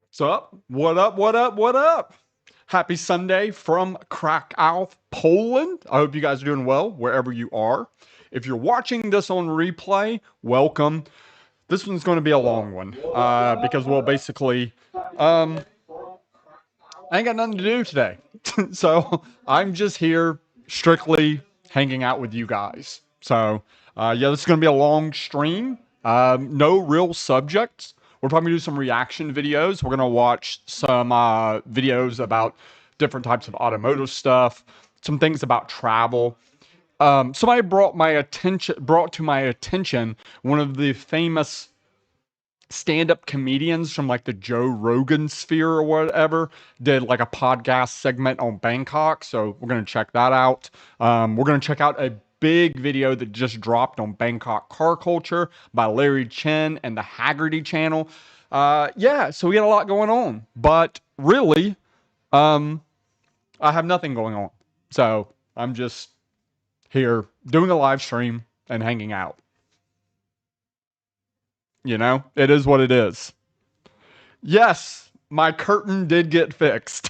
What's up? What up? What up? What up? Happy Sunday from Krakow, Poland. I hope you guys are doing well wherever you are. If you're watching this on replay, welcome. This one's going to be a long one because, well, basically, um, I ain't got nothing to do today. So I'm just here strictly hanging out with you guys. So, yeah, this is going to be a long stream. No real subjects. We're probably going to do some reaction videos. We're going to watch some videos about different types of automotive stuff, some things about travel. Somebody brought to my attention one of the famous stand-up comedians from like the Joe Rogan sphere or whatever did like a podcast segment on Bangkok. So we're going to check that out. We're going to check out a big video that just dropped on Bangkok car culture by Larry Chen and the Haggerty channel. Yeah, so we got a lot going on, but really, I have nothing going on. So I'm just here doing a live stream and hanging out. You know, it is what it is. Yes, my curtain did get fixed.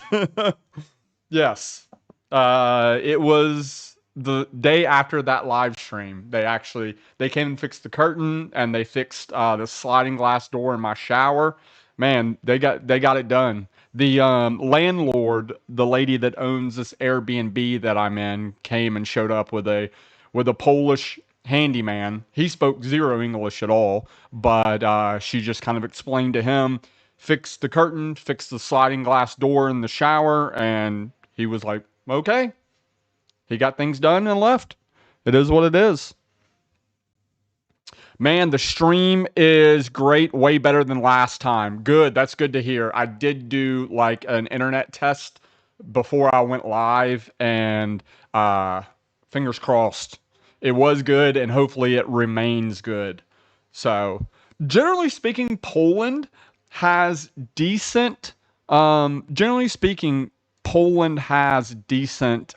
Yes. It was the day after that live stream. They came and fixed the curtain and they fixed the sliding glass door in my shower. Man, they got it done. The landlord, the lady that owns this Airbnb that I'm in, came and showed up with a Polish handyman. He spoke zero English at all, but she just kind of explained to him, fixed the curtain, fixed the sliding glass door in the shower, and he was like, okay. He got things done and left. It is what it is. Man, the stream is great, way better than last time. Good, that's good to hear. I did do like an internet test before I went live, and fingers crossed, it was good, and hopefully it remains good. So, generally speaking, Poland has decent. Generally speaking, Poland has decent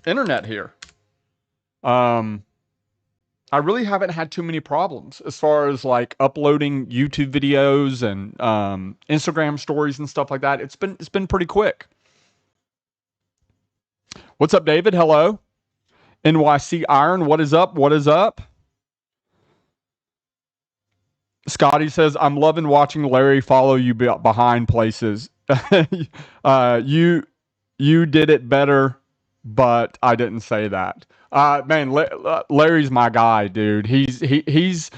internet here. Um, I really haven't had too many problems as far as like uploading YouTube videos and Instagram stories and stuff like that. It's been pretty quick. What's up, David? Hello. NYC Iron, what is up? What is up? Scotty says, I'm loving watching Larry follow you behind places. You did it better, but I didn't say that. Man, Larry's my guy, dude. He's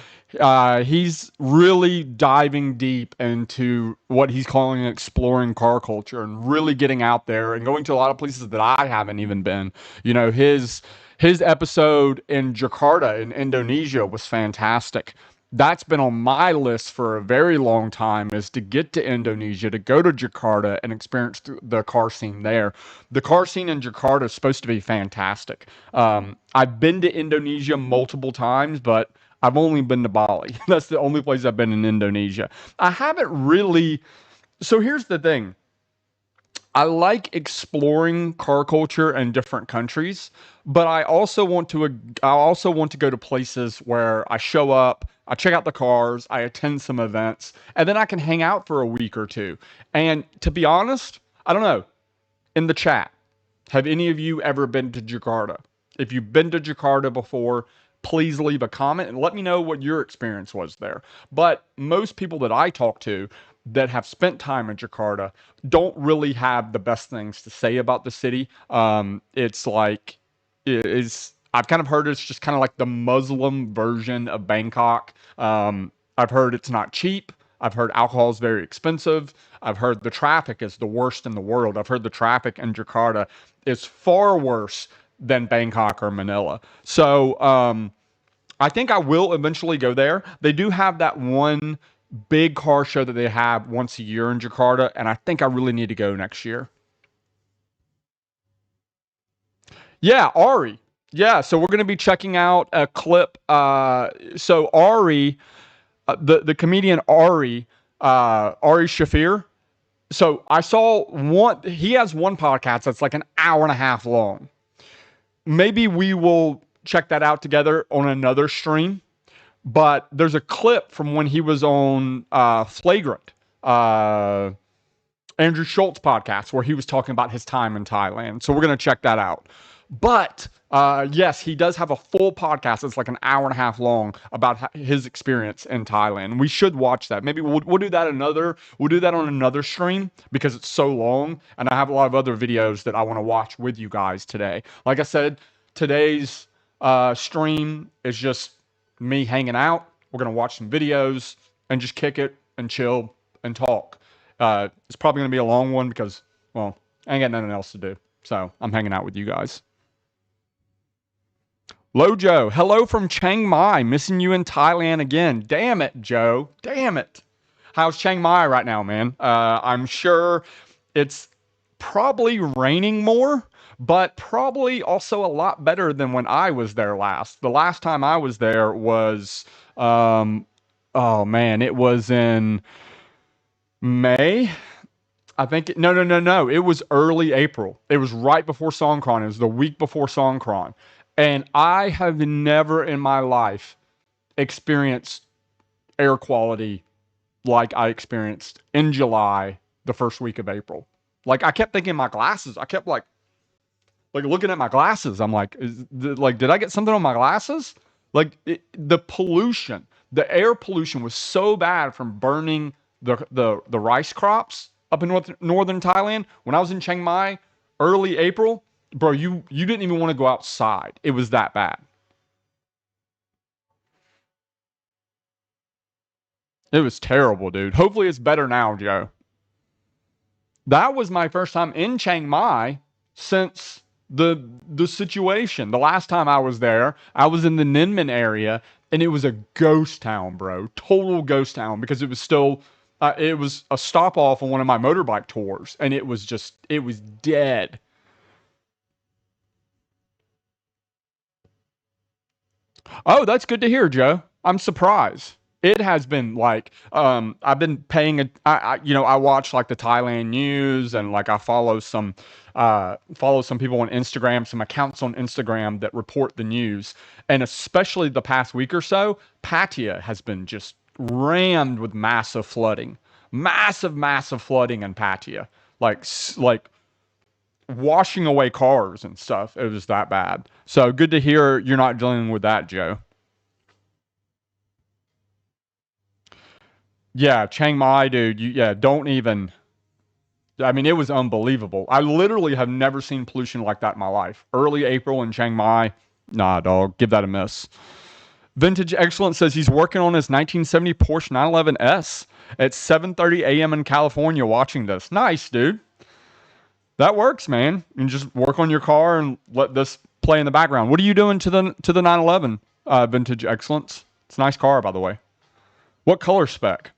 really diving deep into what he's calling exploring car culture and really getting out there and going to a lot of places that I haven't even been. You know, his episode in Jakarta in Indonesia was fantastic. That's been on my list for a very long time, is to get to Indonesia, to go to Jakarta and experience the car scene there. The car scene in Jakarta is supposed to be fantastic. I've been to Indonesia multiple times, but I've only been to Bali. That's the only place I've been in Indonesia. I haven't really. So here's the thing. I like exploring car culture in different countries, but I also want to go to places where I show up, I check out the cars, I attend some events, and then I can hang out for a week or two. And to be honest, I don't know, in the chat, have any of you ever been to Jakarta? If you've been to Jakarta before, please leave a comment and let me know what your experience was there. But most people that I talk to that have spent time in Jakarta don't really have the best things to say about the city. It's like, I've kind of heard it's just kind of like the Muslim version of Bangkok. I've heard it's not cheap. I've heard alcohol is very expensive. I've heard the traffic is the worst in the world. I've heard the traffic in Jakarta is far worse than Bangkok or Manila. So I think I will eventually go there. They do have that one big car show that they have once a year in Jakarta, and I think I really need to go next year. Yeah, Ari. Yeah, so we're going to be checking out a clip. So Ari, the comedian Ari Shafir. So I saw one. He has one podcast that's like an hour and a half long. Maybe we will check that out together on another stream. But there's a clip from when he was on Flagrant. uh, Andrew Schultz podcast where he was talking about his time in Thailand. So we're going to check that out. But yes, he does have a full podcast. It's like an hour and a half long about his experience in Thailand. We should watch that. Maybe we'll do that we'll do that on another stream because it's so long, and I have a lot of other videos that I want to watch with you guys today. Like I said, today's stream is just me hanging out. We're gonna watch some videos and just kick it and chill and talk. It's probably gonna be a long one because, well, I ain't got nothing else to do. So I'm hanging out with you guys. Lojo, hello from Chiang Mai. Missing you in Thailand again. Damn it, Joe. Damn it. How's Chiang Mai right now, man? I'm sure it's probably raining more, but probably also a lot better than when I was there last. The last time I was there was, oh man, it was in May. I think no. It was early April. It was right before Songkran. It was the week before Songkran. And I have never in my life experienced air quality like I experienced in July, the first week of April. Like I kept thinking my glasses. I kept like looking at my glasses. I'm like, did I get something on my glasses? The pollution, the air pollution was so bad from burning the rice crops up in northern Thailand. When I was in Chiang Mai, early April, bro, you didn't even want to go outside. It was that bad. It was terrible, dude. Hopefully it's better now, Joe. That was my first time in Chiang Mai since the situation. The last time I was there, I was in the Ninmen area, and it was a ghost town, bro. Total ghost town because it was still it was a stop off on one of my motorbike tours, and it was dead. Oh, that's good to hear, Joe. I'm surprised. It has been like I've been paying I watch like the Thailand news, and like I follow some people on Instagram, some accounts on Instagram that report the news, and especially the past week or so, Pattaya has been just rammed with massive flooding in Pattaya, like washing away cars and stuff. It was that bad. So good to hear you're not dealing with that, Joe. Yeah, Chiang Mai, dude. Yeah, don't even. I mean, it was unbelievable. I literally have never seen pollution like that in my life. Early April in Chiang Mai, nah, dog. Give that a miss. Vintage Excellence says he's working on his 1970 Porsche 911S at 7:30 a.m. in California. Watching this, nice, dude. That works, man. You can just work on your car and let this play in the background. What are you doing to the 911? Vintage Excellence. It's a nice car, by the way. What color spec?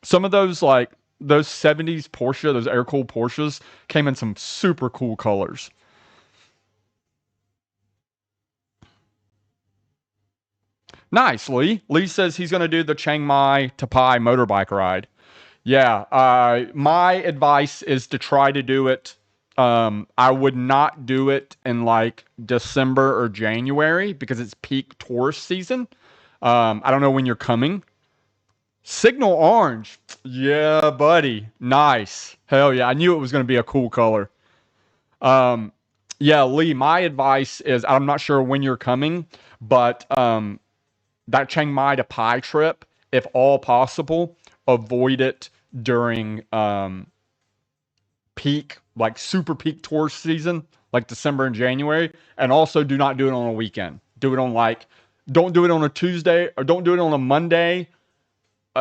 Some of those like those 70s Porsche, those air cooled Porsches came in some super cool colors. Nice, Lee. Lee says he's going to do the Chiang Mai to Pai motorbike ride. Yeah, my advice is to try to do it. I would not do it in like December or January because it's peak tourist season. I don't know when you're coming. Signal orange. Yeah, buddy. Nice. Hell yeah. I knew it was going to be a cool color. Um, yeah, Lee, my advice is I'm not sure when you're coming, but that Chiang Mai to Pai trip, if all possible, avoid it during peak, like super peak tourist season, like December and January. And also do not do it on a weekend. Do it on don't do it on a Tuesday or don't do it on a Monday.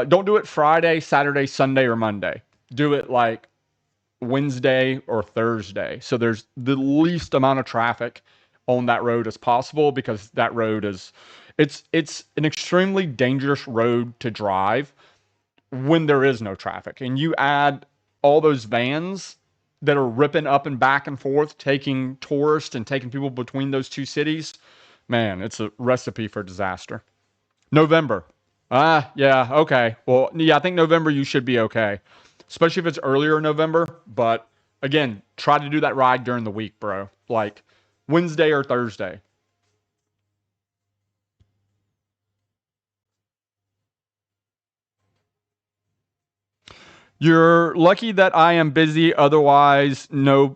Don't do it Friday, Saturday, Sunday, or Monday. Do it like Wednesday or Thursday. So there's the least amount of traffic on that road as possible because that road is it's an extremely dangerous road to drive when there is no traffic. And you add all those vans that are ripping up and back and forth, taking tourists and taking people between those two cities, man, it's a recipe for disaster. November. Yeah, okay. Well, yeah, I think November you should be okay, especially if it's earlier in November. But again, try to do that ride during the week, bro. Like Wednesday or Thursday. You're lucky that I am busy. Otherwise, no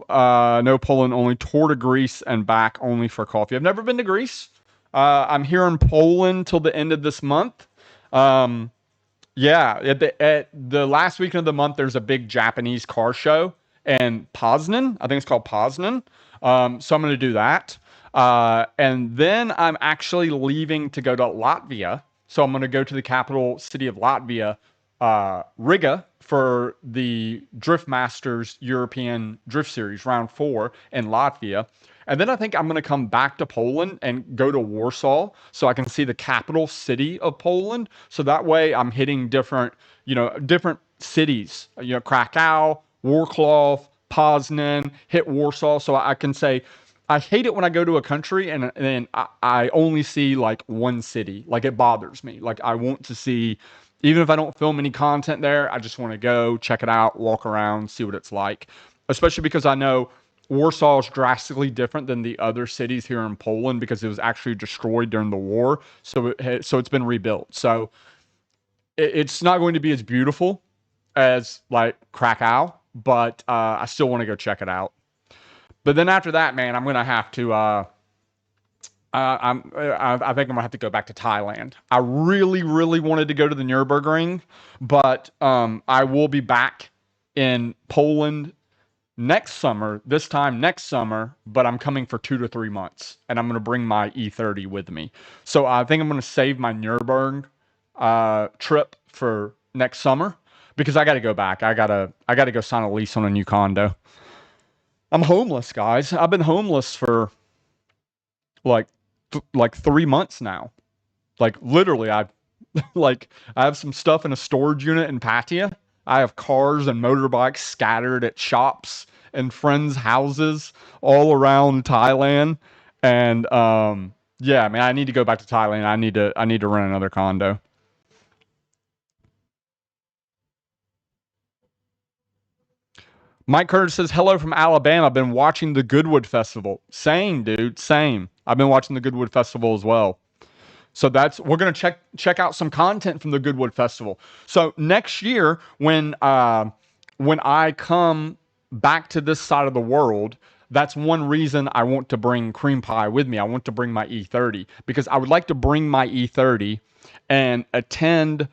Poland. Only tour to Greece and back only for coffee. I've never been to Greece. I'm here in Poland till the end of this month. Um, Yeah, at the last weekend of the month, there's a big Japanese car show in Poznan. I think it's called Poznan. So I'm going to do that. And then I'm actually leaving to go to Latvia. So I'm going to go to the capital city of Latvia, Riga, for the Drift Masters European Drift Series round 4 in Latvia. And then I think I'm going to come back to Poland and go to Warsaw so I can see the capital city of Poland. So that way I'm hitting different cities, Krakow, Wrocław, Poznan, hit Warsaw. So I can say, I hate it when I go to a country and then I only see like one city. Like it bothers me. Like I want to see, even if I don't film any content there, I just want to go check it out, walk around, see what it's like. Especially because I know Warsaw is drastically different than the other cities here in Poland because it was actually destroyed during the war. So it's been rebuilt. So it's not going to be as beautiful as like Krakow, but I still want to go check it out. But then after that, man, I'm gonna have to. I think I'm gonna have to go back to Thailand. I really, really wanted to go to the Nurburgring, but I will be back in Poland next summer, this time next summer, but I'm coming for 2 to 3 months and I'm going to bring my E30 with me. So I think I'm going to save my Nürburgring trip for next summer because I got to go back. I got to go sign a lease on a new condo. I'm homeless, guys. I've been homeless for like like 3 months now. Like literally I have some stuff in a storage unit in Pattaya. I have cars and motorbikes scattered at shops and friends' houses all around Thailand. And yeah, man, I need to go back to Thailand. I need to rent another condo. Mike Curtis says, hello from Alabama. I've been watching the Goodwood Festival. Same, dude. Same. I've been watching the Goodwood Festival as well. So we're gonna check out some content from the Goodwood Festival. So next year, when I come back to this side of the world, that's one reason I want to bring cream pie with me. I want to bring my E30 because I would like to bring my E30 and attend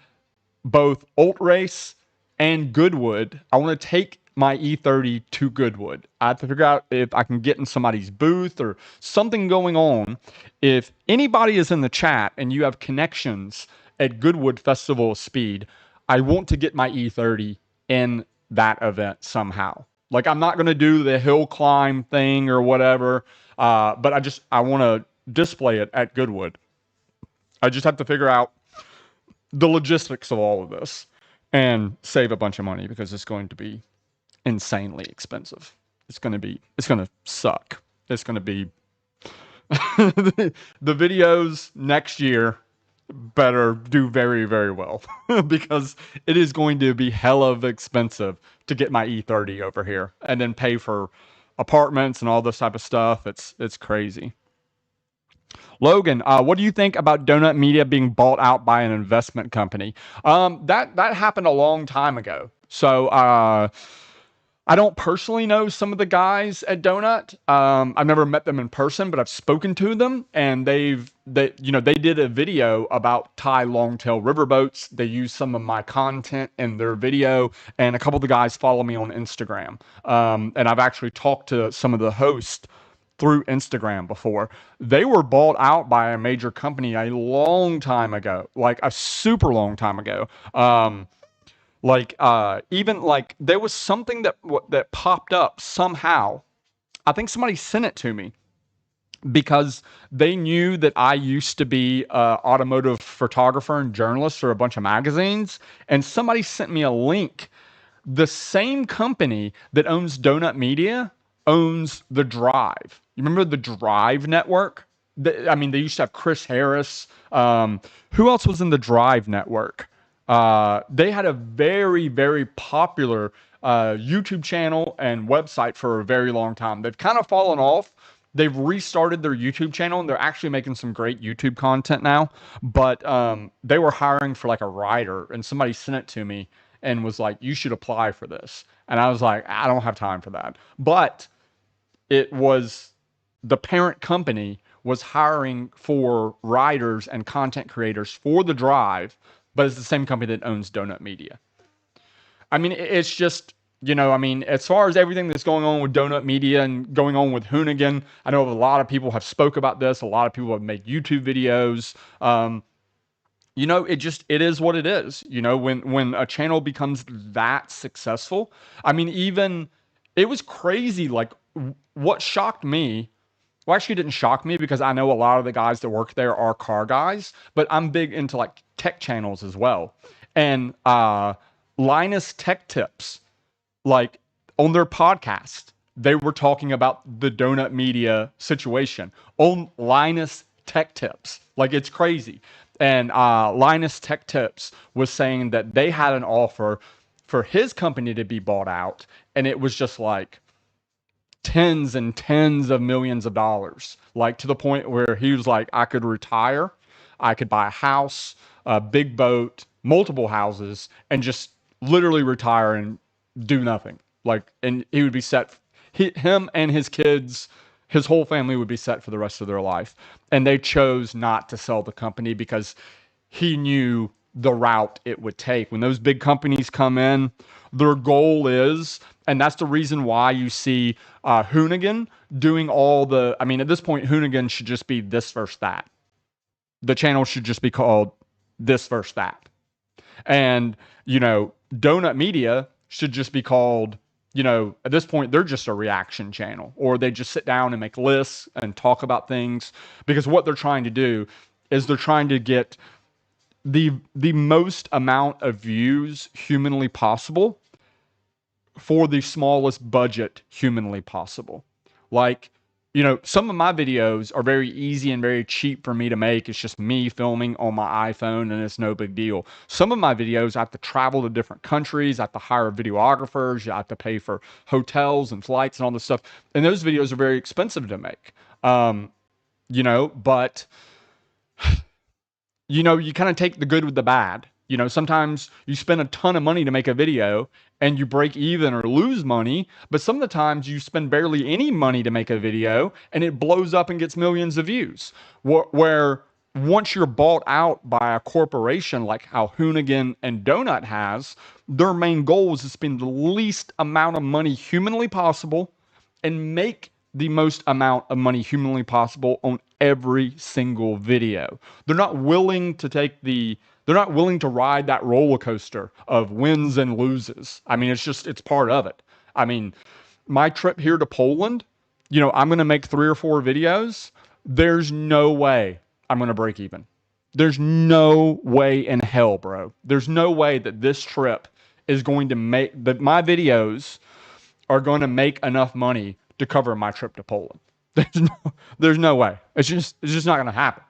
both Alt Race and Goodwood. I want to take my E30 to Goodwood. I have to figure out if I can get in somebody's booth or something going on. If anybody is in the chat and you have connections at Goodwood Festival of Speed, I want to get my E30 in that event somehow. Like I'm not going to do the hill climb thing or whatever, but I want to display it at Goodwood. I just have to figure out the logistics of all of this and save a bunch of money because it's going to be insanely expensive. It's going to suck. It's going to be the videos next year better do very, very well because it is going to be hella expensive to get my E30 over here and then pay for apartments and all this type of stuff. It's crazy. Logan, what do you think about Donut Media being bought out by an investment company? That happened a long time ago. So I don't personally know some of the guys at Donut. I've never met them in person, but I've spoken to them, and they did a video about Thai longtail riverboats. They used some of my content in their video, and a couple of the guys follow me on Instagram. And I've actually talked to some of the hosts through Instagram before. They were bought out by a major company a long time ago, like a super long time ago. Even like there was something that popped up somehow. I think somebody sent it to me because they knew that I used to be an automotive photographer and journalist for a bunch of magazines, and somebody sent me a link. The same company that owns Donut Media owns The Drive. You remember the Drive network? I mean, they used to have Chris Harris. Who else was in the Drive network? They had a very, very popular YouTube channel and website for a very long time. They've kind of fallen off they've restarted their YouTube channel and they're actually making some great YouTube content now. But they were hiring for like a writer, and somebody sent it to me and was like, "You should apply for this." And I was like, "I don't have time for that." But it was the parent company was hiring for writers and content creators for the Drive, but it's the same company that owns Donut Media. I mean, it's just, I mean, as far as everything that's going on with Donut Media and going on with Hoonigan, I know a lot of people have spoke about this. A lot of people have made YouTube videos. It is what it is. When a channel becomes that successful, I mean, even it was crazy. Like what shocked me, well, actually didn't shock me because I know a lot of the guys that work there are car guys, but I'm big into like tech channels as well. And Linus Tech Tips, like on their podcast, they were talking about the Donut Media situation on Linus Tech Tips. Like it's crazy. And Linus Tech Tips was saying that they had an offer for his company to be bought out, and it was just like tens and tens of millions of dollars, like to the point where he was like, I could retire, I could buy a house, a big boat, multiple houses, and just literally retire and do nothing. Like, and he would be set, him and his kids, his whole family would be set for the rest of their life. And they chose not to sell the company because he knew the route it would take. When those big companies come in, their goal is, and that's the reason why you see Hoonigan doing all the, I mean, at this point, Hoonigan should just be this versus that. The channel should just be called this versus that. And, Donut Media should just be called, at this point, they're just a reaction channel, or they just sit down and make lists and talk about things, because what they're trying to do is they're trying to get the most amount of views humanly possible for the smallest budget humanly possible. Like, some of my videos are very easy and very cheap for me to make. It's just me filming on my iPhone and it's no big deal. Some of my videos, I have to travel to different countries. I have to hire videographers. I have to pay for hotels and flights and all this stuff. And those videos are very expensive to make. But you kind of take the good with the bad. Sometimes you spend a ton of money to make a video and you break even or lose money, but some of the times you spend barely any money to make a video and it blows up and gets millions of views. Where once you're bought out by a corporation like how Hoonigan and Donut has, their main goal is to spend the least amount of money humanly possible and make the most amount of money humanly possible on every single video. They're not willing to they're not willing to ride that roller coaster of wins and loses. I mean, it's part of it. I mean, my trip here to Poland, I'm going to make 3 or 4 videos. There's no way I'm going to break even. There's no way in hell, bro. There's no way that this trip is going to that my videos are going to make enough money to cover my trip to Poland. There's no way. It's just not going to happen.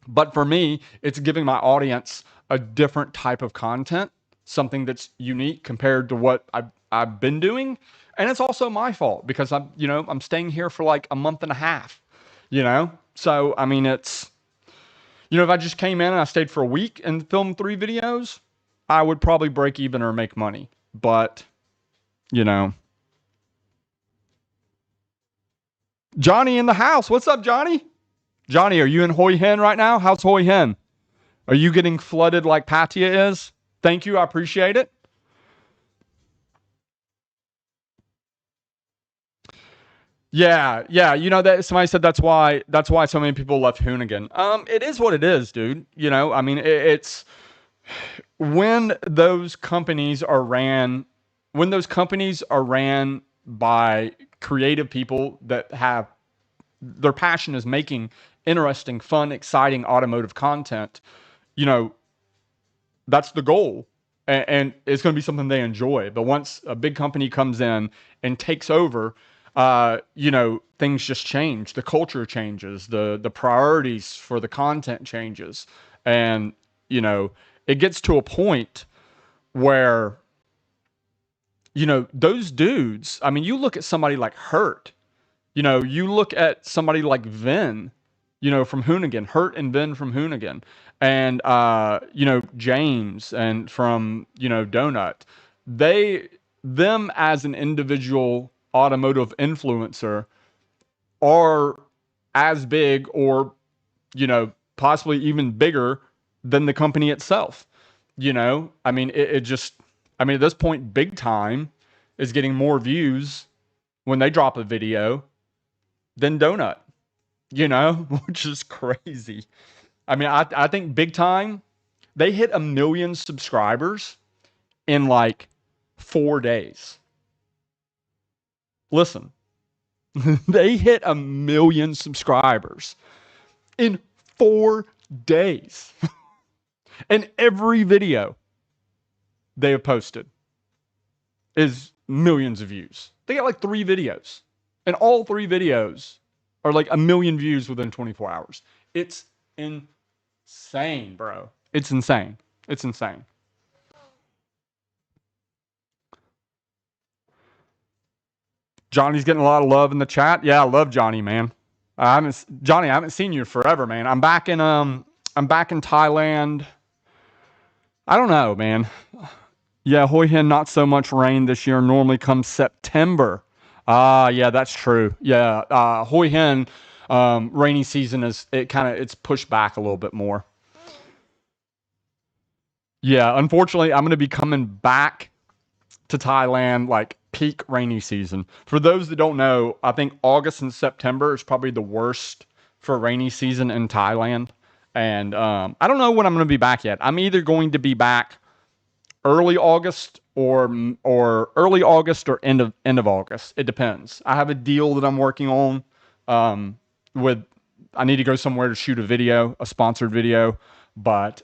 But for me, it's giving my audience a different type of content, something that's unique compared to what I've been doing. And it's also my fault because I'm staying here for like a month and a half, So, I mean, it's, if I just came in and I stayed for a week and filmed 3 videos, I would probably break even or make money. But, Johnny in the house. What's up, Johnny? Johnny, are you in Hoi Hin right now? How's Hoi Hin? Are you getting flooded like Patia is? Thank you. I appreciate it. Yeah. That somebody said that's why so many people left Hoonigan. It is what it is, dude. I mean, it's when those companies are ran by creative people that have their passion is making interesting, fun, exciting automotive content, that's the goal. And it's going to be something they enjoy. But once a big company comes in and takes over, things just change. The culture changes. The priorities for the content changes. And, it gets to a point where, those dudes, I mean, you look at somebody like Hurt. You look at somebody like Vin, from Hoonigan, Hurt and Vin from Hoonigan, and James and from Donut. They them as an individual automotive influencer are as big or possibly even bigger than the company itself. I mean, it just, I mean, at this point, Big Time is getting more views when they drop a video than Donut, which is crazy. I mean, I think Big Time, they hit 1 million subscribers in like 4 days. Listen, they hit 1 million subscribers in 4 days. And every video they have posted is millions of views. They got like 3 videos, and all 3 videos are like 1 million views within 24 hours. It's insane, bro. It's insane. It's insane. Johnny's getting a lot of love in the chat. Yeah, I love Johnny, man. Johnny, I haven't seen you forever, man. I'm back in Thailand. I don't know, man. Yeah, Hoi Hin, not so much rain this year. Normally comes September. Yeah, that's true. Yeah, Hoi Hin, rainy season it's pushed back a little bit more. Yeah, unfortunately, I'm going to be coming back to Thailand like peak rainy season. For those that don't know, I think August and September is probably the worst for rainy season in Thailand. And I don't know when I'm going to be back yet. I'm either going to be back early August or early August or end of August. It depends. I have a deal that I'm working on with. I need to go somewhere to shoot a sponsored video, but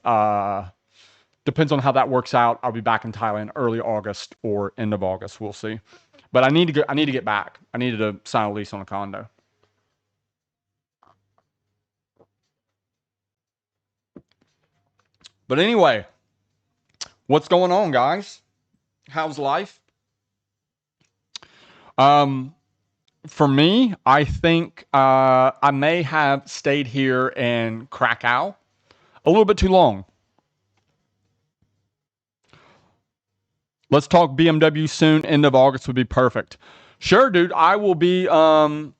depends on how that works out. I'll be back in Thailand early August or end of August. We'll see. But I need to go. I need to get back. I needed to sign a lease on a condo. But anyway, what's going on, guys? How's life? For me, I think I may have stayed here in Krakow a little bit too long. Let's talk BMW soon. End of August would be perfect. Sure, dude. I will be. I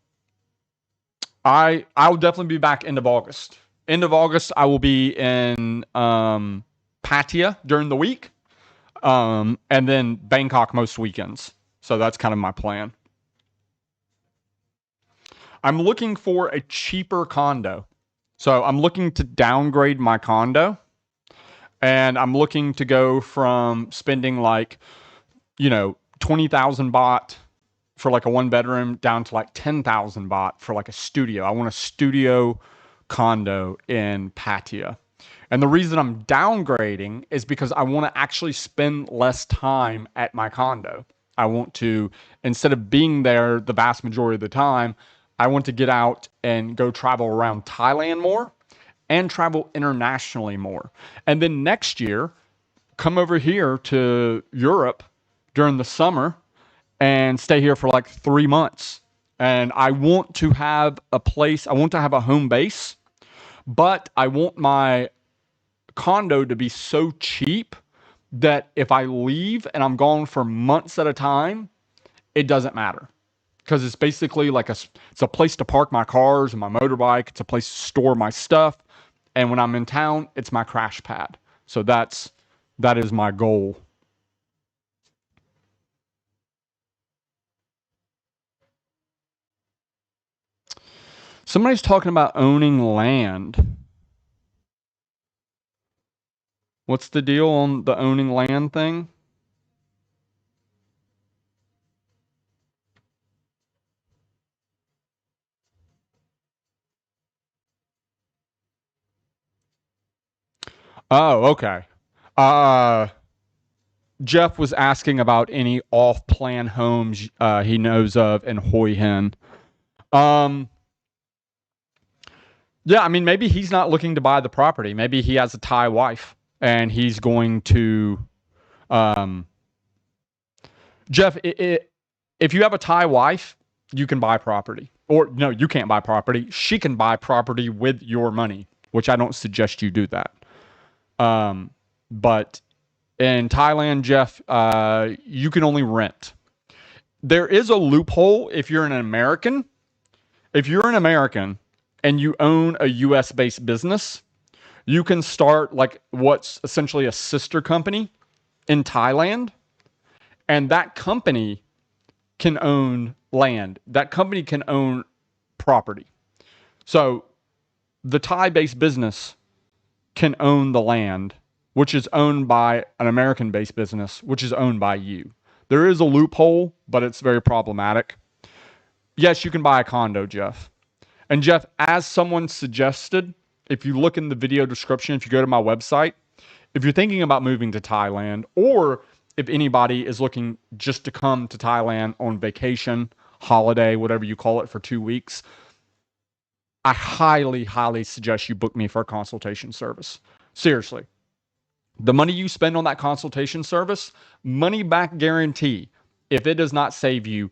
will definitely be back end of August. End of August, I will be in Pattaya during the week, and then Bangkok most weekends. So that's kind of my plan. I'm looking for a cheaper condo. So I'm looking to downgrade my condo. And I'm looking to go from spending like, 20,000 baht for like a 1 bedroom down to like 10,000 baht for like a studio. I want a studio condo in Pattaya. And the reason I'm downgrading is because I want to actually spend less time at my condo. I want to, instead of being there the vast majority of the time, I want to get out and go travel around Thailand more and travel internationally more. And then next year, come over here to Europe during the summer and stay here for like 3 months. And I want to have a place, I want to have a home base, but I want my condo to be so cheap that if I leave and I'm gone for months at a time, it doesn't matter. Because it's basically like it's a place to park my cars and my motorbike. It's a place to store my stuff. And when I'm in town, it's my crash pad. So that is my goal. Somebody's talking about owning land. What's the deal on the owning land thing? Oh, okay. Uh, Jeff was asking about any off-plan homes he knows of in Hoi Hin. Yeah, I mean, maybe he's not looking to buy the property. Maybe he has a Thai wife and he's going to. Jeff, if you have a Thai wife you can buy property. Or no, you can't buy property. She can buy property with your money, which I don't suggest you do that. But in Thailand, Jeff, you can only rent. There is a loophole if you're an American. If you're an American and you own a US based business, you can start like what's essentially a sister company in Thailand, and that company can own land. That company can own property. So the Thai based business can own the land, which is owned by an American based business, which is owned by you. There is a loophole, but it's very problematic. Yes, you can buy a condo, Jeff. And Jeff, as someone suggested, if you look in the video description, if you go to my website, if you're thinking about moving to Thailand, or if anybody is looking just to come to Thailand on vacation, holiday, whatever you call it, for 2 weeks, I highly, highly suggest you book me for a consultation service. Seriously. The money you spend on that consultation service, money back guarantee, if it does not save you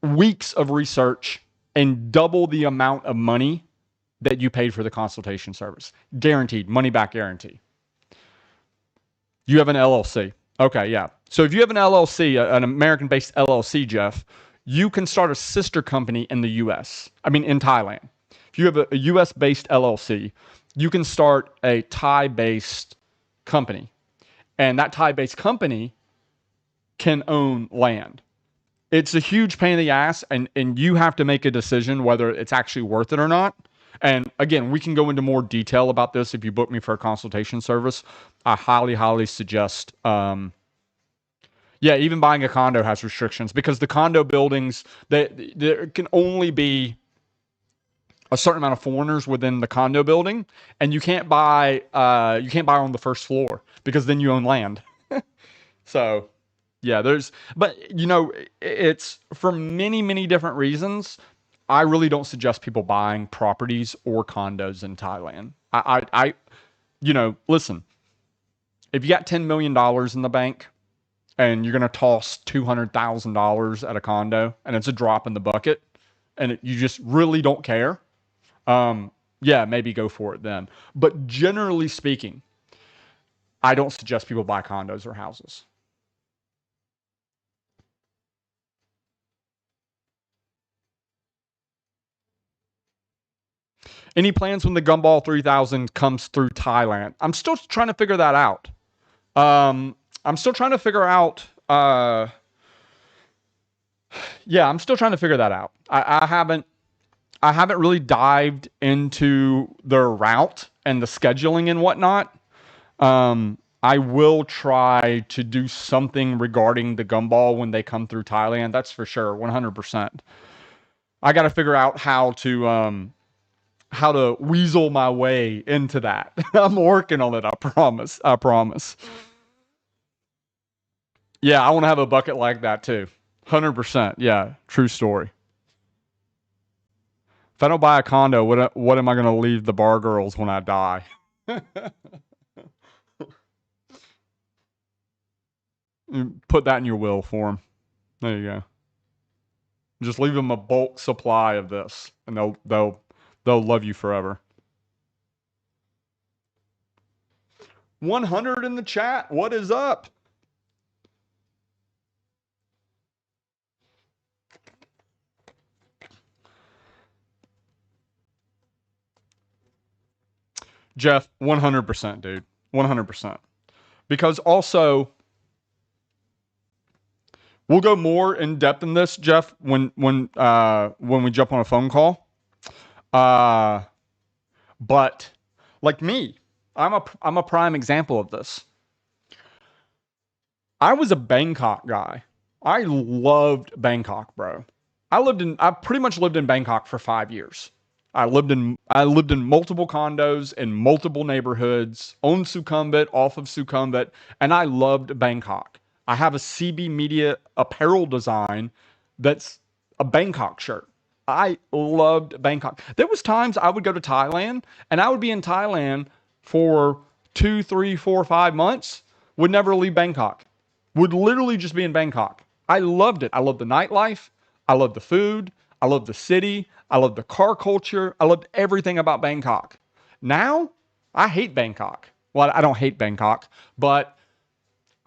weeks of research and double the amount of money that you paid for the consultation service. Guaranteed, money back guarantee. You have an LLC. Okay, yeah. So if you have an LLC, an American-based LLC, Jeff, you can start a sister company in the US. I mean, in Thailand. If you have a US-based LLC, you can start a Thai-based company. And that Thai-based company can own land. It's a huge pain in the ass, and you have to make a decision whether it's actually worth it or not. And again, we can go into more detail about this if you book me for a consultation service. I highly, highly suggest. Even buying a condo has restrictions because the condo buildings, there can only be a certain amount of foreigners within the condo building, and you can't buy on the first floor because then you own land. So. Yeah, but it's for many, many different reasons. I really don't suggest people buying properties or condos in Thailand. Listen, if you got $10 million in the bank and you're going to toss $200,000 at a condo and it's a drop in the bucket and you just really don't care, maybe go for it then. But generally speaking, I don't suggest people buy condos or houses. Any plans when the Gumball 3000 comes through Thailand? I'm still trying to figure that out. I'm still trying to figure out. I'm still trying to figure that out. I haven't really dived into their route and the scheduling and whatnot. I will try to do something regarding the Gumball when they come through Thailand. That's for sure, 100%. I got to figure out how to weasel my way into that. I'm working on it. I promise. Yeah, I want to have a bucket like that too. 100%. Yeah, true story. If I don't buy a condo, what am I going to leave the bar girls when I die? Put that in your will for them. There you go. Just leave them a bulk supply of this, and they'll love you forever. 100 in the chat. What is up? Jeff, 100%, dude. 100%. Because also, we'll go more in depth in this, Jeff, when we jump on a phone call. But like me, I'm a prime example of this. I was a Bangkok guy. I loved Bangkok, bro. I pretty much lived in Bangkok for 5 years. I lived in multiple condos in multiple neighborhoods, on Sukhumvit, off of Sukhumvit, and I loved Bangkok. I have a CB Media apparel design that's a Bangkok shirt. I loved Bangkok. There was times I would go to Thailand and I would be in Thailand for 2, 3, 4, 5 months, would never leave Bangkok. Would literally just be in Bangkok. I loved it. I loved the nightlife. I loved the food. I loved the city. I loved the car culture. I loved everything about Bangkok. Now, I hate Bangkok. Well, I don't hate Bangkok, but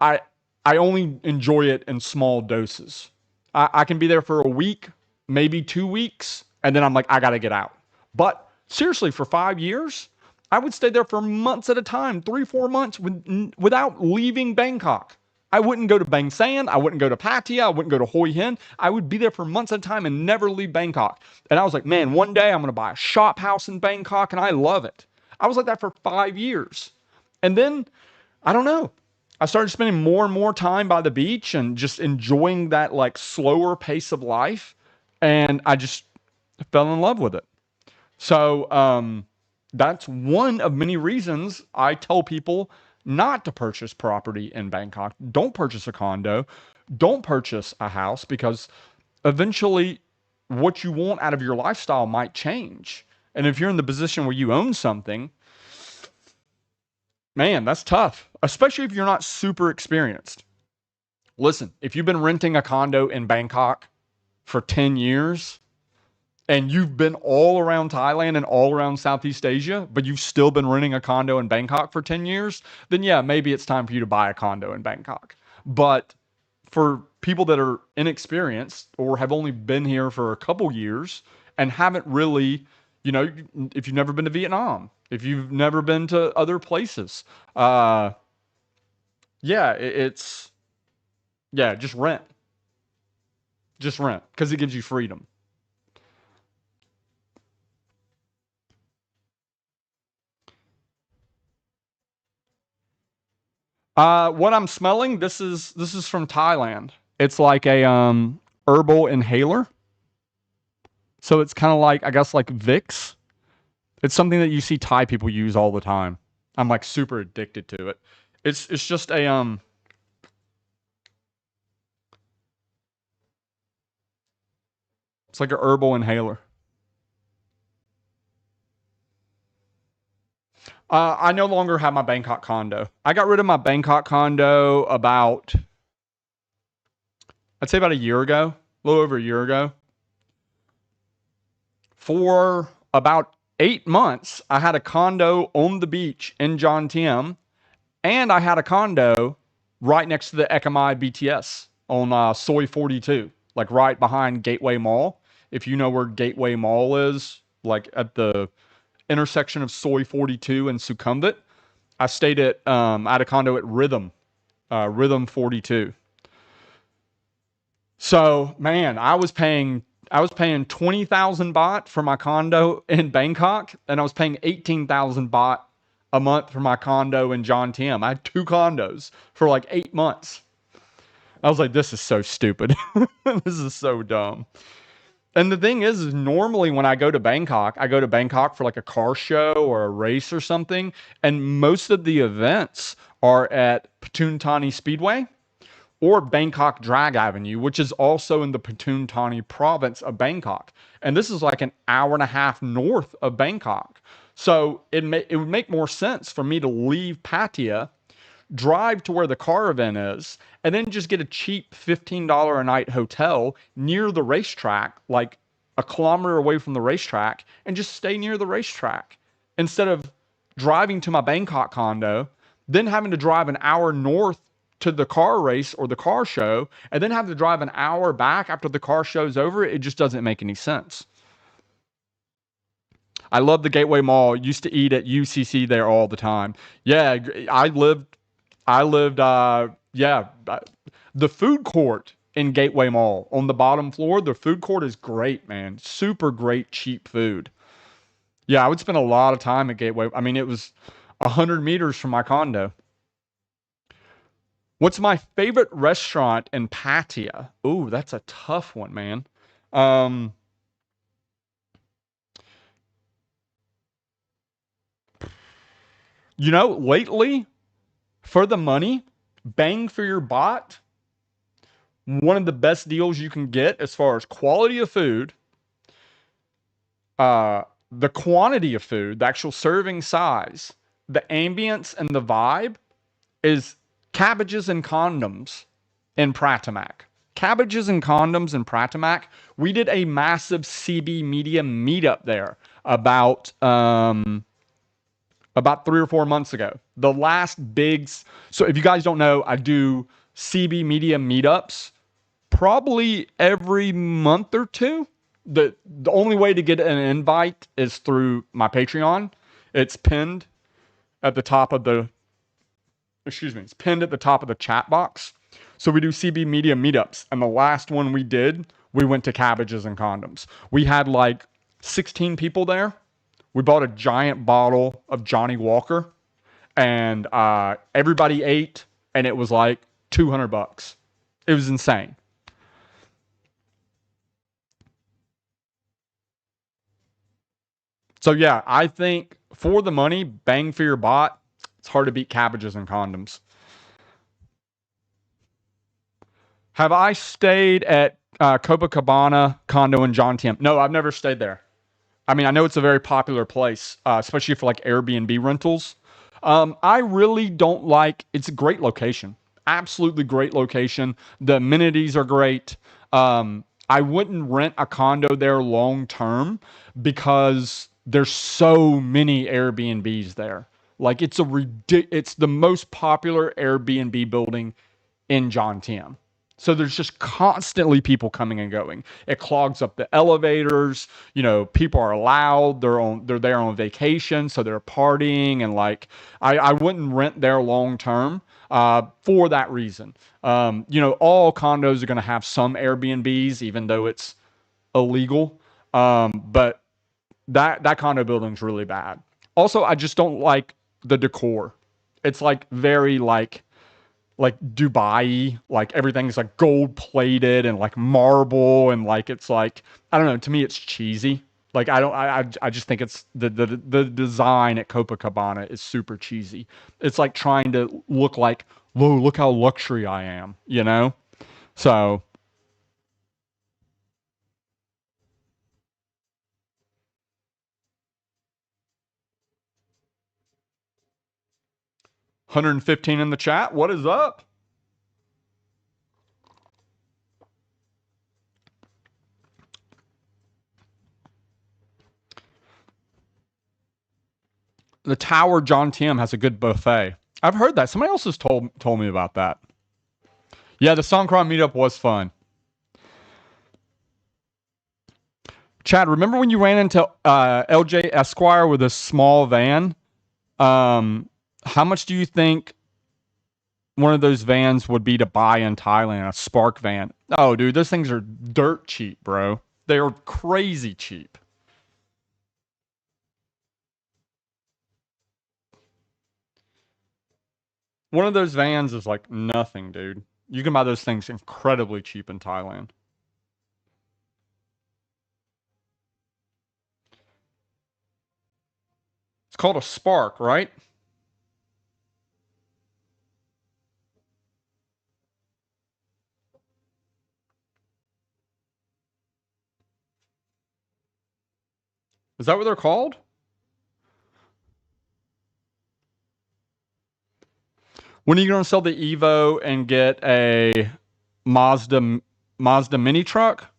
I I only enjoy it in small doses. I can be there for a week, maybe 2 weeks, and then I'm like, I gotta get out. But seriously, for 5 years, I would stay there for months at a time, 3, 4 months without leaving Bangkok. I wouldn't go to Bang San. I wouldn't go to Pattaya. I wouldn't go to Hoi Hin. I would be there for months at a time and never leave Bangkok. And I was like, man, one day I'm going to buy a shop house in Bangkok, and I love it. I was like that for 5 years. And then, I don't know. I started spending more and more time by the beach and just enjoying that like slower pace of life. And I just fell in love with it. So that's one of many reasons I tell people not to purchase property in Bangkok. Don't purchase a condo. Don't purchase a house because eventually what you want out of your lifestyle might change. And if you're in the position where you own something, man, that's tough, especially if you're not super experienced. Listen, if you've been renting a condo in Bangkok for 10 years, and you've been all around Thailand and all around Southeast Asia, but you've still been renting a condo in Bangkok for 10 years, then yeah, maybe it's time for you to buy a condo in Bangkok. But for people that are inexperienced or have only been here for a couple years and haven't really, if you've never been to Vietnam, if you've never been to other places, yeah, yeah, just rent because it gives you freedom. What I'm smelling, this is from Thailand. It's like a herbal inhaler. So it's kind of like I guess like Vicks. It's something that you see Thai people use all the time. I'm like super addicted to it. It's just a it's like a herbal inhaler. I no longer have my Bangkok condo. I got rid of my Bangkok condo about I'd say about a year ago, a little over a year ago. For about 8 months, I had a condo on the beach in John Tiem, and I had a condo right next to the Ekamai BTS on Soy 42, like right behind Gateway Mall. If you know where Gateway Mall is, like at the intersection of Soy 42 and Sukhumvit, I had a condo at Rhythm 42. So man, I was paying 20,000 baht for my condo in Bangkok, and I was paying 18,000 baht a month for my condo in John Tiem. I had two condos for like 8 months. I was like, this is so stupid. This is so dumb. And the thing is normally when I go to Bangkok for like a car show or a race or something, and most of the events are at Pathum Speedway or Bangkok Drag Avenue, which is also in the Pathum Thani province of Bangkok. And this is like an hour and a half north of Bangkok. So it would make more sense for me to leave Pattaya, drive to where the car event is, and then just get a cheap $15 a night hotel near the racetrack, like a kilometer away from the racetrack, and just stay near the racetrack instead of driving to my Bangkok condo, then having to drive an hour north to the car race or the car show, and then have to drive an hour back after the car show's over. It just doesn't make any sense. I love the Gateway Mall. Used to eat at UCC there all the time. Yeah, yeah, the food court in Gateway Mall on the bottom floor. The food court is great, man. Super great, cheap food. Yeah, I would spend a lot of time at Gateway. I mean, it was 100 meters from my condo. What's my favorite restaurant in Pattaya? Ooh, that's a tough one, man. Um, lately, for the money, bang for your bot, one of the best deals you can get as far as quality of food, uh, the quantity of food, the actual serving size, the ambience, and the vibe is cabbages and condoms in Pratimac. Cabbages and Condoms in Pratamac. We did a massive CB Media meetup there about 3 or 4 months ago. The last big. So if you guys don't know, I do CB Media meetups probably every month or two. The only way to get an invite is through my Patreon. It's pinned at the top of the it's pinned at the top of the chat box. So we do CB Media meetups. And the last one we did, we went to Cabbages and Condoms. We had like 16 people there. We bought a giant bottle of Johnny Walker, and everybody ate, and it was like $200. It was insane. So yeah, I think for the money, bang for your bot, it's hard to beat Cabbages and Condoms. Have I stayed at Copacabana condo in John Tim? No, I've never stayed there. I mean, I know it's a very popular place, especially for like Airbnb rentals. I really don't like. It's a great location, absolutely great location. The amenities are great. I wouldn't rent a condo there long term because there's so many Airbnbs there. Like it's the most popular Airbnb building in John Tim. So there's just constantly people coming and going. It clogs up the elevators. People are loud. They're there on vacation, so they're partying and like I wouldn't rent there long term for that reason. All condos are going to have some Airbnbs, even though it's illegal. But that condo building's really bad. Also, I just don't like the decor. It's like very like Dubai, like everything's like gold plated and like marble and like it's like I don't know. To me, it's cheesy. Like I don't. I just think it's the design at Copacabana is super cheesy. It's like trying to look like, whoa, look how luxury I am. So 115 in the chat. What is up? The Tower John Tim has a good buffet. I've heard that. Somebody else has told me about that. Yeah, the Songkran meetup was fun. Chad, remember when you ran into LJ Esquire with a small van? How much do you think one of those vans would be to buy in Thailand? A Spark van? Oh, dude, those things are dirt cheap, bro. They are crazy cheap. One of those vans is like nothing, dude. You can buy those things incredibly cheap in Thailand. It's called a Spark, right? Is that what they're called? When are you going to sell the Evo and get a Mazda mini truck?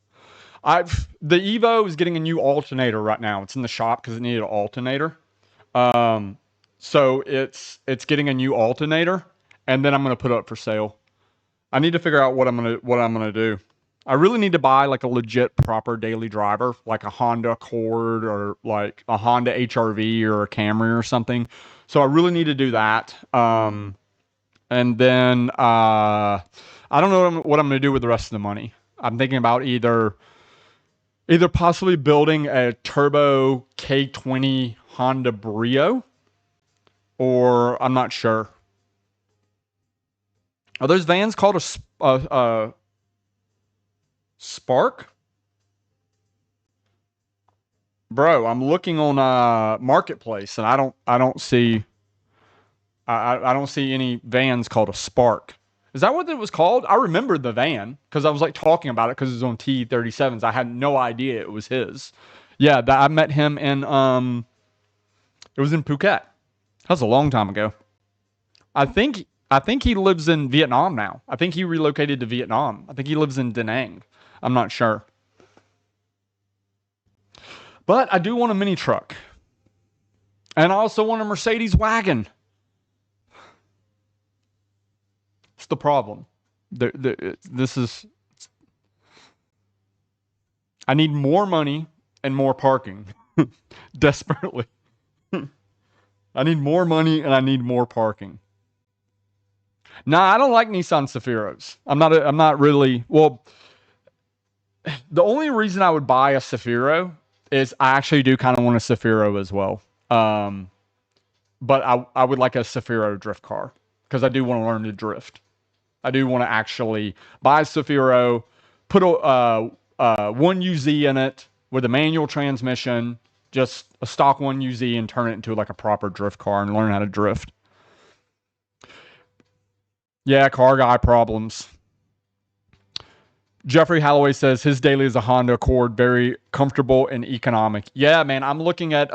The Evo is getting a new alternator right now. It's in the shop because it needed an alternator. So it's getting a new alternator, and then I'm gonna put it up for sale. I need to figure out what I'm gonna do. I really need to buy like a legit proper daily driver, like a Honda Accord or like a Honda HRV or a Camry or something. So I really need to do that. And then I don't know what I'm gonna do with the rest of the money. I'm thinking about either possibly building a turbo K20 Honda Brio, or I'm not sure. Are those vans called a Spark? Bro, I'm looking on Marketplace and I don't see I don't see any vans called a Spark. Is that what it was called? I remember the van because I was like talking about it because it was on T37s. I had no idea it was his. Yeah, I met him in it was in Phuket. That was a long time ago. I think I think he lives in Vietnam now. I think he relocated to Vietnam. I think he lives in Da Nang. I'm not sure. But I do want a mini truck. And I also want a Mercedes wagon. It's the problem. This is. I need more money and more parking. Desperately. I need more money and I need more parking. Nah, I don't like Nissan Safiros. I'm not really. Well, the only reason I would buy a Safiro is I actually do kind of want a Safiro as well. Um, but I would like a Safiro drift car because I do want to learn to drift. I do want to actually buy a Safiro, put a 1UZ in it with a manual transmission, just a stock 1UZ, and turn it into like a proper drift car and learn how to drift. Yeah, car guy problems. Jeffrey Holloway says his daily is a Honda Accord, very comfortable and economic. Yeah, man, I'm looking at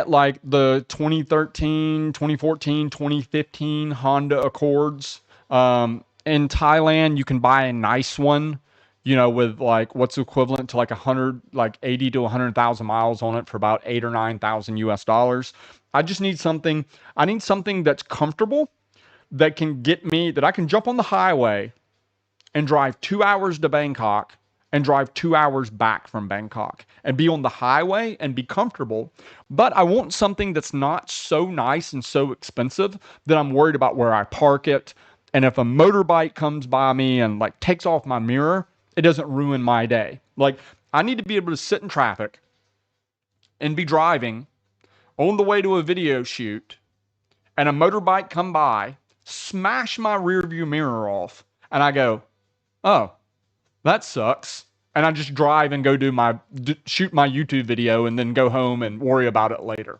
like the 2013, 2014, 2015 Honda Accords. In Thailand, you can buy a nice one, you know, with like what's equivalent to like 100, like 80 to 100,000 miles on it for about 8 or 9,000 US dollars. I just need something. I need something that's comfortable that can get me that I can jump on the highway and drive 2 hours to Bangkok and drive 2 hours back from Bangkok and be on the highway and be comfortable. But I want something that's not so nice and so expensive that I'm worried about where I park it. And if a motorbike comes by me and like takes off my mirror, it doesn't ruin my day. Like I need to be able to sit in traffic and be driving on the way to a video shoot and a motorbike come by, smash my rear view mirror off, and I go, oh, that sucks. And I just drive and go shoot my YouTube video and then go home and worry about it later.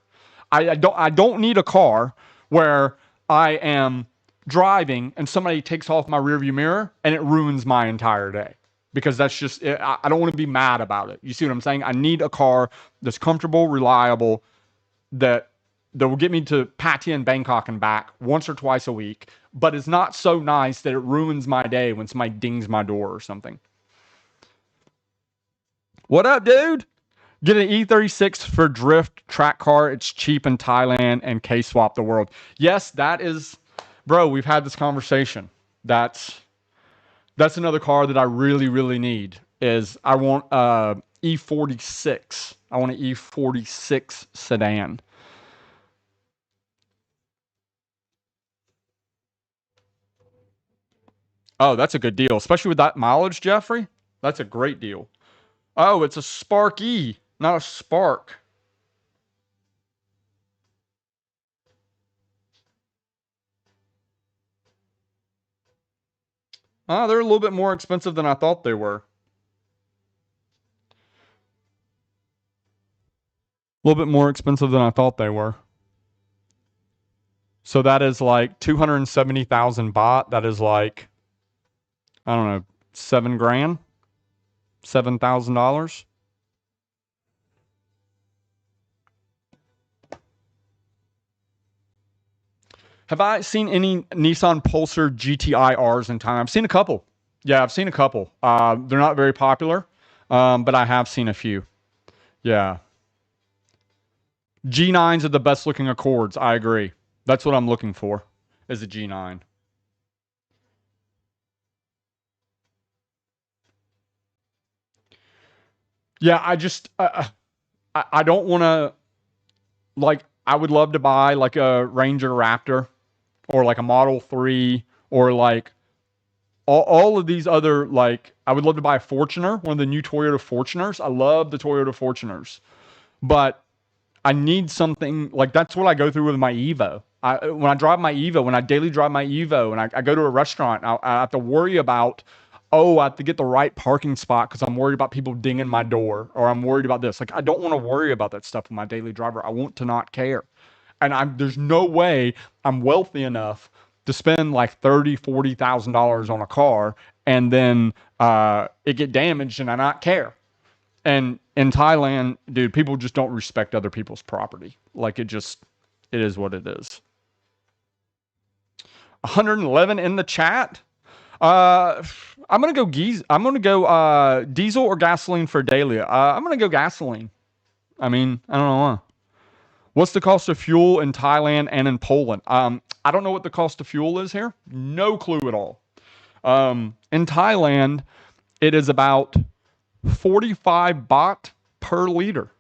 I don't need a car where I am driving and somebody takes off my rearview mirror and it ruins my entire day because that's just I don't want to be mad about it. You see what I'm saying? I need a car that's comfortable, reliable, that will get me to Pattaya and Bangkok and back once or twice a week, but it's not so nice that it ruins my day when somebody dings my door or something. What up, dude? Get an E36 for drift track car. It's cheap in Thailand and K-swap the world. Yes, that is, bro, we've had this conversation. That's another car that I really, really need is I want a E46. I want an E46 sedan. Oh, that's a good deal, especially with that mileage, Jeffrey. That's a great deal. Oh, it's a Spark E, not a Spark. Oh, they're a little bit more expensive than I thought they were. A little bit more expensive than I thought they were. So that is like 270,000 baht. That is like, I don't know, 7 grand, $7,000. Have I seen any Nissan Pulsar GTI Rs in time? I've seen a couple. Yeah, I've seen a couple. They're not very popular, but I have seen a few. Yeah. G9s are the best looking Accords. I agree. That's what I'm looking for, is a G9. Yeah, I don't want to, like, I would love to buy like a Ranger Raptor or like a Model 3 or like all of these other, like, I would love to buy a Fortuner, one of the new Toyota Fortuners. I love the Toyota Fortuners, but I need something like that's what I go through with my Evo. When I drive my Evo, when I daily drive my Evo, and I go to a restaurant, I have to worry about, oh, I have to get the right parking spot because I'm worried about people dinging my door, or I'm worried about this. Like I don't want to worry about that stuff with my daily driver. I want to not care, and there's no way I'm wealthy enough to spend like $30,000, $40,000 on a car and then it get damaged and I not care. And in Thailand, dude, people just don't respect other people's property. Like it is what it is. 111 in the chat. I'm gonna go diesel or gasoline for Dahlia. I'm gonna go gasoline. I mean, I don't know why. What's the cost of fuel in Thailand and in Poland? I don't know what the cost of fuel is here. No clue at all. In Thailand, it is about 45 baht per liter.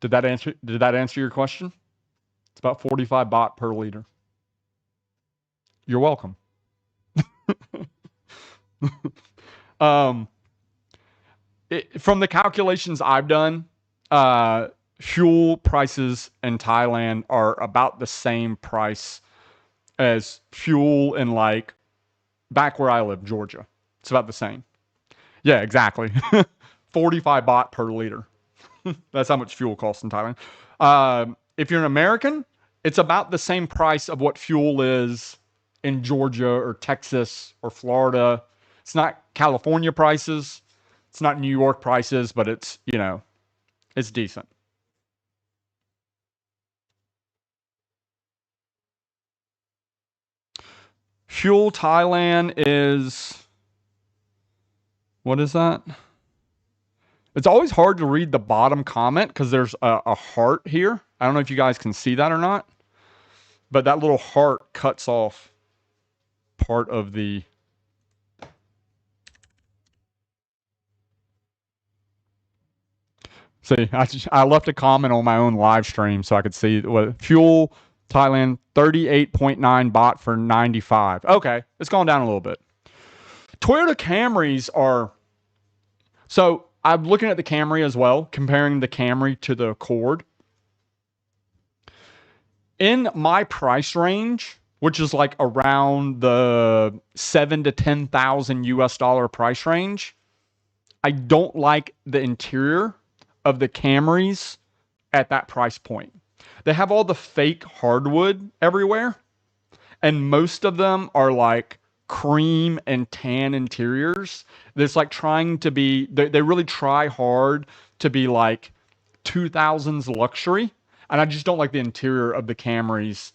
Did that answer your question? It's about 45 baht per liter. You're welcome. From the calculations I've done, fuel prices in Thailand are about the same price as fuel in like back where I live, Georgia. It's about the same. Yeah, exactly. 45 baht per liter. That's how much fuel costs in Thailand. If you're an American, it's about the same price of what fuel is in Georgia or Texas or Florida. It's not California prices. It's not New York prices, but it's, it's decent. Fuel Thailand is, what is that? It's always hard to read the bottom comment because there's a heart here. I don't know if you guys can see that or not, but that little heart cuts off part of the. See, I left a comment on my own live stream so I could see what fuel Thailand 38.9 baht for 95. Okay, it's gone down a little bit. Toyota Camrys are. So I'm looking at the Camry as well, comparing the Camry to the Accord. In my price range, which is like around the 7 to 10,000 US dollar price range, I don't like the interior of the Camrys at that price point. They have all the fake hardwood everywhere, and most of them are like cream and tan interiors. That's like trying to be, they really try hard to be like 2000s luxury. And I just don't like the interior of the Camrys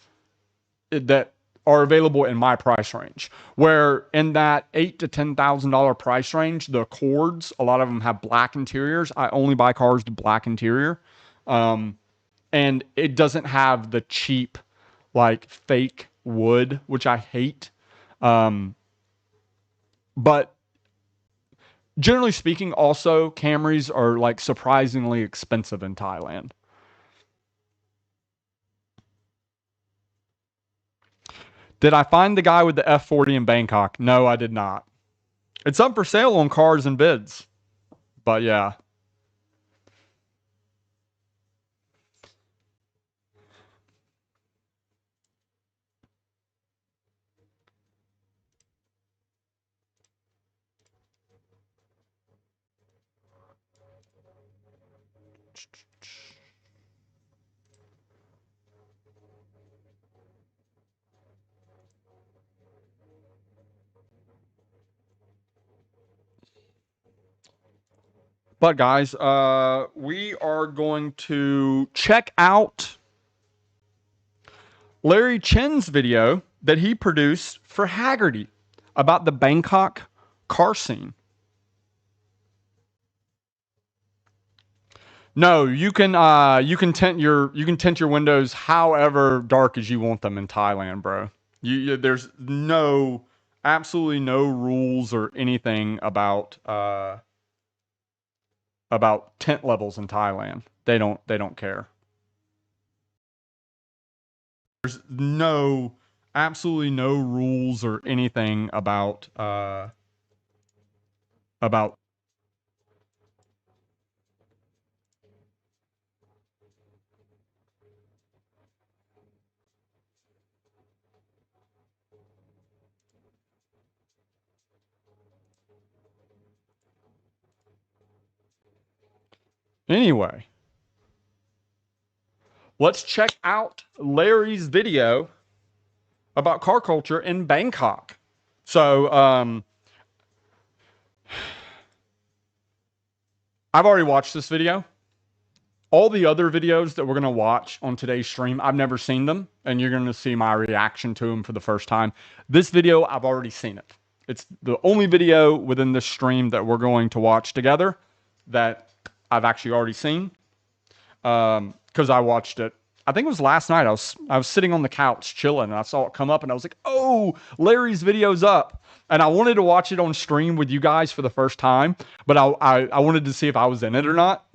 that are available in my price range. Where in that $8,000 to $10,000 price range, the Accords, a lot of them have black interiors. I only buy cars with black interior, and it doesn't have the cheap, like fake wood, which I hate. But generally speaking, also Camrys are like surprisingly expensive in Thailand. Did I find the guy with the F40 in Bangkok? No, I did not. It's up for sale on Cars and Bids. But yeah. But guys, we are going to check out Larry Chen's video that he produced for Haggerty about the Bangkok car scene. No, you can tint your windows however dark as you want them in Thailand, bro. There's absolutely no rules or anything about tint levels in Thailand. They don't care. There's absolutely no rules or anything about. Anyway, let's check out Larry's video about car culture in Bangkok. So, I've already watched this video. All the other videos that we're going to watch on today's stream, I've never seen them, and you're going to see my reaction to them for the first time. This video, I've already seen it. It's the only video within this stream that we're going to watch together that I've actually already seen, because I watched it. I think it was last night. I was sitting on the couch chilling, and I saw it come up, and I was like, "Oh, Larry's video's up!" And I wanted to watch it on stream with you guys for the first time, but I wanted to see if I was in it or not.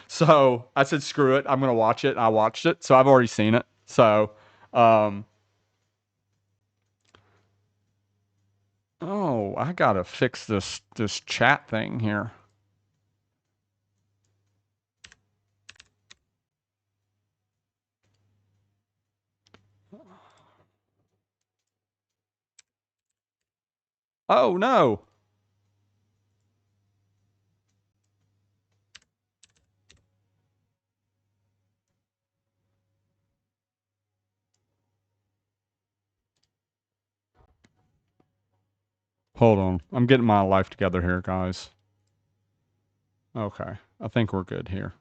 So I said, "Screw it, I'm gonna watch it." And I watched it, so I've already seen it. So, oh, I gotta fix this chat thing here. Oh no. Hold on. I'm getting my life together here, guys. Okay. I think we're good here.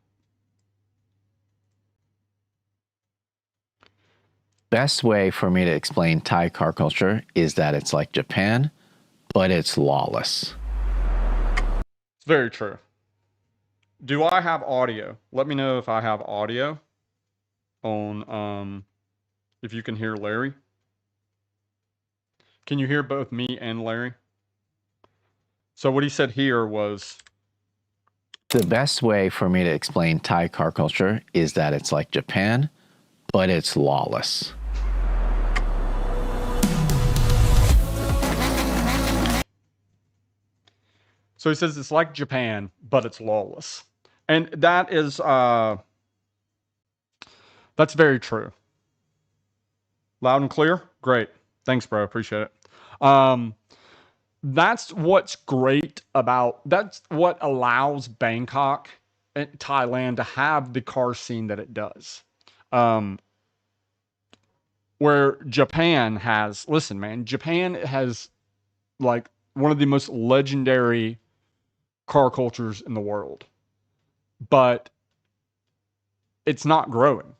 Best way for me to explain Thai car culture is that it's like Japan, but it's lawless. It's very true. Do I have audio? Let me know if I have audio on, if you can hear Larry. Can you hear both me and Larry? So what he said here was, the best way for me to explain Thai car culture is that it's like Japan, but it's lawless. so he says it's like Japan, but it's lawless. And that is, that's very true. Loud and clear? Great. Thanks, bro. Appreciate it. That's what's great about, that's what allows Bangkok and Thailand to have the car scene that it does. Where Japan has, listen, man, Japan has like one of the most legendary car cultures in the world, but it's not growing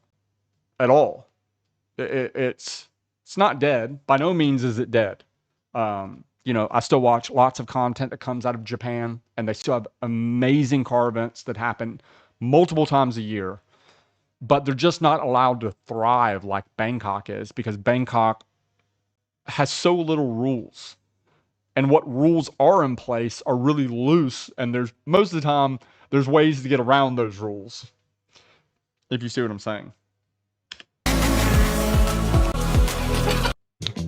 at all. It's not dead. By no means is it dead. You know, I still watch lots of content that comes out of Japan, and they still have amazing car events that happen multiple times a year, but they're just not allowed to thrive like Bangkok is, because Bangkok has so little rules. And what rules are in place are really loose, and there's most of the time there's ways to get around those rules. If you see what I'm saying.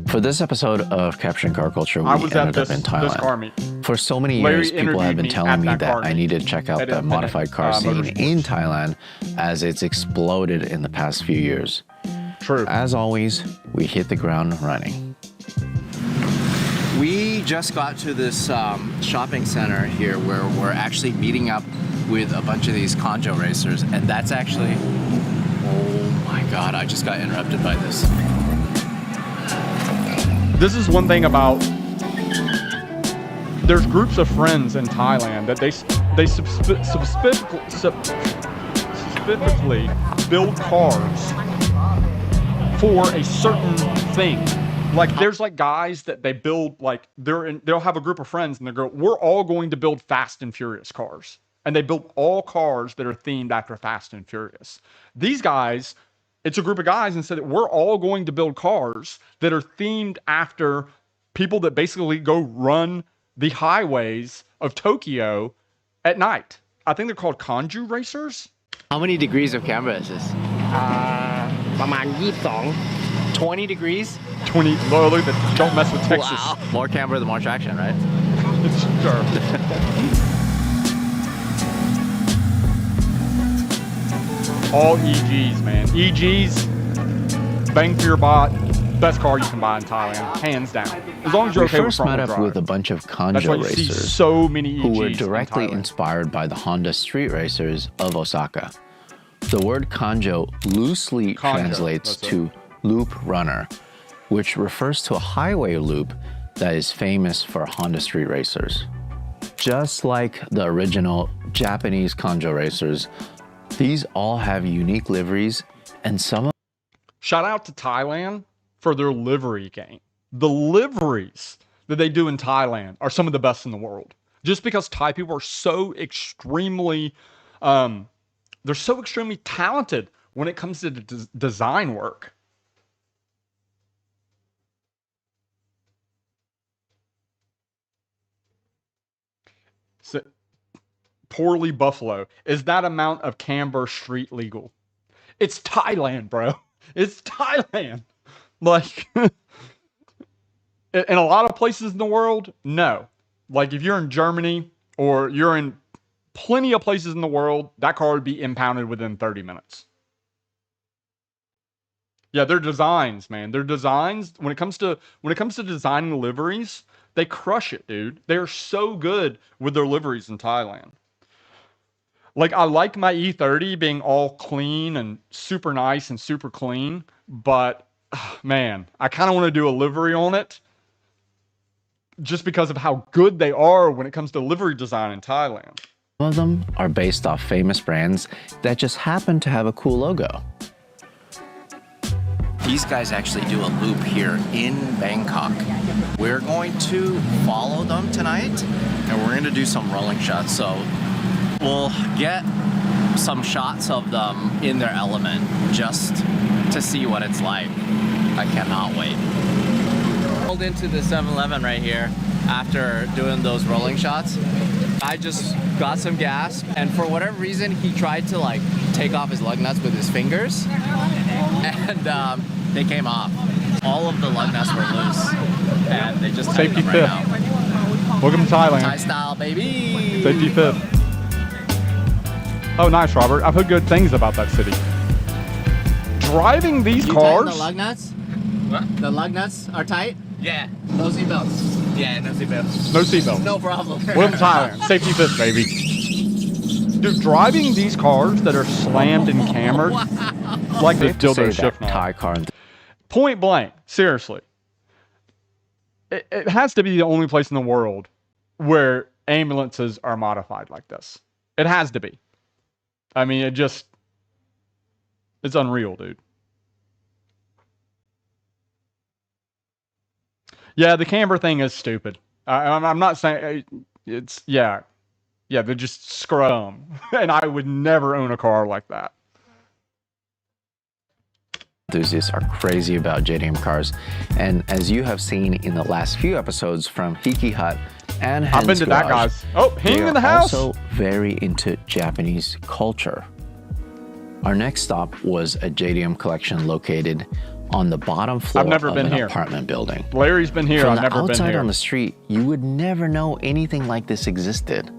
For this episode of Capturing Car Culture, we ended up in Thailand. For so many years, people have been telling me that I need to check out the modified car scene in Thailand, as it's exploded in the past few years. True. As always, we hit the ground running. We just got to this shopping center here where we're actually meeting up with a bunch of these conjo racers, and that's actually, oh my god, I just got interrupted by this. This is one thing about, there's groups of friends in Thailand that they specifically build cars for a certain thing. Like there's like guys that they build, like they'll have a group of friends and they go, we're all going to build Fast and Furious cars. And they build all cars that are themed after Fast and Furious. These guys, it's a group of guys, and said that we're all going to build cars that are themed after people that basically go run the highways of Tokyo at night. I think they're called Kanju racers. How many degrees of camera is this? ประมาณ22 20 degrees? 20, look at that, don't mess with Texas. Wow. More camera, the more traction, right? Sure. All EGs, man. EGs, bang for your bot, best car you can buy in Thailand, hands down. As long as you're okay with front wheel drive. We first met up with a bunch of conjo That's why you see racers so many EGs who were directly in Thailand. inspired by the Honda street racers of Osaka. The word conjo loosely translates to loop runner, which refers to a highway loop that is famous for Honda street racers. Just like the original Japanese conjo racers, These all have unique liveries, and some of Shout out to Thailand for their livery game. The liveries that they do in Thailand are some of the best in the world. Just because Thai people are so extremely, they're so extremely talented when it comes to design work. So, poorly Buffalo. Is that amount of Canberra street legal? It's Thailand, bro. It's Thailand. Like, in a lot of places in the world, no. Like, if you're in Germany or you're in plenty of places in the world, that car would be impounded within 30 minutes. Yeah, their designs, man. Their designs, when it comes to designing liveries, they crush it, dude. They're so good with their liveries in Thailand. Like, I like my E30 being all clean and super nice and super clean, but man, I kind of want to do a livery on it just because of how good they are when it comes to livery design in Thailand. Some of them are based off famous brands that just happen to have a cool logo. These guys actually do a loop here in Bangkok. We're going to follow them tonight, and we're going to do some rolling shots. So we'll get some shots of them in their element just to see what it's like. I cannot wait. Pulled into the 7-Eleven right here after doing those rolling shots. I just got some gas, and for whatever reason, he tried to like take off his lug nuts with his fingers, and they came off. All of the lug nuts were loose, and they just Safety right fifth. now. Welcome to Thailand. Thai style, baby. Safety fifth. Oh, nice, Robert. I've heard good things about that city. Driving these cars. The lug nuts? What? The lug nuts are tight? Yeah. No seatbelts. Yeah, no seatbelt. No seatbelt. No problem. Welcome to Thailand. Safety fifth, baby. Dude, driving these cars that are slammed and cambered like the Safe to say dildo that shift knob. Thai car Point blank, seriously. It has to be the only place in the world where ambulances are modified like this. It has to be. I mean, it's unreal, dude. Yeah, the camber thing is stupid. I'm not saying it's, yeah, they're just scrum. And I would never own a car like that. enthusiasts are crazy about JDM cars, and as you have seen in the last few episodes from Hiki Hut and I've been to that, guys. Oh, hanging in the house. Also very into Japanese culture. Our next stop was a JDM collection located on the bottom floor of an apartment building. Larry's been here. I've never been here. From the outside on the street, you would never know anything like this existed.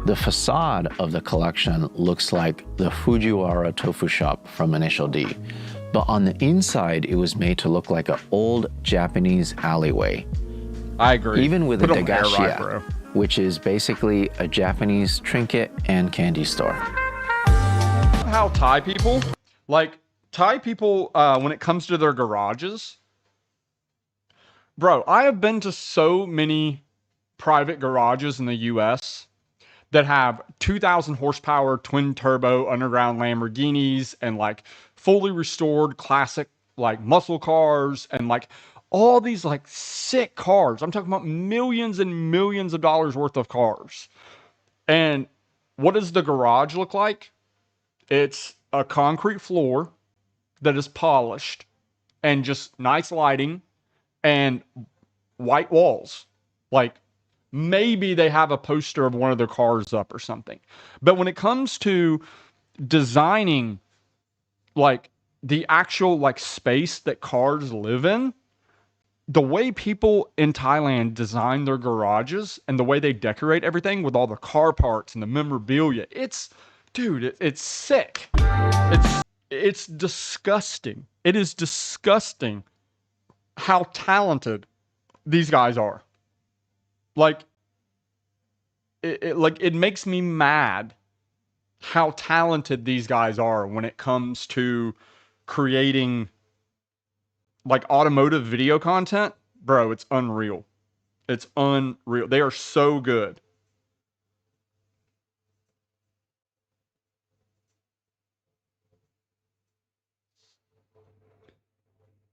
The facade of the collection looks like the Fujiwara tofu shop from Initial D, but on the inside, it was made to look like an old Japanese alleyway. I agree. Even with a dagashia, which is basically a Japanese trinket and candy store. How Thai people, when it comes to their garages, bro, I have been to so many private garages in the US that have 2,000 horsepower twin turbo underground Lamborghinis and like fully restored classic like muscle cars and like all these like sick cars. I'm talking about millions and millions of dollars worth of cars. And what does the garage look like? It's a concrete floor that is polished and just nice lighting and white walls. Like maybe they have a poster of one of their cars up or something. But when it comes to designing like the actual like space that cars live in, the way people in Thailand design their garages and the way they decorate everything with all the car parts and the memorabilia, it's sick. It's disgusting. It is disgusting how talented these guys are. Like, it makes me mad how talented these guys are when it comes to creating like automotive video content. Bro, it's unreal. It's unreal. They are so good.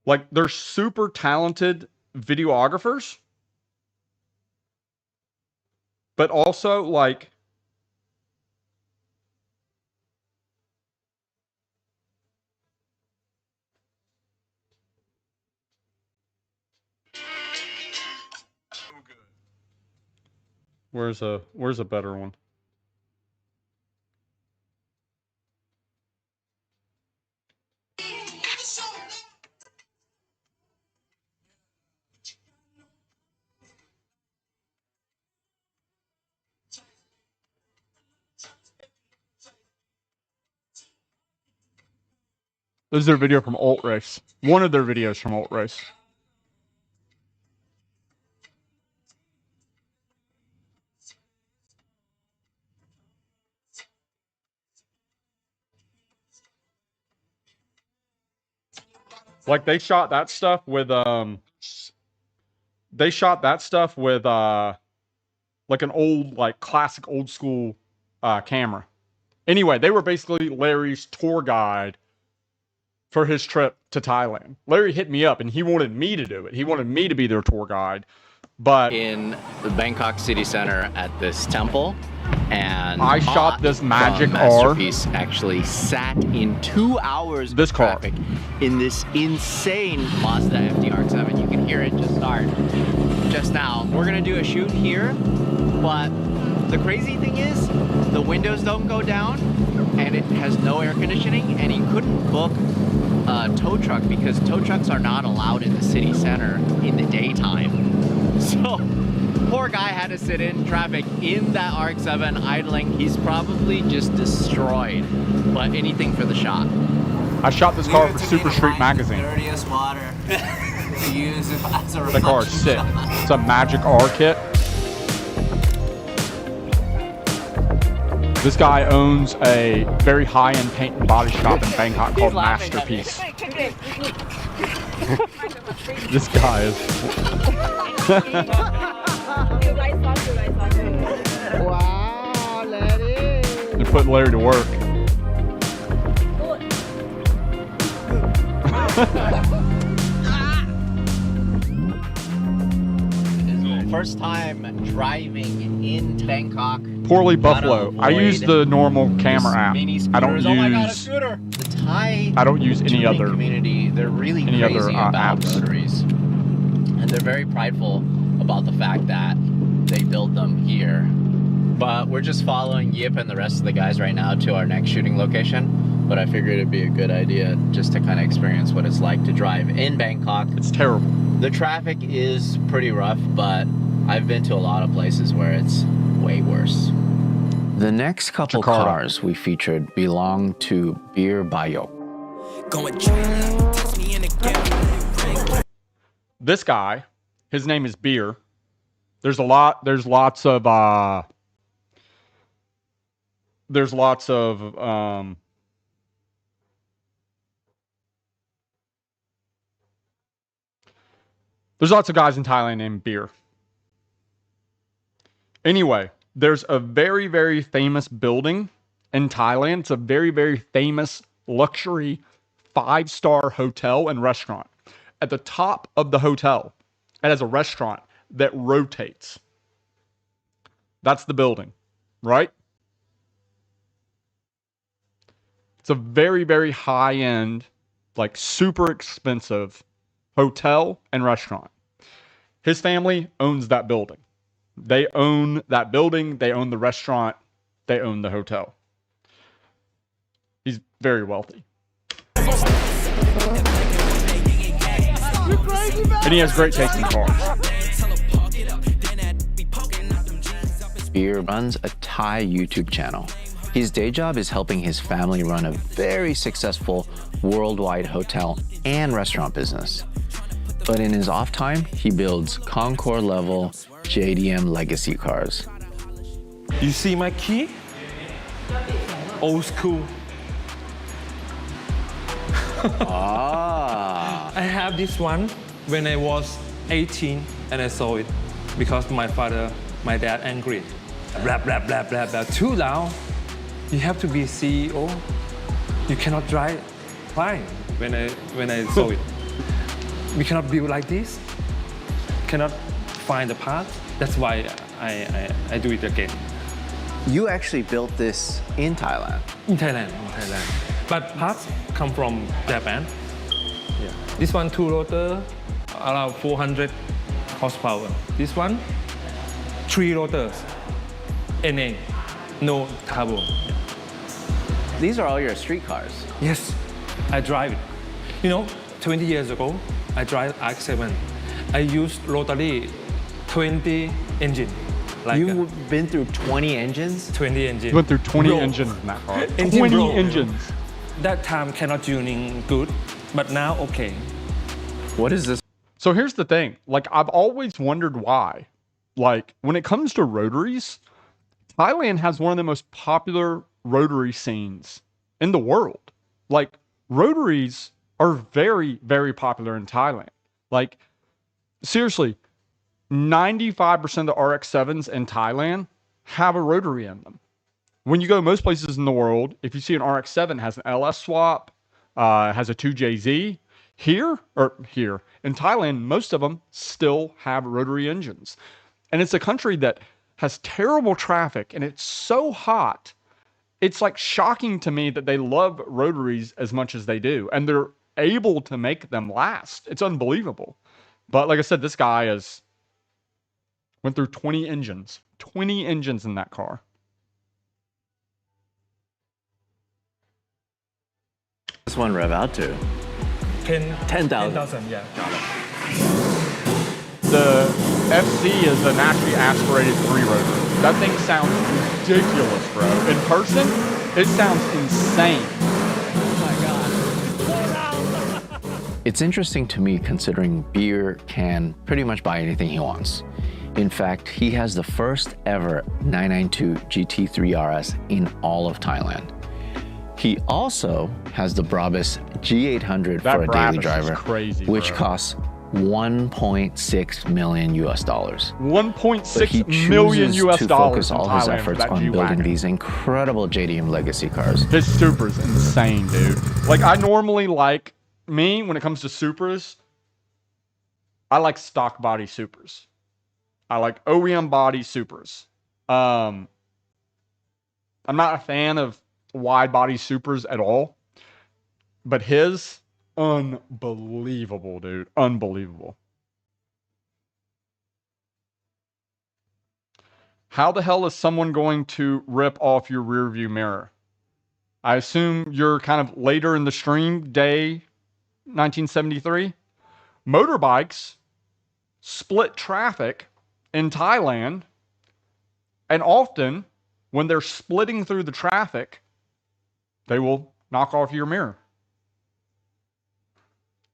Like, they're super talented videographers, but also, like, where's a better one? This is their video from Alt Race. One of their videos from Alt Race. Like, they shot that stuff with like an old, like, classic old school camera. Anyway, they were basically Larry's tour guide for his trip to Thailand. Larry hit me up and he wanted me to do it. He wanted me to be their tour guide. But in the Bangkok city center at this temple, and I shot this magic masterpiece actually sat in 2 hours this of car traffic in this insane Mazda FD-RX-7. You can hear it just start just now. We're gonna do a shoot here, but the crazy thing is the windows don't go down and it has no air conditioning, and he couldn't book a tow truck because tow trucks are not allowed in the city center in the daytime. So, poor guy had to sit in traffic in that RX-7 idling. He's probably just destroyed, but anything for the shot. I shot this car for Super Street Magazine. Dirtiest water to use as a the car is sick. It's a Magic R kit. This guy owns a very high-end paint and body shop in Bangkok called Masterpiece. This guy is... Wow, Larry. They're putting Larry to work. First time driving in Bangkok. Poorly Buffalo. I use the normal camera app. I don't use any other community. They're really crazy about apps. motories, and they're very prideful about the fact that they build them here. But we're just following Yip and the rest of the guys right now to our next shooting location. But I figured it'd be a good idea just to kind of experience what it's like to drive in Bangkok. It's terrible. The traffic is pretty rough, but I've been to a lot of places where it's way worse. The next couple cars we featured belong to Beer Bayo. This guy, his name is Beer. There's lots of guys in Thailand named Beer. Anyway, there's a very, very famous building in Thailand. It's a very, very famous luxury 5-star hotel and restaurant. At the top of the hotel, it has a restaurant that rotates. That's the building, right? It's a very, very high-end, like super expensive hotel and restaurant. His family owns that building. They own that building, they own the restaurant, they own the hotel. He's very wealthy. And he has great taste in cars. Beer runs a Thai YouTube channel. His day job is helping his family run a very successful worldwide hotel and restaurant business. But in his off time, he builds Concours level JDM legacy cars. You see my key? Old school. I have this one when I was 18 and I saw it because my dad angry. Blah, blah, blah, blah, blah, too loud. You have to be CEO. You cannot drive fine when I saw it. we cannot build like this. Cannot find the parts. That's why I do it again. You actually built this in Thailand. In Thailand. But parts come from Japan. Yeah. This one 2-rotor, around 400 horsepower. This one 3 rotors, NA, no turbo. These are all your street cars. Yes, I drive it. You know, 20 years ago, I drive RX-7. I used rotary 20 engine. Like You've been through 20 engines? 20 engines. You went through 20 Bro. engines in that car. Engine 20 broke. engines. That time cannot tuning good, but now okay. What is this? So here's the thing. Like, I've always wondered why. Like, when it comes to rotaries, Thailand has one of the most popular rotary scenes in the world. Like, rotaries are very, very popular in Thailand. Like, seriously, 95% of the RX-7s in Thailand have a rotary in them. When you go most places in the world, if you see an RX-7, it has an LS swap, has a 2JZ. Here in Thailand, most of them still have rotary engines. And it's a country that has terrible traffic and it's so hot. It's like shocking to me that they love rotaries as much as they do. And they're able to make them last. It's unbelievable. But like I said, this guy went through 20 engines. 20 engines in that car. This one rev out to? 10,000. 10,000, yeah. The FC is a naturally aspirated 3-rotor. That thing sounds ridiculous, bro. In person, it sounds insane. It's interesting to me considering Beer can pretty much buy anything he wants. In fact, he has the first ever 992 GT3 RS in all of Thailand. He also has the Brabus G800 That for a Brabus daily is driver, crazy, which bro. costs 1.6 million US dollars. But he 1.6 million chooses US to dollars focus in all his Thailand for efforts that on building G-Wagon. these incredible JDM legacy cars. His Supra's insane, dude. Like, I normally like, when it comes to Supras, I like stock body Supras. I like OEM body Supras. I'm not a fan of wide body Supras at all. But his, unbelievable, dude. Unbelievable. How the hell is someone going to rip off your rear view mirror? I assume you're kind of later in the stream, day 1973. Motorbikes split traffic in Thailand, and often when they're splitting through the traffic, they will knock off your mirror.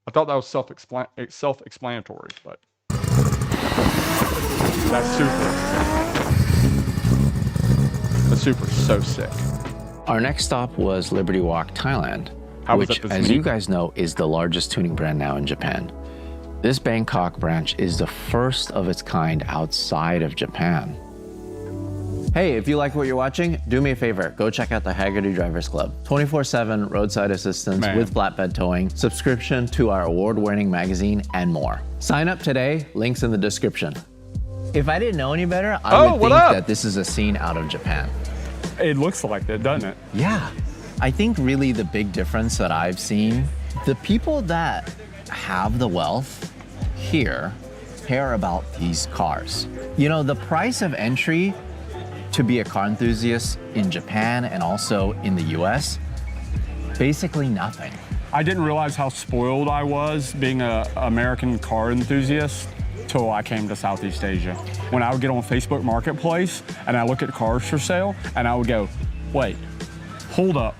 I thought that was self-explanatory, but that's super so sick. Our next stop was Liberty Walk, Thailand, How was which, it this as week? you guys know, is the largest tuning brand now in Japan. This Bangkok branch is the first of its kind outside of Japan. Hey, if you like what you're watching, do me a favor. Go check out the Haggerty Drivers Club. 24/7 roadside assistance Man. with flatbed towing, subscription to our award-winning magazine, and more. Sign up today, links in the description. If I didn't know any better, I would what think up? that this is a scene out of Japan. It looks like it, doesn't it? Yeah. I think really the big difference that I've seen, the people that have the wealth here care about these cars. You know, the price of entry to be a car enthusiast in Japan and also in the US, basically nothing. I didn't realize how spoiled I was being an American car enthusiast till I came to Southeast Asia. When I would get on Facebook Marketplace and I look at cars for sale and I would go, wait, hold up.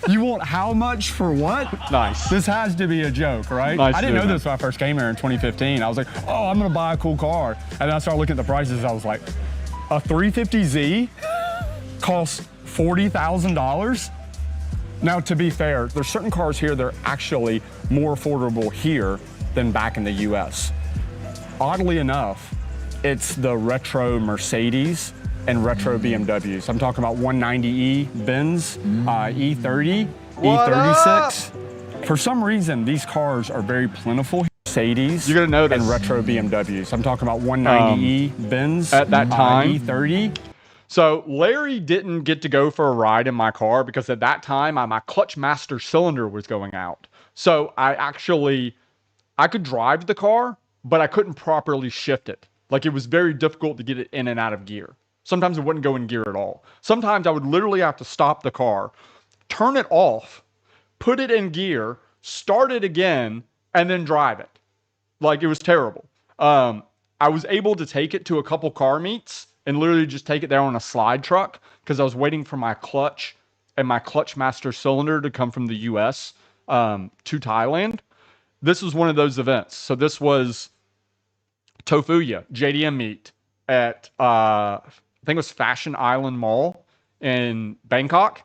You want how much for what? Nice. This has to be a joke, right? Nice I didn't know doing this when I first came here in 2015. I was like, oh, I'm gonna buy a cool car. And then I started looking at the prices. I was like, a 350Z costs $40,000? Now, to be fair, there's certain cars here that are actually more affordable here than back in the US. Oddly enough, it's the retro Mercedes and retro BMWs. I'm talking about 190E Benz, E30, E36. For some reason, these cars are very plentiful. Mercedes You're gonna notice and retro BMWs. I'm talking about 190E Benz at that time. E30. So Larry didn't get to go for a ride in my car because at that time my clutch master cylinder was going out. So I could drive the car, but I couldn't properly shift it. Like it was very difficult to get it in and out of gear. Sometimes it wouldn't go in gear at all. Sometimes I would literally have to stop the car, turn it off, put it in gear, start it again, and then drive it. Like it was terrible. I was able to take it to a couple car meets and literally just take it there on a slide truck because I was waiting for my clutch and my clutch master cylinder to come from the US to Thailand. This was one of those events. So this was Tofuya JDM meet at I think it was Fashion Island Mall in Bangkok.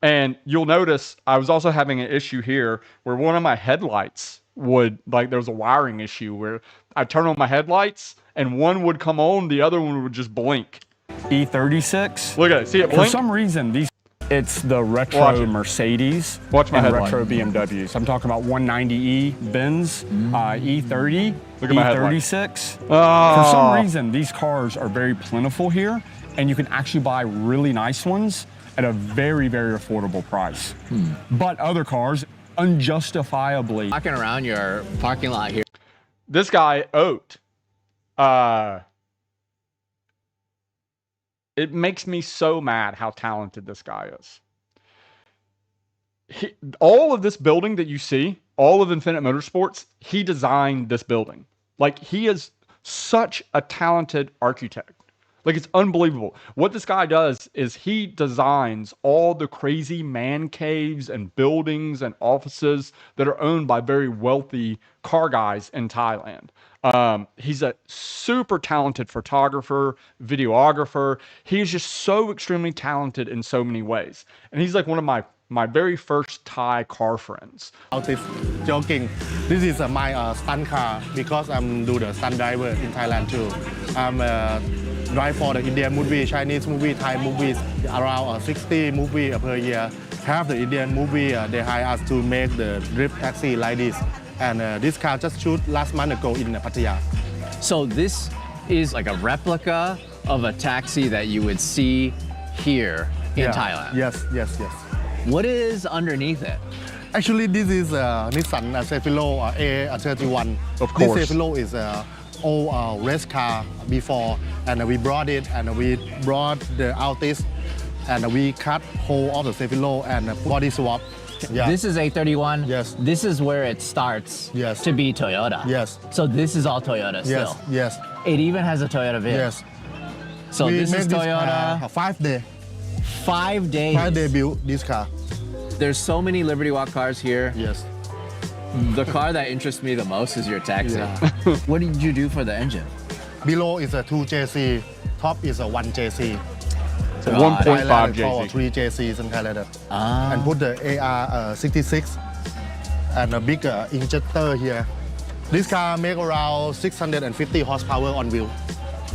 And you'll notice I was also having an issue here where one of my headlights there was a wiring issue where I turn on my headlights and one would come on, the other one would just blink. E36. Look at it. See it blink? For some reason, it's the retro Mercedes Watch my and headlight. retro BMWs. I'm talking about 190E Benz E30, Look at my headlight. E36. Oh. For some reason, these cars are very plentiful here, and you can actually buy really nice ones at a very, very affordable price. But other cars, unjustifiably. Walking around your parking lot here. This guy, Oat, it makes me so mad how talented this guy is. All of this building that you see, all of Infinite Motorsports, he designed this building. Like, he is such a talented architect. Like, it's unbelievable. What this guy does is he designs all the crazy man caves and buildings and offices that are owned by very wealthy car guys in Thailand. He's a super talented photographer, videographer. He's just so extremely talented in so many ways. And he's like one of my very first Thai car friends. Joking. This is my stunt car because I'm do the stunt driver in Thailand too. I'm drive for the Indian movie, Chinese movie, Thai movies, around 60 movie per year. Half the Indian movie, they hire us to make the drift taxi like this. And this car just shoot last month ago in Pattaya. So this is like a replica of a taxi that you would see here in Thailand. Yes. What is underneath it? Actually, this is Nissan Cefiro A31. Of course. This Cefiro is old race car before, and we brought it, and we brought the Altis, and we cut whole of the Cefiro and body swap. Yeah. This is A31. Yes. This is where it starts Yes. to be Toyota. Yes. So this is all Toyota still. Yes. It even has a Toyota VIN. Yes. So we this made is Toyota. This 5 days. 5 days. 5 day build this car. There's so many Liberty Walk cars here. Yes. The car that interests me the most is your taxi. Yeah. What did you do for the engine? Below is a 2JC. Top is a 1JC. So 1.5 JC. 3 JC, something like that. And put the AR66 and a big injector here. This car make around 650 horsepower on wheel.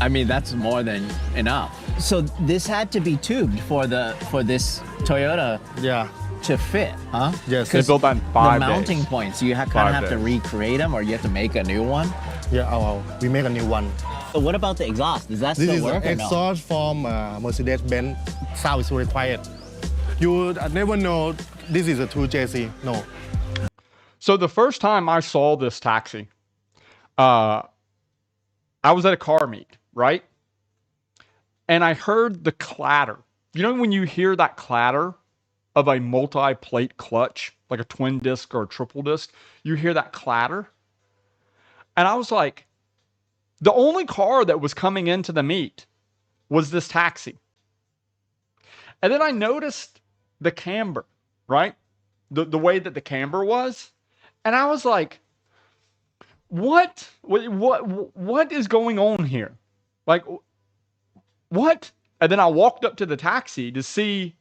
I mean, that's more than enough. So this had to be tubed for this Toyota Yeah. to fit, huh? Yes. They built that in 5 The days. mounting points, you kind 5 of have to days. recreate them, or you have to make a new one. Yeah, we make a new one. So what about the exhaust? Does that This still is work an or no? exhaust from Mercedes-Benz. Sound is very quiet. You never know this is a 2JC. No. So the first time I saw this taxi, I was at a car meet, right? And I heard the clatter. You know when you hear that clatter of a multi-plate clutch, like a twin disc or a triple disc, you hear that clatter? And I was like, the only car that was coming into the meet was this taxi. And then I noticed the camber, right? The way that the camber was. And I was like, what is going on here? Like, what? And then I walked up to the taxi to see,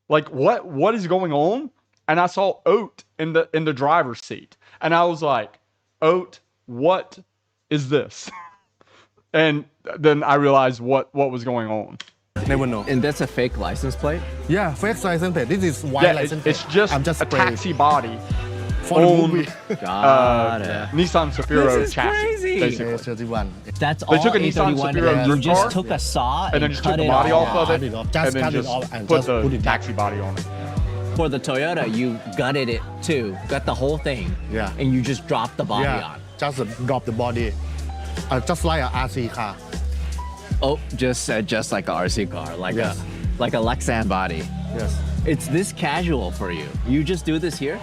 like, what is going on? And I saw Oat in the driver's seat. And I was like, Oat, what is this? And then I realized what was going on. Never know. And that's a fake license plate? Yeah, fake license plate. This is white license plate. It's just I'm just a spray. taxi body For the movie. Got it. Nissan Safiro This is chassis, crazy. basically. 31. That's They all took a Nissan 831. Safiro and you drift just car, took a saw and then just took cut the it body off of Cut it, it off. Just and then cut it just off and put just put the it back. taxi body on it. For the Toyota, you gutted it too. Gut the whole thing. Yeah. And you just dropped the body Yeah, on. just drop the body. Just like a RC car. Oh, just like a RC car, like Yes. a Lexan body. Yes. It's this casual for you. You just do this here?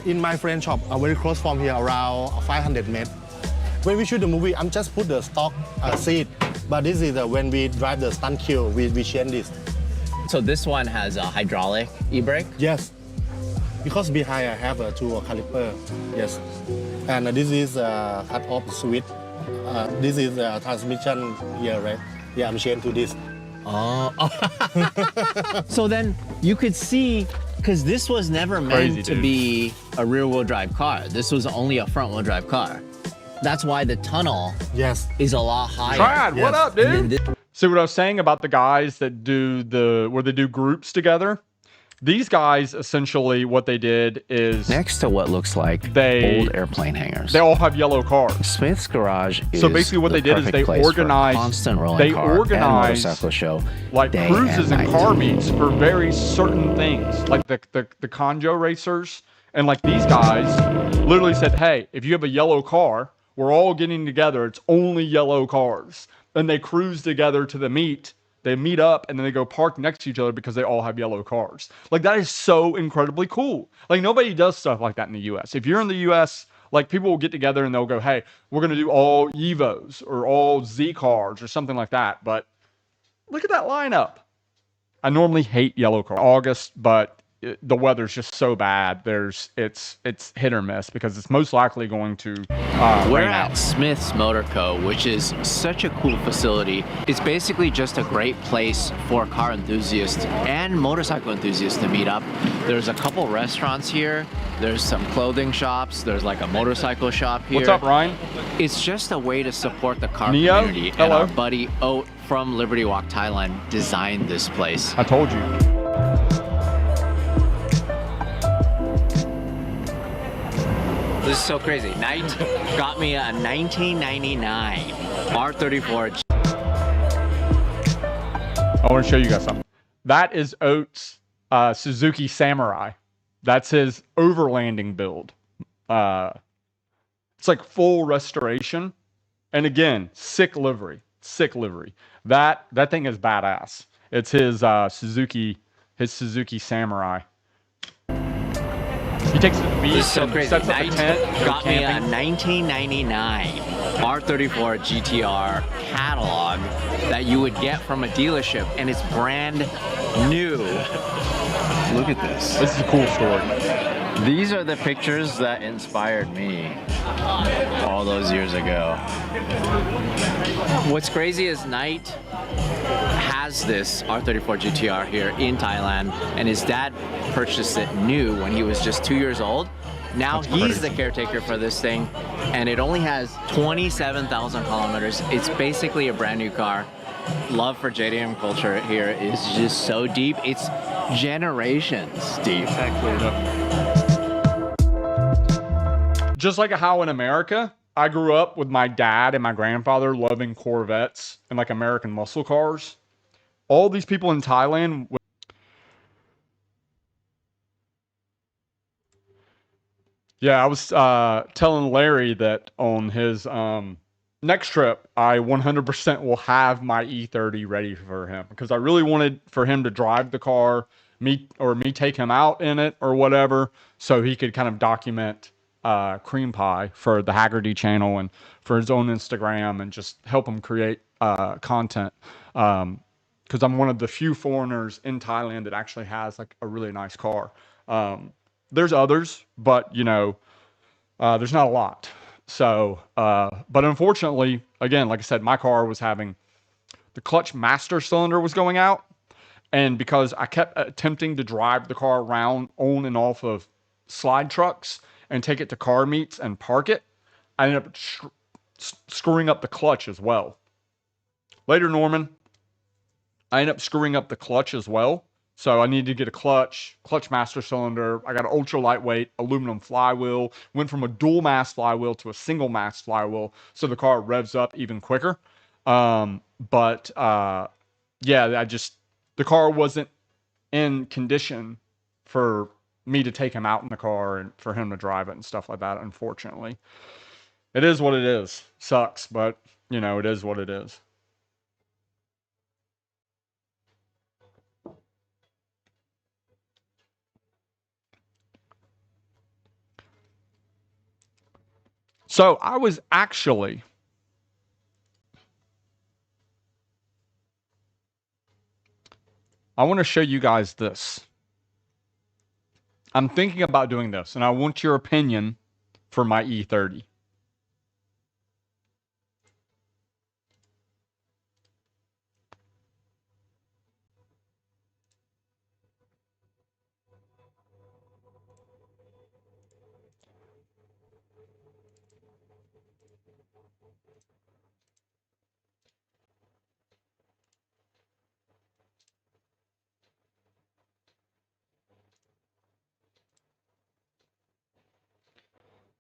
In my friend shop, very close from here, around 500 meters. When we shoot the movie, I'm just put the stock seat. But this is when we drive the stunt kill, we change this. So this one has a hydraulic e-brake? Yes. Because behind I have a two caliper. Yes. And this is cut off switch. This is transmission here, right? Yeah, I'm changed to this. Oh. So then you could see, because this was never meant Crazy, to dude. be a rear-wheel drive car. This was only a front-wheel drive car. That's why the tunnel Yes. is a lot higher. Brad, what Yes. up, And then dude? thi- See what I was saying about the guys that do where they do groups together? These guys, essentially, what they did is Next to what looks like They- old airplane hangars. they all have yellow cars. Smith's Garage is So basically what the they did is perfect they place for a organized- constant rolling they car and organized, motorcycle show Like day cruises and night. car meets for very certain things, like the Conjo racers. And like these guys literally said, hey, if you have a yellow car, we're all getting together. It's only yellow cars. And they cruise together to the meet. They meet up and then they go park next to each other because they all have yellow cars. Like that is so incredibly cool. Like nobody does stuff like that in the US. If you're in the US, like people will get together and they'll go, hey, we're going to do all Evos or all Z cars or something like that. But look at that lineup. I normally hate yellow car August, but the weather's just so bad. It's hit or miss because it's most likely going to We're rain at out. Smith's Motor Co., which is such a cool facility. It's basically just a great place for car enthusiasts and motorcycle enthusiasts to meet up. There's a couple restaurants here. There's some clothing shops. There's like a motorcycle shop here. What's up, Ryan? It's just a way to support the car Neo? community. And Hello. our buddy Oat from Liberty Walk Thailand designed this place. I told you. This is so crazy. Knight got me a 1999 R34. I want to show you guys something. That is Oat's Suzuki Samurai. That's his overlanding build. It's like full restoration. And again, sick livery. Sick livery. That thing is badass. It's his Suzuki Samurai. He takes it to the beach This is so and crazy. sets up a Knight tent. goes got me a camping. 1999 R34 GTR catalog that you would get from a dealership, and it's brand new. Look at this. This is a cool story. These are the pictures that inspired me all those years ago. What's crazy is Knight has this R34 GTR here in Thailand, and his dad purchased it new when he was just 2 years old. Now he's the caretaker for this thing, and it only has 27,000 kilometers. It's basically a brand new car. Love for JDM culture here is just so deep. It's generations deep. Just like how in America, I grew up with my dad and my grandfather loving Corvettes and like American muscle cars. All these people in Thailand. Yeah, I was telling Larry that on his next trip, I 100% will have my E30 ready for him because I really wanted for him to drive the car, me take him out in it or whatever, so he could kind of document Cream Pie for the Haggerty channel and for his own Instagram and just help him create content. Because I'm one of the few foreigners in Thailand that actually has like a really nice car. There's others, but you know, there's not a lot. So, but unfortunately, again, like I said, my car was having the clutch master cylinder was going out. And because I kept attempting to drive the car around on and off of slide trucks and take it to car meets and park it, I ended up screwing up the clutch as well. Later, Norman, I ended up screwing up the clutch as well. So I needed to get a clutch master cylinder. I got an ultra lightweight aluminum flywheel. Went from a dual mass flywheel to a single mass flywheel, so the car revs up even quicker. But yeah, the car wasn't in condition for me to take him out in the car and for him to drive it and stuff like that. Unfortunately, it is what it is. Sucks, but you know, it is what it is. So I was actually I want to show you guys this. I'm thinking about doing this, and I want your opinion for my E30.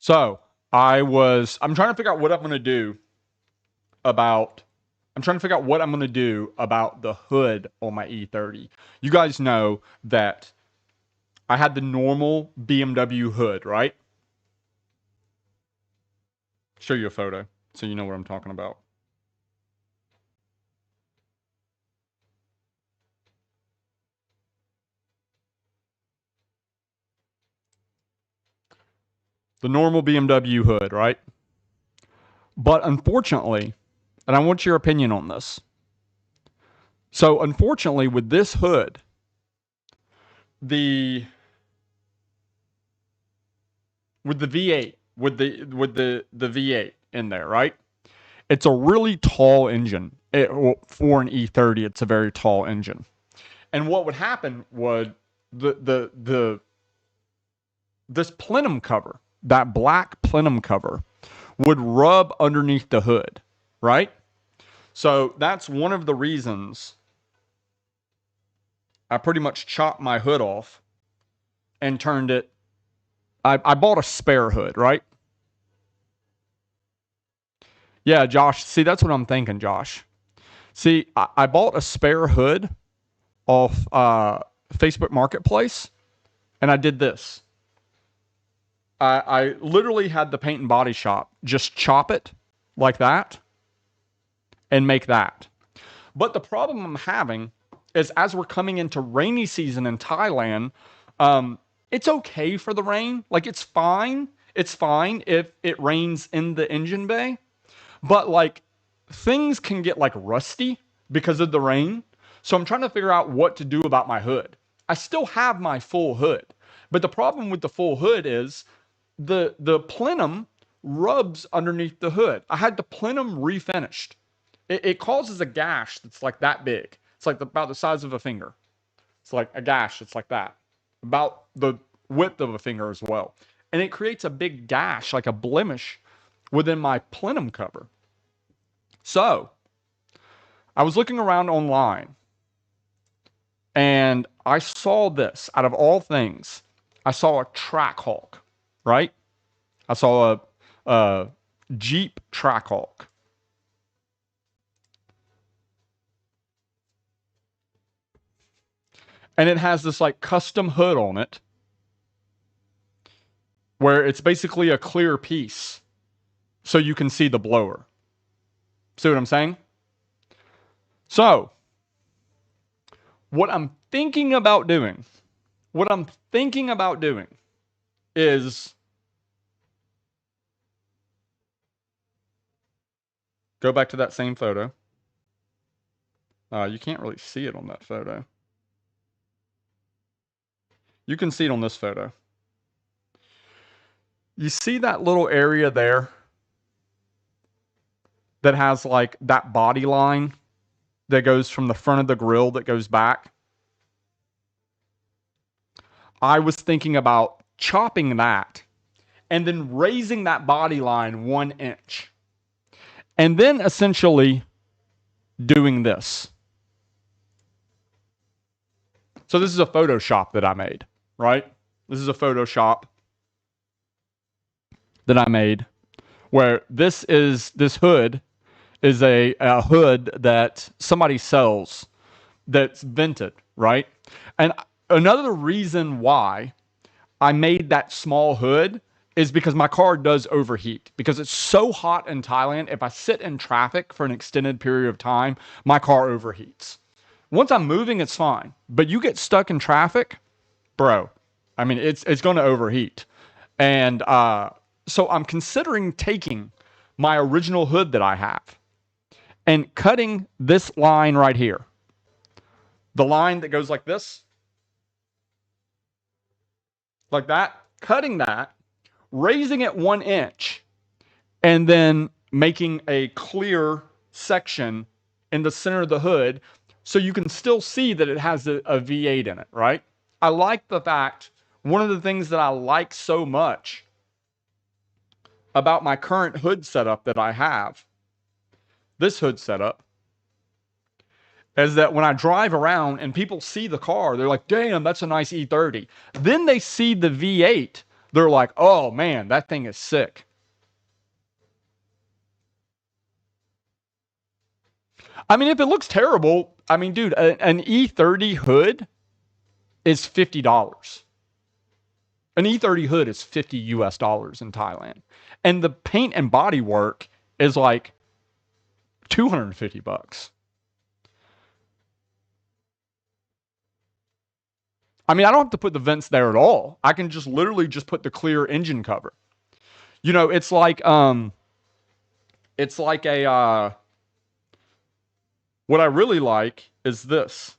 So I'm trying to figure out what I'm going to do about the hood on my E30. You guys know that I had the normal BMW hood, right? Show you a photo so you know what I'm talking about. The normal BMW hood, right? But unfortunately, and I want your opinion on this. So unfortunately, with this hood, the V8, with the V8 in there, right? It's a really tall engine. For an E30, it's a very tall engine. And what would happen would this plenum cover, that black plenum cover, would rub underneath the hood, right? So that's one of the reasons I pretty much chopped my hood off and turned it. I bought a spare hood, right? Yeah, Josh. See, that's what I'm thinking, Josh. See, I bought a spare hood off Facebook Marketplace, and I did this. I literally had the paint and body shop just chop it like that and make that. But the problem I'm having is as we're coming into rainy season in Thailand, it's okay for the rain. Like it's fine. It's fine if it rains in the engine bay. But like things can get like rusty because of the rain. So I'm trying to figure out what to do about my hood. I still have my full hood. But the problem with the full hood is the plenum rubs underneath the hood. I had the plenum refinished. It causes a gash that's like that big. It's like about the size of a finger. It's like a gash that's like that. About the width of a finger as well. And it creates a big gash, like a blemish, within my plenum cover. So, I was looking around online and I saw this. Out of all things, I saw a Trackhawk, right? I saw a Jeep Trackhawk. And it has this like custom hood on it where it's basically a clear piece so you can see the blower. See what I'm saying? So, what I'm thinking about doing is go back to that same photo. You can't really see it on that photo. You can see it on this photo. You see that little area there that has like that body line that goes from the front of the grill that goes back? I was thinking about chopping that and then raising that body line 1 inch. And then essentially doing this. So this is a Photoshop that I made, right? This is a Photoshop that I made where this hood is a hood that somebody sells that's vented, right? And another reason why I made that small hood is because my car does overheat. Because it's so hot in Thailand, if I sit in traffic for an extended period of time, my car overheats. Once I'm moving, it's fine. But you get stuck in traffic, bro, I mean, it's going to overheat. And so I'm considering taking my original hood that I have and cutting this line right here. The line that goes like this, like that, cutting that, raising it 1 inch, and then making a clear section in the center of the hood so you can still see that it has a V8 in it, right? I like the fact, one of the things that I like so much about my current hood setup that I have, this hood setup, is that when I drive around and people see the car, they're like, damn, that's a nice E30. Then they see the V8, they're like, oh man, that thing is sick. I mean, if it looks terrible, I mean, dude, an E30 hood is $50. An E30 hood is $50 US in Thailand. And the paint and body work is like $250. I mean, I don't have to put the vents there at all. I can just literally just put the clear engine cover. You know, it's like a what I really like is this.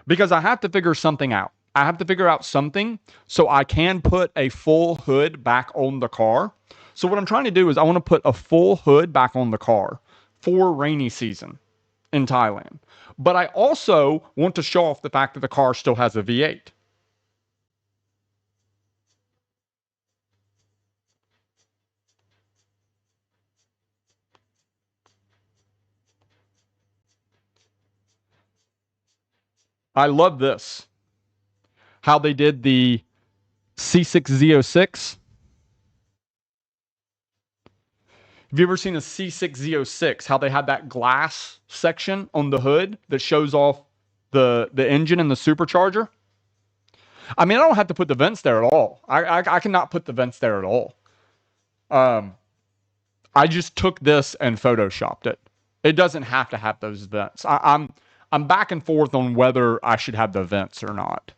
Because I have to figure something out. I have to figure out something so I can put a full hood back on the car. So what I'm trying to do is I want to put a full hood back on the car for rainy season in Thailand. But I also want to show off the fact that the car still has a V8. I love this. How they did the C6Z06. Have you ever seen a C6Z06? How they had that glass section on the hood that shows off the engine and the supercharger? I mean, I don't have to put the vents there at all. I cannot put the vents there at all. I just took this and photoshopped it. It doesn't have to have those vents. I'm back and forth on whether I should have the vents or not.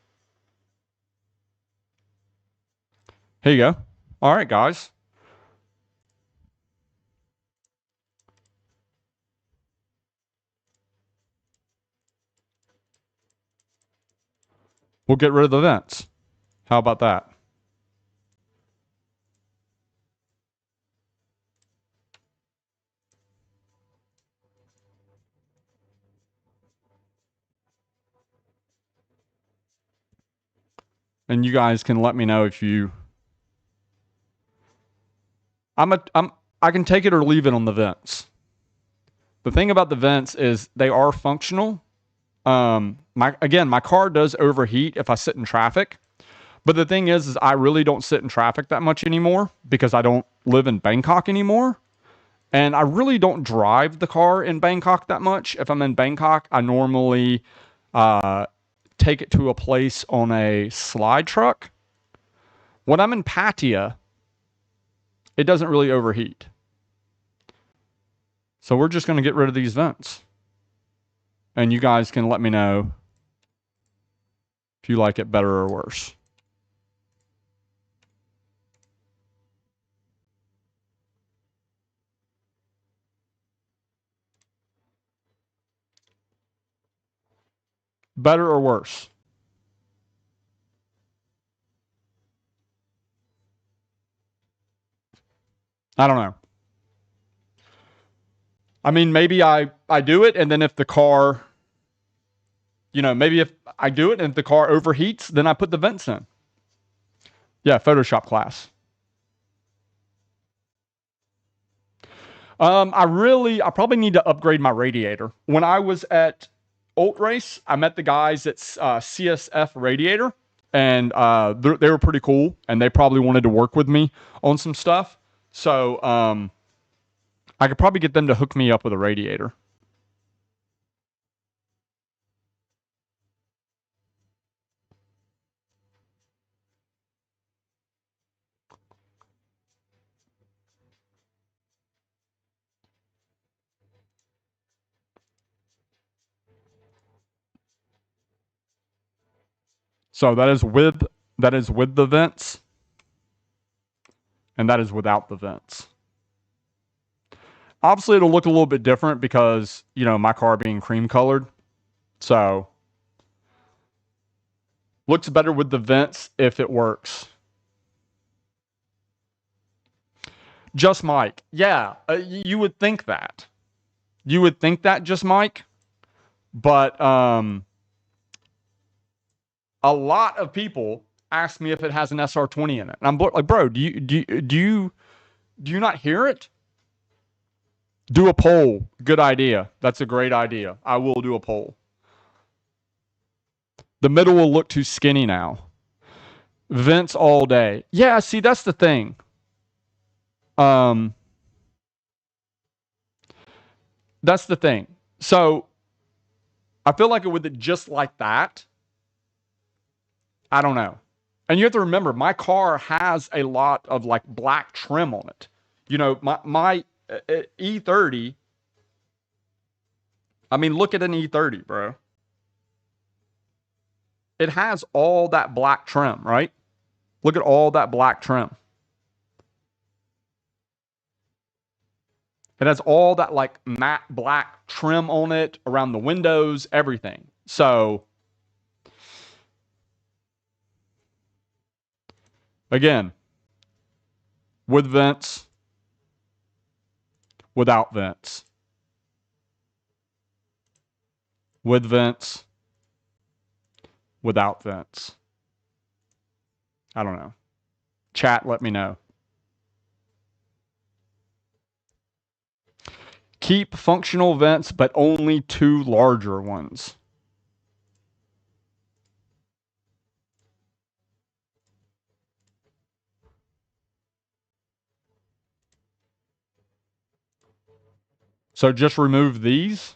Here you go. All right, guys. We'll get rid of the vents. How about that? And you guys can let me know if you... I can take it or leave it on the vents. The thing about the vents is they are functional. My car does overheat if I sit in traffic. But the thing is I really don't sit in traffic that much anymore because I don't live in Bangkok anymore. And I really don't drive the car in Bangkok that much. If I'm in Bangkok, I normally take it to a place on a slide truck. When I'm in Pattaya, it doesn't really overheat. So we're just going to get rid of these vents. And you guys can let me know if you like it better or worse. Better or worse? I don't know. I mean, maybe I do it, and then if the car, maybe if I do it and if the car overheats, then I put the vents in. Yeah, Photoshop class. I probably need to upgrade my radiator. When I was at Old Race, I met the guys at CSF Radiator, and they were pretty cool, and they probably wanted to work with me on some stuff. So I could probably get them to hook me up with a radiator. So that is with the vents, and that is without the vents. Obviously, it'll look a little bit different because, you know, my car being cream colored. So looks better with the vents if it works. Just Mike. Yeah, you would think that. You would think that, Just Mike. But a lot of people ask me if it has an SR20 in it. And I'm like, bro, do you not hear it? Do a poll. Good idea. That's a great idea. I will do a poll. The middle will look too skinny now. Vents all day. Yeah, see, that's the thing. That's the thing. So I feel like with it just like that, I don't know. And you have to remember, my car has a lot of like black trim on it. You know, my E30. I mean, look at an E30, bro. It has all that black trim, right? Look at all that black trim. It has all that like matte black trim on it, around the windows, everything. So again, with vents, without vents. With vents, without vents. I don't know. Chat, let me know. Keep functional vents, but only 2 larger ones. So just remove these.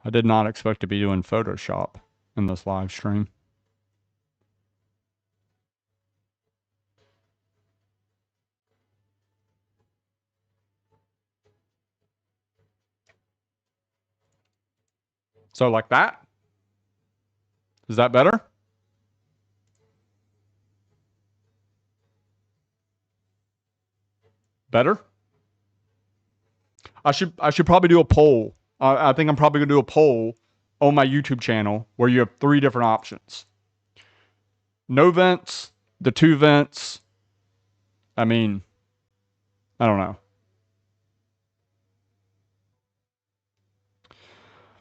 I did not expect to be doing Photoshop in this live stream. So like that? Is that better? Better? I should probably do a poll. I think I'm probably going to do a poll on my YouTube channel where you have 3 different options. No vents, the 2 vents. I mean, I don't know.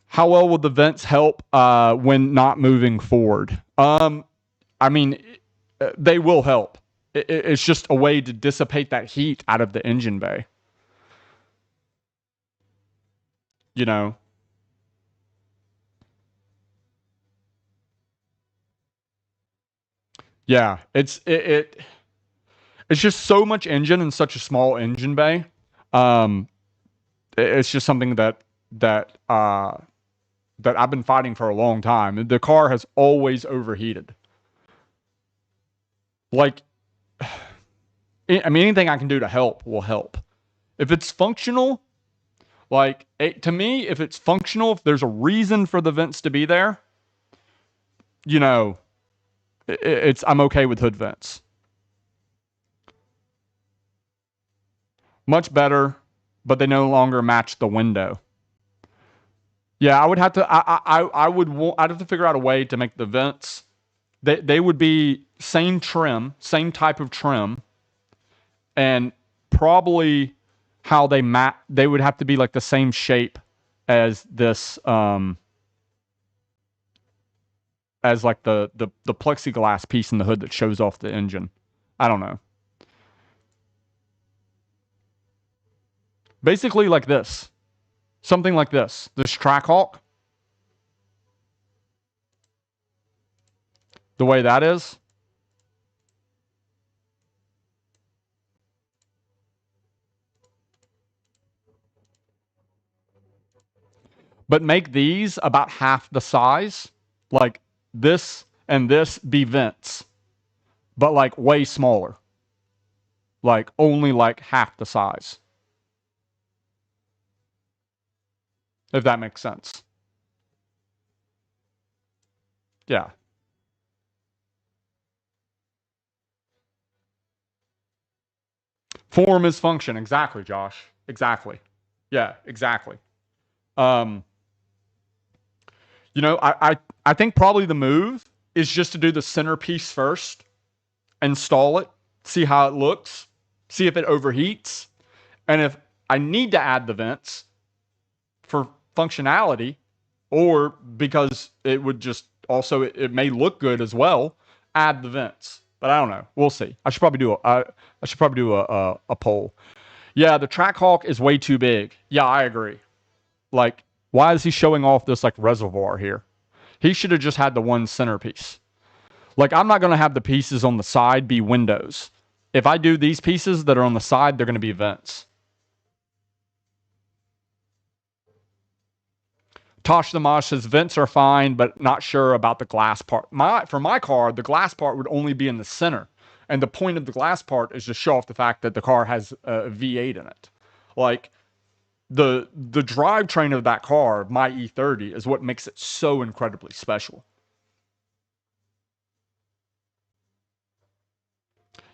How well will the vents help when not moving forward? I mean, they will help. It's just a way to dissipate that heat out of the engine bay. You know? Yeah, it's just so much engine in such a small engine bay. It's just something that I've been fighting for a long time. The car has always overheated. Like, I mean, anything I can do to help will help. If it's functional, like, to me, if it's functional, if there's a reason for the vents to be there, you know, I'm okay with hood vents. Much better, but they no longer match the window. Yeah, I would have to. I'd have to figure out a way to make the vents. They would be same trim, same type of trim, and probably how they They would have to be like the same shape as this. As like the plexiglass piece in the hood that shows off the engine. I don't know. Basically like this. Something like this. This Trackhawk. The way that is. But make these about half the size. Like this and this be vents. But like way smaller. Like only like half the size. If that makes sense. Yeah. Form is function. Exactly, Josh. Exactly. Yeah, exactly. You know, I think probably the move is just to do the centerpiece first, install it, see how it looks, see if it overheats, and if I need to add the vents for functionality, or because it would just also it may look good as well, add the vents. But I don't know. We'll see. I should probably do a poll. Yeah, the Trackhawk is way too big. Yeah, I agree. Like, why is he showing off this like reservoir here? He should have just had the one centerpiece. Like, I'm not going to have the pieces on the side be windows. If I do these pieces that are on the side, they're going to be vents. Tosh the Mosh says vents are fine, but not sure about the glass part. For my car, the glass part would only be in the center. And the point of the glass part is to show off the fact that the car has a V8 in it. Like, the drivetrain of that car, my E30, is what makes it so incredibly special.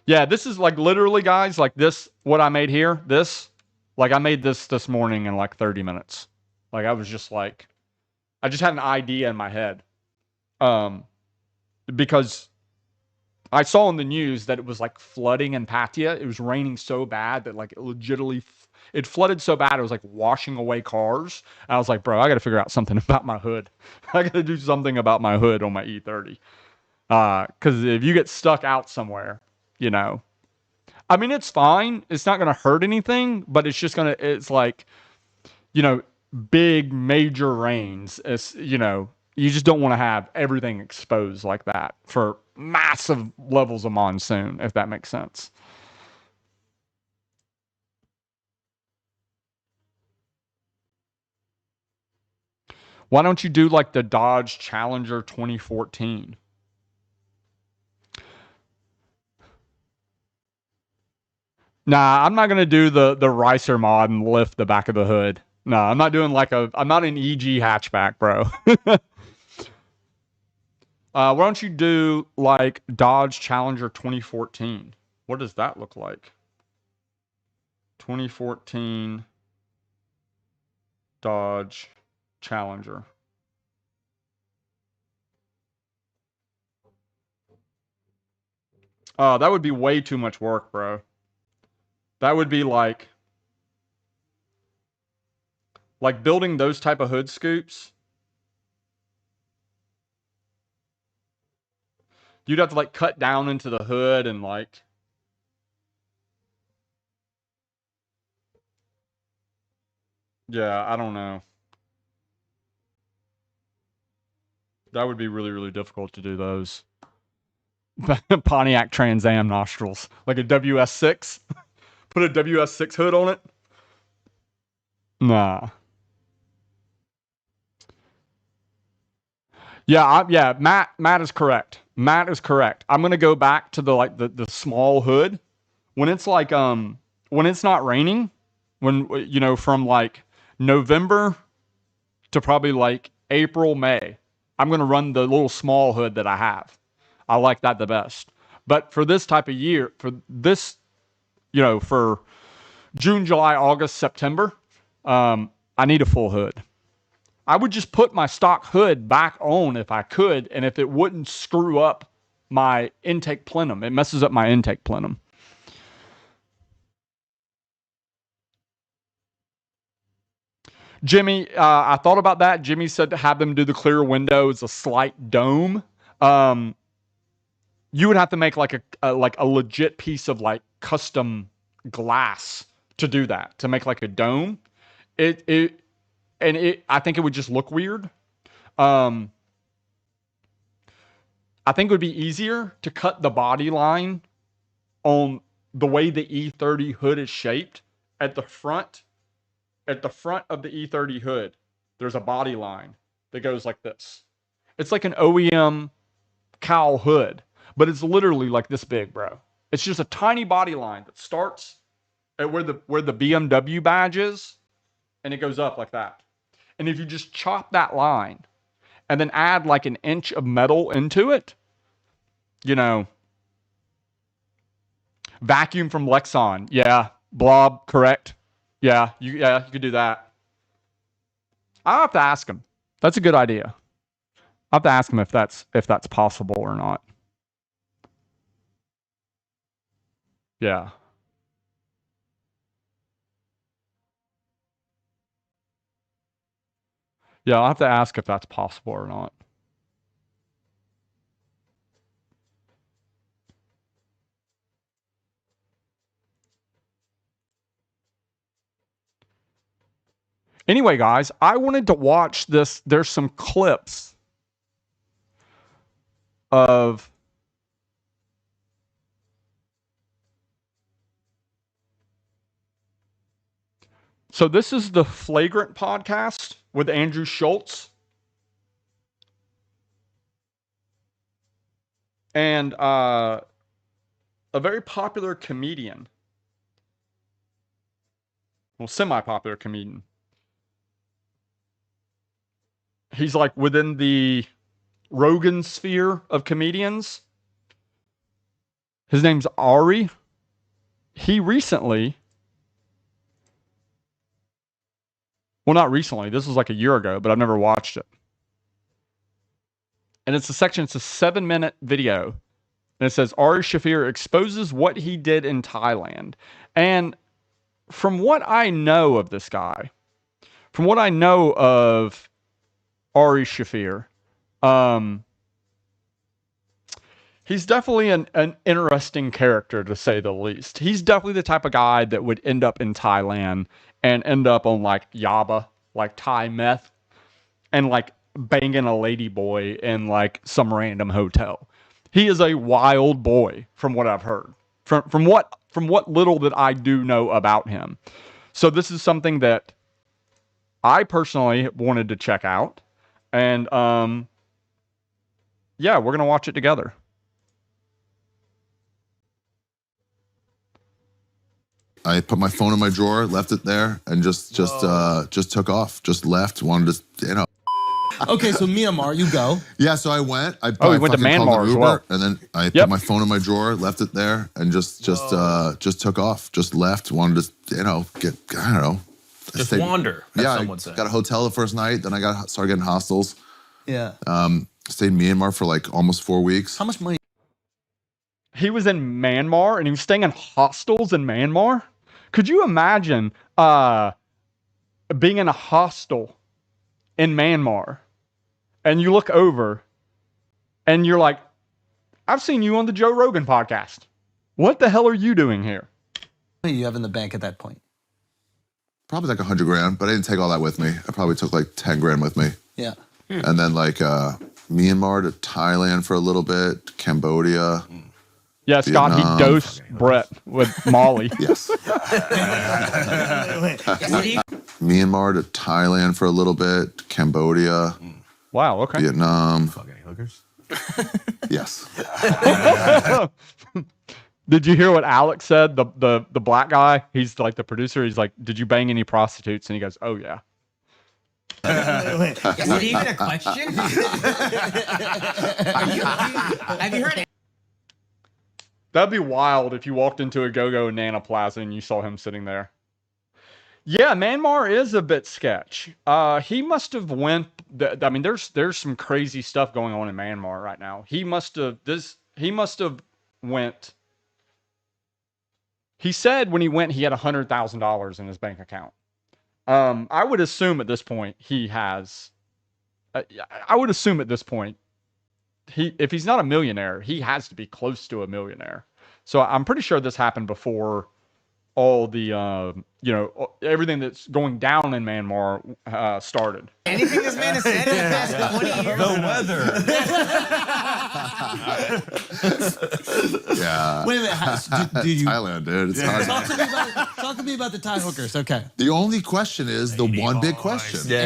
Yeah, this is like literally, guys, like this, what I made here, this, like I made this morning in like 30 minutes. Like I was just like, I just had an idea in my head. Because I saw in the news that it was like flooding in Patia. It was raining so bad that like it legitimately, it flooded so bad it was like washing away cars. And I was like, bro, I got to figure out something about my hood. I got to do something about my hood on my E30. Because if you get stuck out somewhere, you know, I mean, it's fine. It's not going to hurt anything, but it's just going to, it's like, you know, big major rains. It's, you know, you just don't want to have everything exposed like that for massive levels of monsoon, if that makes sense. Why don't you do like the Dodge Challenger 2014? Nah, I'm not gonna do the Ricer mod and lift the back of the hood. No, I'm not doing like I'm not an EG hatchback, bro. Why don't you do like Dodge Challenger 2014? What does that look like? 2014 Dodge Challenger. Oh, that would be way too much work, bro. That would be like building those type of hood scoops. You'd have to like cut down into the hood and like. Yeah, I don't know. That would be really, really difficult to do those. Pontiac Trans Am nostrils. Like a WS6. Put a WS6 hood on it. Nah. Yeah, Matt is correct. Matt is correct. I'm gonna go back to the small hood. When it's like when it's not raining, when you know, from like November to probably like April, May, I'm gonna run the little small hood that I have. I like that the best. But for this type of year, for this, for June, July, August, September, I need a full hood. I would just put my stock hood back on if I could, and if it wouldn't screw up my intake plenum. It messes up my intake plenum. Jimmy, I thought about that. Jimmy said to have them do the clear windows, a slight dome. You would have to make like a legit piece of like custom glass to do that, to make like a dome. I think it would just look weird. I think it would be easier to cut the body line on the way the E30 hood is shaped. At the front of the E30 hood, there's a body line that goes like this. It's like an OEM cowl hood, but it's literally like this big, bro. It's just a tiny body line that starts at where the BMW badge is, and it goes up like that. And if you just chop that line and then add like an inch of metal into it, vacuum from Lexon. Yeah. Blob, correct. Yeah, you could do that. I'll have to ask him. That's a good idea. I'll have to ask him if that's possible or not. Yeah. Yeah, I'll have to ask if that's possible or not. Anyway, guys, I wanted to watch this. There's some clips of so this is the Flagrant podcast with Andrew Schultz. And a very popular comedian. Well, semi-popular comedian. He's like within the Rogan sphere of comedians. His name's Ari. He recently, well, not recently, this was like a year ago, but I've never watched it. And it's a 7-minute video. And it says, Ari Shaffir exposes what he did in Thailand. And from what I know of this guy, from what I know of Ari Shaffir, he's definitely an interesting character, to say the least. He's definitely the type of guy that would end up in Thailand and end up on like yaba, like Thai meth, and like banging a lady boy in like some random hotel. He is a wild boy, from what I've heard, from what little that I do know about him. So this is something that I personally wanted to check out. And yeah, we're gonna watch it together. I put my phone in my drawer, left it there, and just took off. Just left. Wanted to, Okay, so Myanmar, you go. Yeah, so I went. I went to Myanmar as well. and then I put my phone in my drawer, left it there, and just took off. Just left. Wanted to, get, I don't know. Just wander. Yeah, some I would say. got a hotel the first night. Then I started getting hostels. Yeah. Stayed in Myanmar for like almost 4 weeks. How much money? He was in Myanmar and he was staying in hostels in Myanmar. Could you imagine being in a hostel in Myanmar and you look over and you're like, I've seen you on the Joe Rogan podcast. What the hell are you doing here? What do you have in the bank at that point? Probably like 100 grand, but I didn't take all that with me. I probably took like 10 grand with me. Yeah. And then like Myanmar to Thailand for a little bit, Cambodia. Yeah, Scott, Vietnam. he dosed Brett with Molly. Yes. Myanmar to Thailand for a little bit, Cambodia. Wow, okay. Vietnam. Fuck any hookers? Yes. Did you hear what Alex said? The black guy, he's like the producer. He's like, did you bang any prostitutes? And he goes, oh yeah. Is it even a question? Have you heard? That'd be wild if you walked into a Go-Go Nana Plaza and you saw him sitting there. Yeah, Myanmar is a bit sketch. He must have went. I mean, there's some crazy stuff going on in Myanmar right now. He must have went. He said when he went, he had $100,000 in his bank account. I would assume at this point he has. I would assume at this point, if he's not a millionaire, he has to be close to a millionaire. So I'm pretty sure this happened before all the everything that's going down in Myanmar started. Anything this man has said in the past 20 years? The weather. Yeah. Wait a minute. Did you Thailand, dude. It's hard. talk to me about the Thai hookers? Okay. The only question is the one big question. You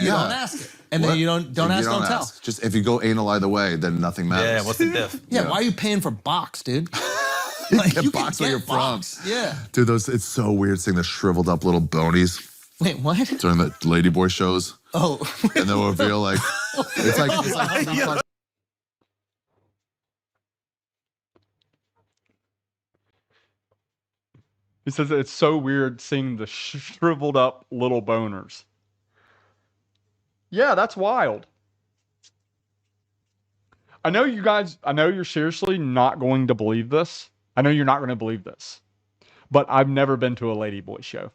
don't ask it, and then you don't ask, don't tell. Just if you go anal either way, then nothing matters. Yeah, what's the diff? Yeah, why are you paying for box, dude? You box where you're from. Yeah. Dude, it's so weird seeing the shriveled up little bonies Wait, what? during the Ladyboy shows. Oh. And they'll reveal like it's like He says it's so weird seeing the shriveled up little boners. Yeah, that's wild. I know you're seriously not going to believe this. I know you're not going to believe this. But I've never been to a Ladyboy show.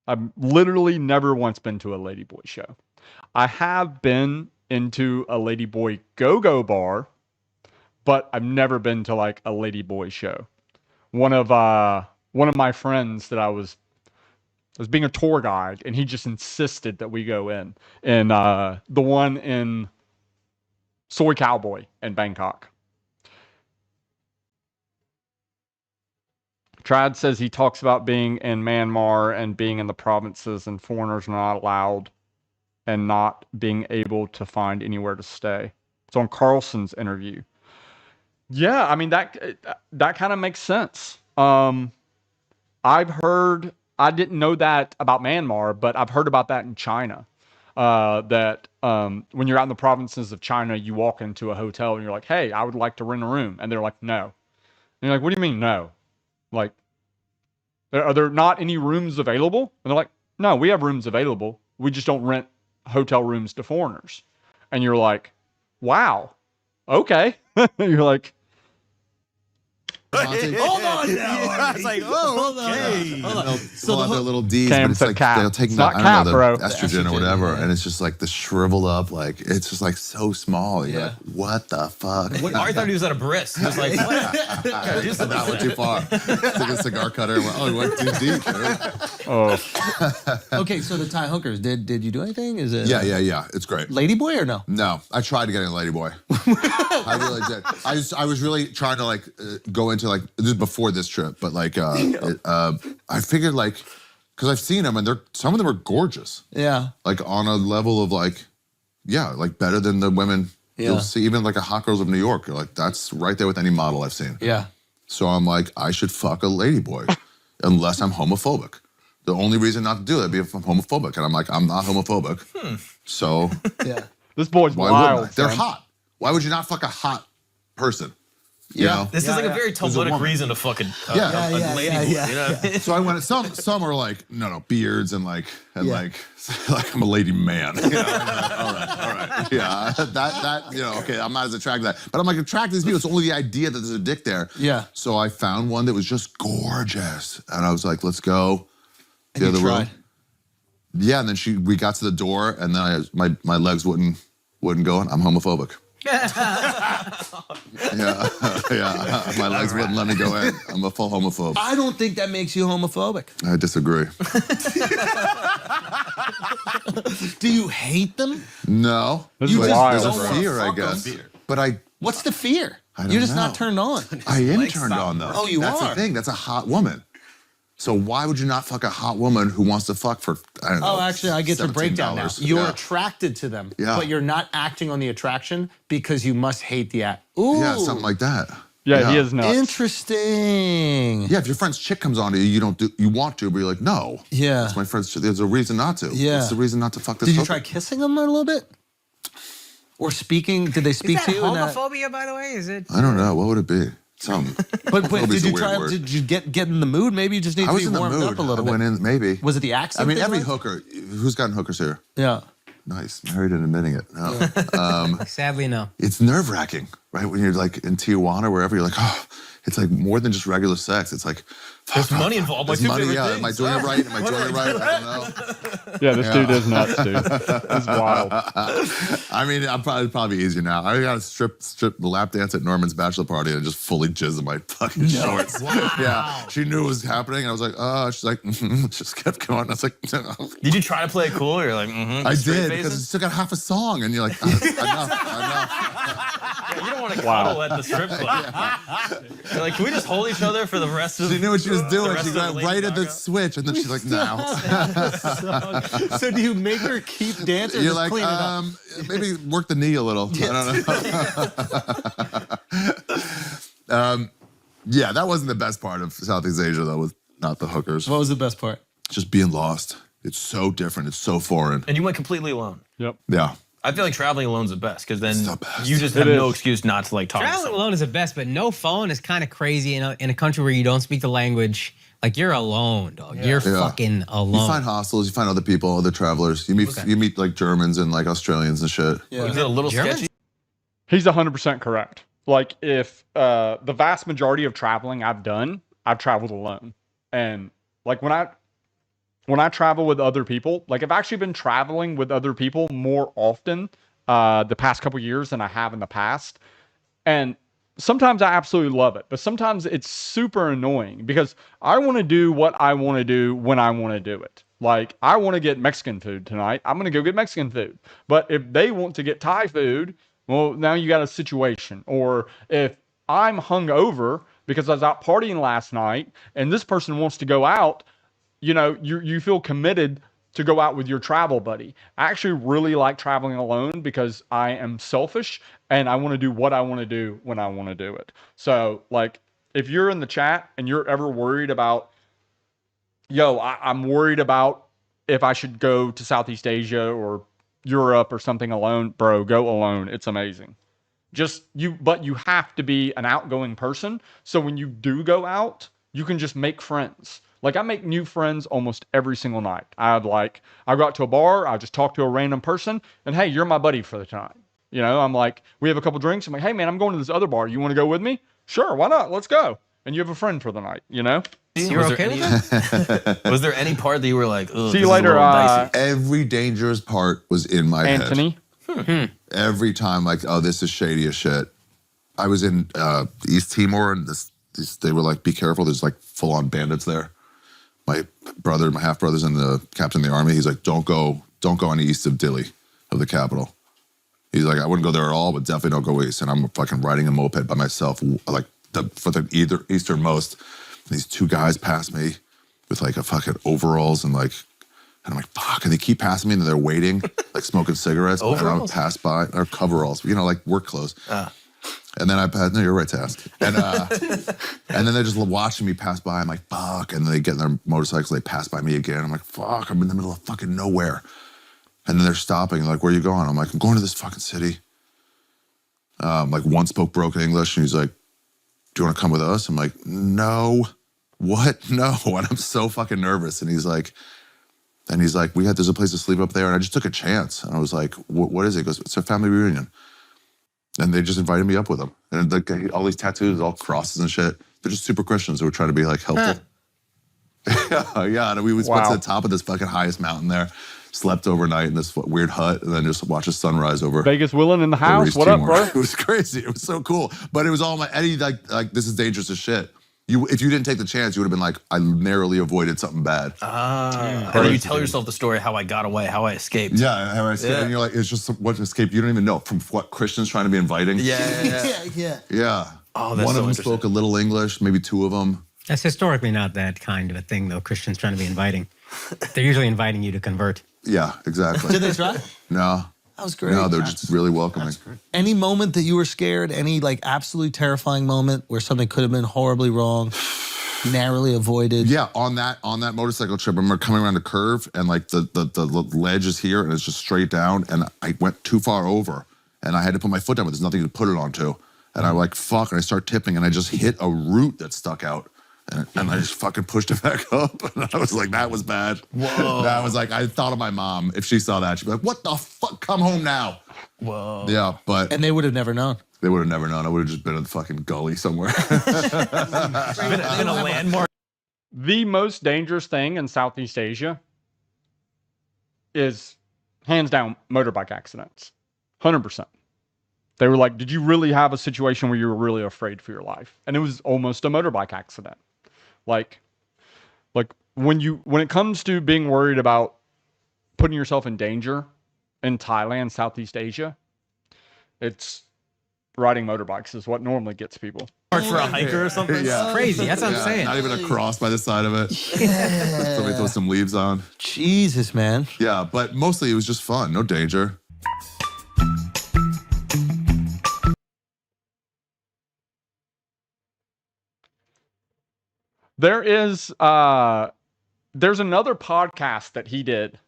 I've literally never once been to a Ladyboy show. I have been into a Ladyboy go-go bar, but I've never been to like a Ladyboy show. One of my friends that I was being a tour guide, and he just insisted that we go in. And the one in Soy Cowboy in Bangkok. Trad says he talks about being in Myanmar and being in the provinces and foreigners are not allowed and not being able to find anywhere to stay. It's on Carlson's interview. Yeah, I mean, that kind of makes sense. I've heard, I didn't know that about Myanmar, but I've heard about that in China. That when you're out in the provinces of China, you walk into a hotel and you're like, hey, I would like to rent a room. And they're like, no. And you're like, what do you mean, no? Like, are there not any rooms available? And they're like, no, we have rooms available. We just don't rent hotel rooms to foreigners. And you're like, wow, okay. You're like, Hold on now. It's like, oh, okay. They'll pull out their little D's, Cam but it's said like cap. they'll take It's the, not I cap, don't know, bro. the estrogen or whatever, and it's just like the shriveled up, like it's just like so small. You're like, what the fuck? I thought he was at a bris. He was like, what? That went too far. Took a cigar cutter and went, oh, it went too deep. oh, Okay, so the Thai hookers, did you do anything? Is it Yeah. It's great. Ladyboy or no? No, I tried to get in Ladyboy. I really did. I was really trying to like go into like this is before this trip, but like I figured like because I've seen them and some of them are gorgeous. Yeah. Like on a level of like, yeah, like better than the women you'll see, even like a Hot Girls of New York. Like that's right there with any model I've seen. Yeah. So I'm like, I should fuck a ladyboy unless I'm homophobic. The only reason not to do that would be if I'm homophobic. And I'm like, I'm not homophobic. So Yeah. this boy's why wouldn't I? wild. They're son. hot. Why would you not fuck a hot person? You know? This is like a very Talmudic reason to fucking Yeah. lady. You know? So I went. Some are like no beards and like like I'm a lady man. You know? all right. Yeah, that okay. I'm not as attracted to that, but I'm like attracted to these people. It's only the idea that there's a dick there. Yeah. So I found one that was just gorgeous, and I was like, let's go. And you tried. Yeah, and then we got to the door, and then my legs wouldn't go, and I'm homophobic. Yeah. My legs wouldn't let me go in. I'm a full homophobe. I don't think that makes you homophobic. I disagree. Do you hate them? No. This is But wild, there's bro. a fear, I guess. But What's the fear? don't You're just know. not turned on. I am turned on though. Oh, you That's are? the thing. That's a hot woman. So why would you not fuck a hot woman who wants to fuck for I don't know? Oh, actually, I get your breakdown now. $17? You're Yeah. attracted to them, Yeah. but you're not acting on the attraction because you must hate the act. Ooh. Yeah, something like that. Yeah, he is nuts. Interesting. Yeah, if your friend's chick comes on to you, you want to, but you're like, no. Yeah. That's my friend's chick. There's a reason not to. Yeah. It's the reason not to fuck this Did you hooker. try kissing them a little bit? Or speaking? Did they speak Is to that you? In that? homophobia, by the way? Is it? I don't know. What would it be? Something. But Phobia's did a you weird try? word. Did you get in the mood? Maybe you just need I to was be in the warmed mood. up a little I bit. went in, maybe. Was it the accent? I mean, they every liked? hooker. Who's gotten hookers here? Yeah. Nice. Married and admitting it. No. Sadly, no. It's nerve wracking, right? When you're like in Tijuana, wherever, you're like, oh, it's like more than just regular sex. It's like, There's money involved. there's money. Yeah. Am I doing it right? Am I doing it right? I don't know. Yeah, this dude is nuts, dude. It's wild. I mean, I'm probably easier now. I got a strip lap dance at Norman's bachelor party and just fully jizzed in my fucking shorts. Wow. Yeah, she knew it was happening. And I was like, oh, she's like, just kept going. I was like, no. Did you try to play it cool? You're like, I did because it still got half a song, and you're like, enough. Yeah, you don't want to cuddle at the strip club. You're like, can we just hold each other for the rest of? She knew what she was doing. She got got right at the switch, and then she's like, no. So do you make her keep dancing? Or You're just like, clean it up? maybe work the knee a little. I don't know. Yeah, that wasn't the best part of Southeast Asia, though, with not the hookers. What was the best part? Just being lost. It's so different. It's so foreign. And you went completely alone. Yep. Yeah. I feel like traveling alone is the best because then It's the best. you just have no excuse not to like talk. to Traveling someone. alone is the best, but no phone is kind of crazy in a country where you don't speak the language. Like, you're alone, dog. You're fucking alone. You find hostels. You find other people, other travelers. You meet like Germans and like Australians and shit. Yeah. Is it a little sketchy? He's 100% correct. Like, if the vast majority of traveling I've done, I've traveled alone. And like when I travel with other people, like I've actually been traveling with other people more often the past couple years than I have in the past. And sometimes I absolutely love it, but sometimes it's super annoying because I want to do what I want to do when I want to do it. Like, I want to get Mexican food tonight. I'm going to go get Mexican food. But if they want to get Thai food, well, now you got a situation. Or if I'm hungover because I was out partying last night and this person wants to go out, you know, you feel committed to go out with your travel buddy. I actually really like traveling alone because I am selfish and I want to do what I want to do when I want to do it. So, like, if you're in the chat and you're ever worried about, I'm worried about if I should go to Southeast Asia or Europe or something alone, bro, go alone. It's amazing. But you have to be an outgoing person. So when you do go out, you can just make friends. Like, I make new friends almost every single night. I go out to a bar, I just talk to a random person, and hey, you're my buddy for the time. You know, I'm like, we have a couple drinks. I'm like, hey man, I'm going to this other bar. You want to go with me? Sure, why not? Let's go. And you have a friend for the night, you know? You're okay with that? Was there any part that you were like, oh, See you later, Every dangerous part was in my Anthony. head. Every time, like, oh, this is shady as shit. I was in East Timor, and they were like, be careful. There's like full-on bandits there. My half brother's in the captain of the army. He's like, don't go any east of Dili, of the capital. He's like, I wouldn't go there at all, but definitely don't go east. And I'm fucking riding a moped by myself, like for the easternmost. And these two guys pass me with like a fucking overalls and I'm like, fuck. And they keep passing me and they're waiting, like smoking cigarettes. And I'll pass by, or coveralls, you know, like work clothes. And then I pass, no, you're right to ask. And and then they're just watching me pass by. I'm like, fuck. And then they get in their motorcycles, they pass by me again. I'm like, fuck, I'm in the middle of fucking nowhere. And then they're stopping, like, where are you going? I'm like, I'm going to this fucking city. Like, one spoke broken English, and he's like, do you want to come with us? I'm like, no. What? No. And I'm so fucking nervous. And he's like, there's a place to sleep up there. And I just took a chance. And I was like, what is it? He goes, it's a family reunion. And they just invited me up with them. And like all these tattoos, all crosses and shit. They're just super Christians who were trying to be like helpful. Yeah. And we went to the top of this fucking highest mountain there, slept overnight in this weird hut, and then just watched the sunrise over. Vegas Willen in the house. What up, bro? It was crazy. It was so cool. But it was all Eddie, like this is dangerous as shit. If you didn't take the chance, you would have been like, I narrowly avoided something bad. And then you tell yourself the story how I got away, how I escaped. Yeah, how I escaped. And you're like, it's just what escape. You don't even know from what Christians trying to be inviting. Yeah. Oh, that's one so of them spoke a little English, maybe two of them. That's historically not that kind of a thing, though. Christians trying to be inviting. They're usually inviting you to convert. Yeah, exactly. Did they try? No. That was great. No, they're just really welcoming. Any moment that you were scared? Any like absolutely terrifying moment where something could have been horribly wrong, narrowly avoided? Yeah, on that motorcycle trip, I remember coming around a curve and like the ledge is here and it's just straight down, and I went too far over and I had to put my foot down, but there's nothing to put it onto. And I'm like, fuck, and I start tipping, and I just hit a root that stuck out. And I just fucking pushed it back up. And I was like, that was bad. Whoa. That was like, I thought of my mom. If she saw that, she'd be like, what the fuck? Come home now. Whoa. Yeah, but. And they would have never known. They would have never known. I would have just been in the fucking gully somewhere. Been a landmark. The most dangerous thing in Southeast Asia is, hands down, motorbike accidents. 100%. They were like, did you really have a situation where you were really afraid for your life? And it was almost a motorbike accident. Like when it comes to being worried about putting yourself in danger in Thailand, Southeast Asia, it's riding motorbikes is what normally gets people. For a hiker or something? Yeah. Crazy. That's what I'm saying. Not even a cross by the side of it. Yeah. Somebody throw some leaves on. Jesus, man. Yeah, but mostly it was just fun. No danger. There's another podcast that he did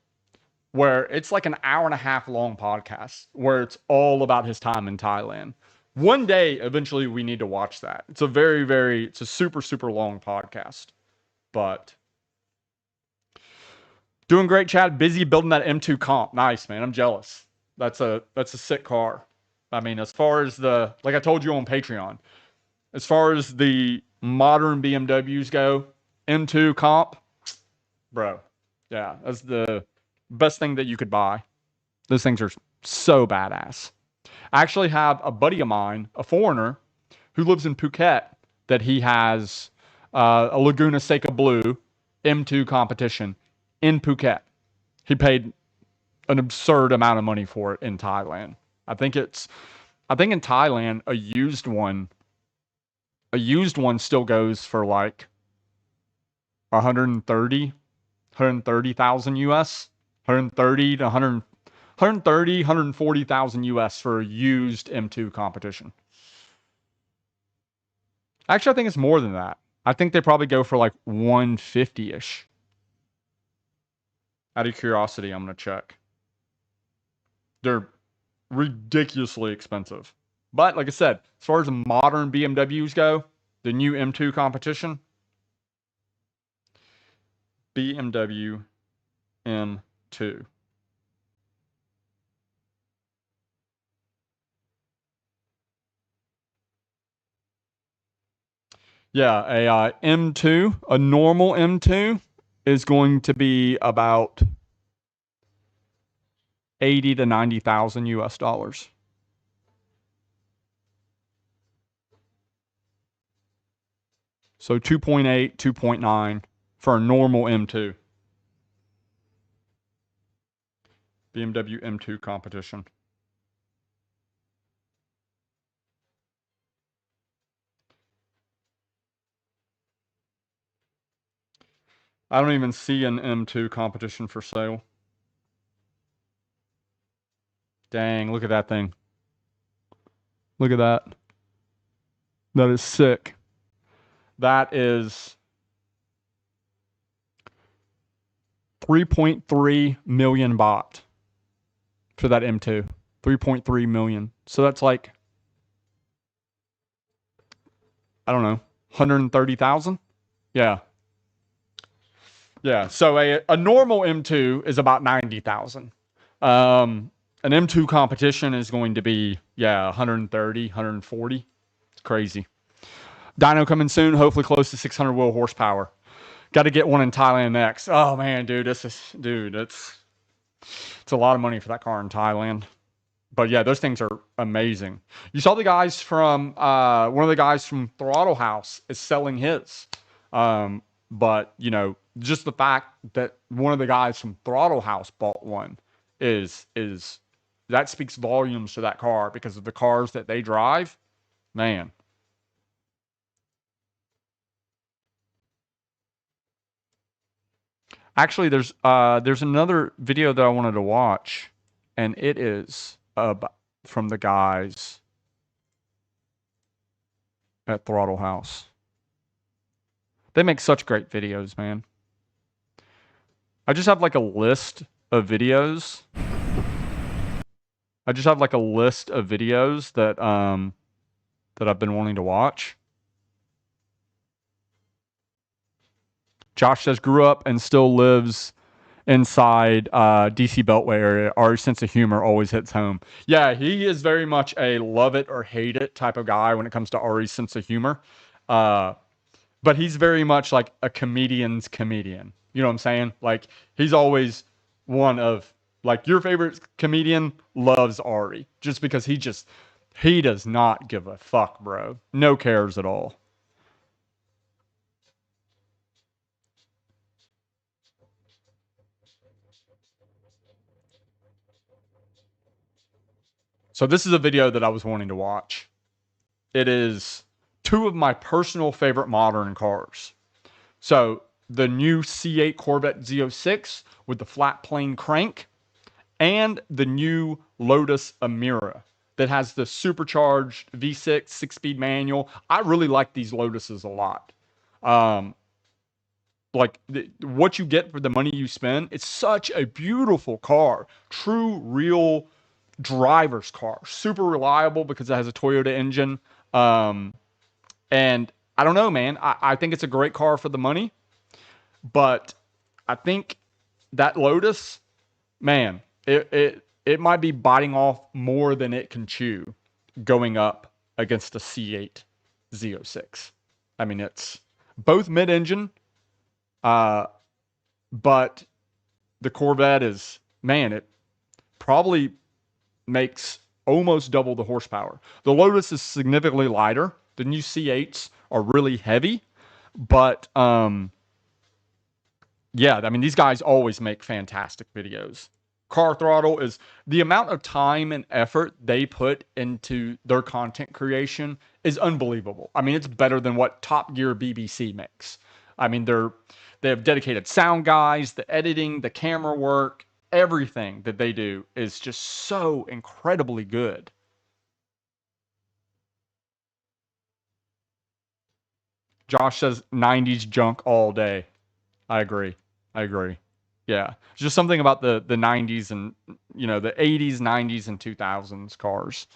where it's like an hour and a half long podcast where it's all about his time in Thailand. One day, eventually, we need to watch that. It's a it's a super, super long podcast. But doing great, Chad. Busy building that M2 comp. Nice, man. I'm jealous. That's a sick car. I mean, as far as like I told you on Patreon, as far as the modern BMWs go, M2 comp, bro. Yeah, that's the best thing that you could buy. Those things are so badass. I actually have a buddy of mine, a foreigner, who lives in Phuket, that he has a Laguna Seca Blue M2 competition in Phuket. He paid an absurd amount of money for it in Thailand. I think in Thailand, a used one still goes for like 130,000 US, 130 to 140,000 US for a used M2 competition. Actually, I think it's more than that. I think they probably go for like 150-ish. Out of curiosity, I'm going to check. They're ridiculously expensive. But like I said, as far as the modern BMWs go, the new M2 competition, BMW M2. Yeah, M2, a normal M2 is going to be about 80 to 90,000 US dollars. So 2.8, 2.9 for a normal M2. BMW M2 competition. I don't even see an M2 competition for sale. Dang, look at that thing. Look at that. That is sick. That is 3.3 million baht for that M2. 3.3 million. So that's like, I don't know, 130,000? Yeah. Yeah, so a normal M2 is about 90,000. An M2 competition is going to be, 130, 140. It's crazy. Dyno coming soon, hopefully close to 600 wheel horsepower. Got to get one in Thailand next. Oh man, dude, it's a lot of money for that car in Thailand. But yeah, those things are amazing. You saw the guys from one of the guys from Throttle House is selling his. But you know, just the fact that one of the guys from Throttle House bought one is that speaks volumes to that car because of the cars that they drive. Man. Actually, there's another video that I wanted to watch, and it is from the guys at Throttle House. They make such great videos, man. I just have like a list of videos I just have like a list of videos that that I've been wanting to watch. Josh says grew up and still lives inside DC Beltway area. Our sense of humor always hits home. Yeah, he is very much a love it or hate it type of guy when it comes to Ari's sense of humor. But he's very much like a comedian's comedian. You know what I'm saying? Like he's always one of like your favorite comedian loves Ari just because he does not give a fuck, bro. No cares at all. So this is a video that I was wanting to watch. It is two of my personal favorite modern cars. So the new C8 Corvette Z06 with the flat plane crank and the new Lotus Emira that has the supercharged V6 6-speed manual. I really like these Lotuses a lot. What you get for the money you spend, it's such a beautiful car. True, real driver's car. Super reliable because it has a Toyota engine. And I don't know, man. I think it's a great car for the money. But I think that Lotus, man, it might be biting off more than it can chew going up against a C8 Z06. I mean, it's both mid-engine, but the Corvette is, man, it probably makes almost double the horsepower. The Lotus is significantly lighter. The new C8s are really heavy, but yeah, I mean, these guys always make fantastic videos. Car Throttle is the amount of time and effort they put into their content creation is unbelievable. I mean, it's better than what Top Gear BBC makes. I mean, they have dedicated sound guys, the editing, the camera work, everything that they do is just so incredibly good. Josh says 90s junk all day. I agree. Yeah. It's just something about the 90s and, you know, the 80s, 90s, and 2000s cars.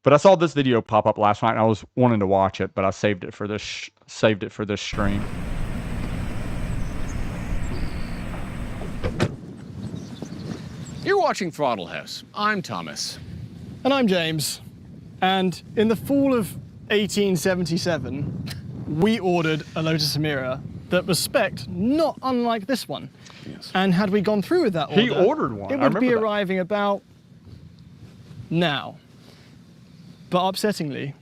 But I saw this video pop up last night and I was wanting to watch it, but I saved it for this stream. You're watching Throttle House. I'm Thomas. And I'm James. And in the fall of 1877, we ordered a Lotus Emira that was spec'd not unlike this one. Yes. And had we gone through with that order, he ordered one. It would be arriving about now. But upsettingly,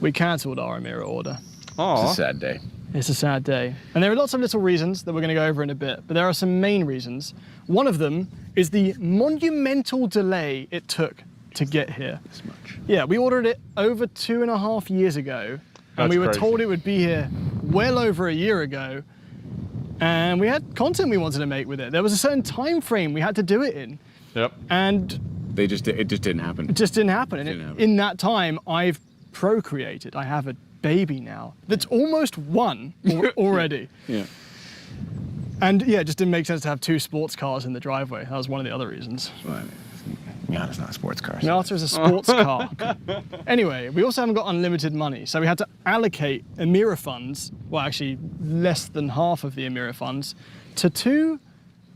we cancelled our Emira order. It's a sad day. It's a sad day. And there are lots of little reasons that we're going to go over in a bit, but there are some main reasons. One of them is the monumental delay it took to get here. This much. Yeah, we ordered it over 2.5 years ago, and we were told it would be here well over a year ago, and we had content we wanted to make with it. There was a certain time frame we had to do it in. Yep. And it just didn't happen. It just didn't happen. And in that time, I've procreated. I have a baby now that's almost one already. Yeah. And yeah, it just didn't make sense to have two sports cars in the driveway. That was one of the other reasons. Well, Miata's not a sports car. So. Miata is a sports car. Anyway, we also haven't got unlimited money, so we had to allocate Emira funds, well actually less than half of the Emira funds, to two,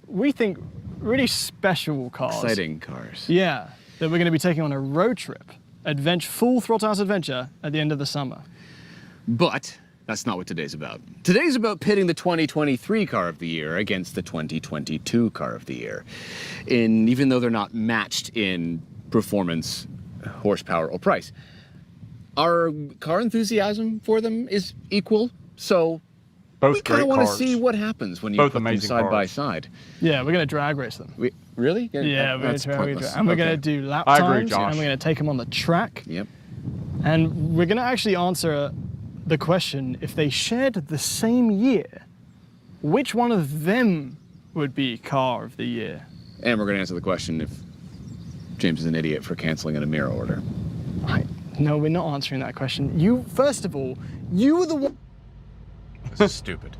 we think, really special cars. Exciting cars. Yeah, that we're going to be taking on a road trip, full throttle house adventure at the end of the summer. But that's not what today's about. Today's about pitting the 2023 car of the year against the 2022 car of the year. Even though they're not matched in performance, horsepower, or price. Our car enthusiasm for them is equal, so we kind of want to see what happens when you put them side by side. Yeah, we're going to drag race them. Really? Yeah, we're going to do lap times. I agree, Josh. And we're going to take them on the track. Yep. And we're going to actually answer the question, if they shared the same year, which one of them would be car of the year? And we're going to answer the question if James is an idiot for canceling an Emira order. No, we're not answering that question. First of all, you were the one. This is stupid.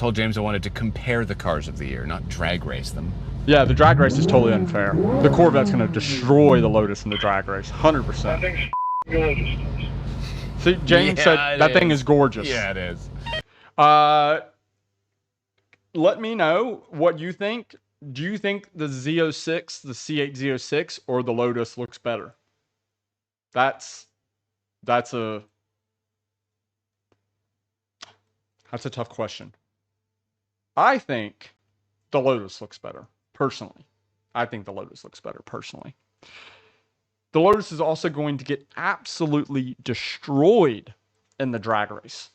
told James I wanted to compare the cars of the year, not drag race them. Yeah, the drag race is totally unfair. The Corvette's going to destroy the Lotus in the drag race, 100%. See, James said that thing is gorgeous. Yeah, it is. Let me know what you think. Do you think the Z06, the C8 Z06, or the Lotus looks better? That's a tough question. I think the Lotus looks better, personally. I think the Lotus looks better, personally. The Lotus is also going to get absolutely destroyed in the drag race.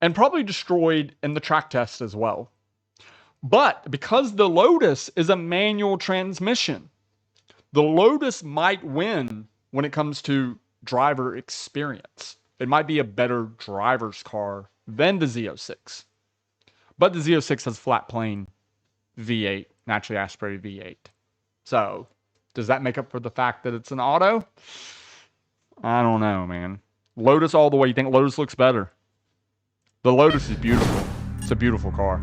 And probably destroyed in the track test as well. But because the Lotus is a manual transmission, the Lotus might win when it comes to driver experience. It might be a better driver's car than the Z06. But the Z06 has flat plane V8, naturally aspirated V8. So, does that make up for the fact that it's an auto? I don't know, man. Lotus all the way. You think Lotus looks better? The Lotus is beautiful. It's a beautiful car.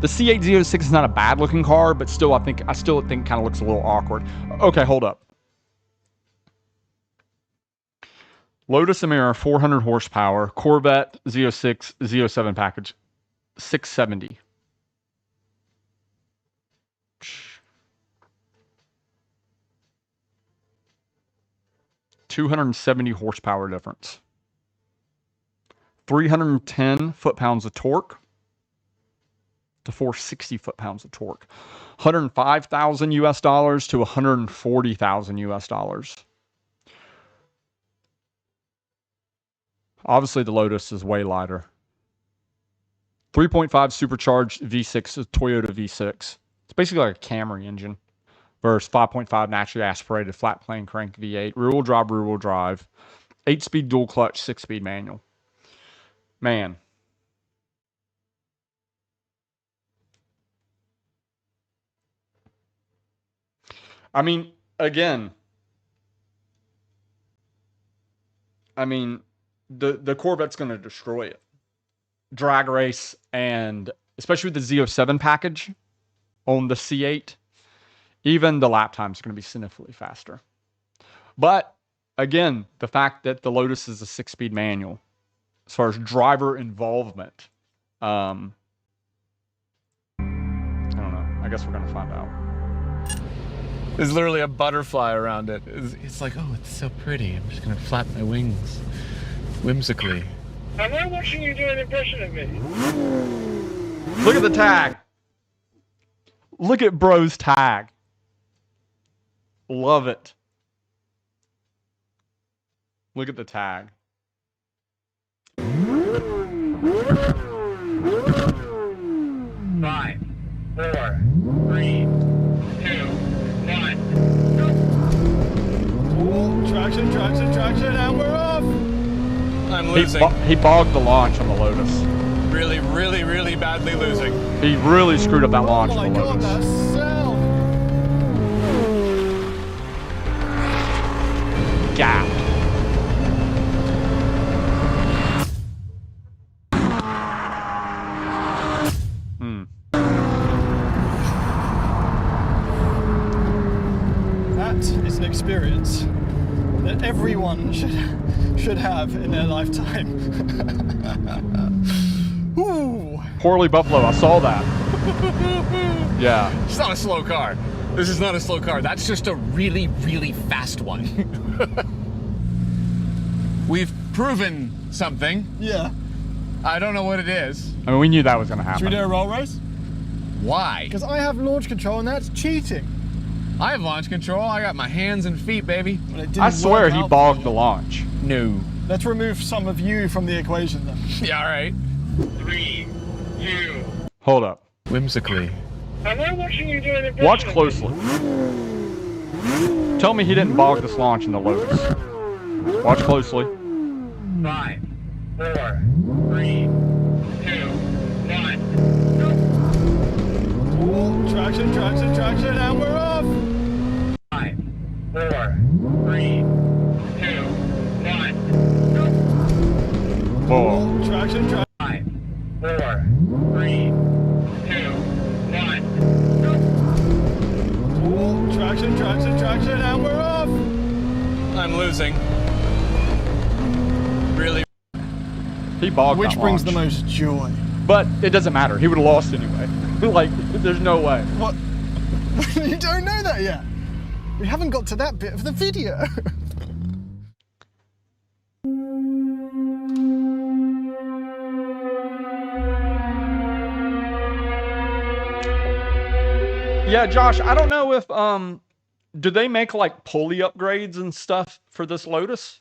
The C8 Z06 is not a bad looking car, but still, I still think kind of looks a little awkward. Okay, hold up. Lotus Emira, 400 horsepower. Corvette Z06, Z07 package, 670. 270 horsepower difference. 310 foot-pounds of torque to 460 foot-pounds of torque. 105,000 US dollars to 140,000 US dollars. Obviously, the Lotus is way lighter. 3.5 supercharged V6, Toyota V6. It's basically like a Camry engine versus 5.5 naturally aspirated flat plane crank V8. Rear-wheel drive. 8-speed dual clutch, 6-speed manual. Man. I mean, again, the Corvette's going to destroy it. Drag race, and especially with the Z07 package on the C8, even the lap times are going to be significantly faster. But again, the fact that the Lotus is a 6-speed manual, as far as driver involvement, I don't know. I guess we're going to find out. There's literally a butterfly around it. It's like, oh, it's so pretty. I'm just gonna flap my wings whimsically. Am I watching you do an impression of me? Look at the tag. Look at bro's tag. Love it. Look at the tag. Five, 4, 3, 2, 1. Traction, and we're off! I'm losing. He bogged the launch on the Lotus. Really, really, really badly losing. He really screwed up that launch on the Lotus. Gapped. That is an experience that everyone should have in their lifetime. Ooh. Poorly Buffalo, I saw that. Yeah. It's not a slow car. This is not a slow car. That's just a really, really fast one. We've proven something. Yeah. I don't know what it is. I mean, we knew that was going to happen. Should we do a roll race? Why? Because I have launch control and that's cheating. I have launch control. I got my hands and feet, baby. I swear he bogged the launch. No. Let's remove some of you from the equation then. Yeah, all right. 3, 2. Hold up. Whimsically. Am I watching you do an impression? Watch closely. Tell me he didn't bog this launch in the Lotus. Watch closely. 5, 4, 3, 2, 1. Traction, and we're off! 5, 4, 3, 2, 1. Whoa. Traction, traction, traction, traction, and we're off. I'm losing. Really. He bogged Which that brings the launch. most joy? But it doesn't matter. He would have lost anyway. Like, there's no way. What? You don't know that yet. We haven't got to that bit of the video. Yeah, Josh, I don't know if do they make like pulley upgrades and stuff for this Lotus?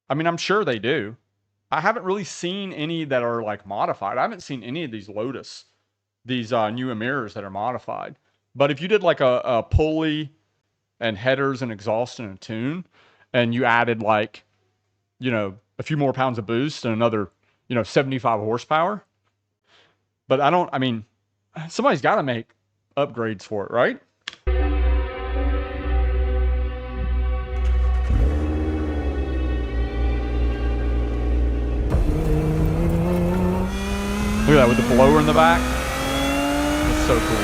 I mean, I'm sure they do. I haven't really seen any that are like modified. I haven't seen any of these Lotus, these new Emiras that are modified. But if you did like a pulley and headers and exhaust and a tune, and you added like, you know, a few more pounds of boost and another, you know, 75 horsepower. But I mean, somebody's got to make upgrades for it, right? Look at that with the blower in the back. That's so cool.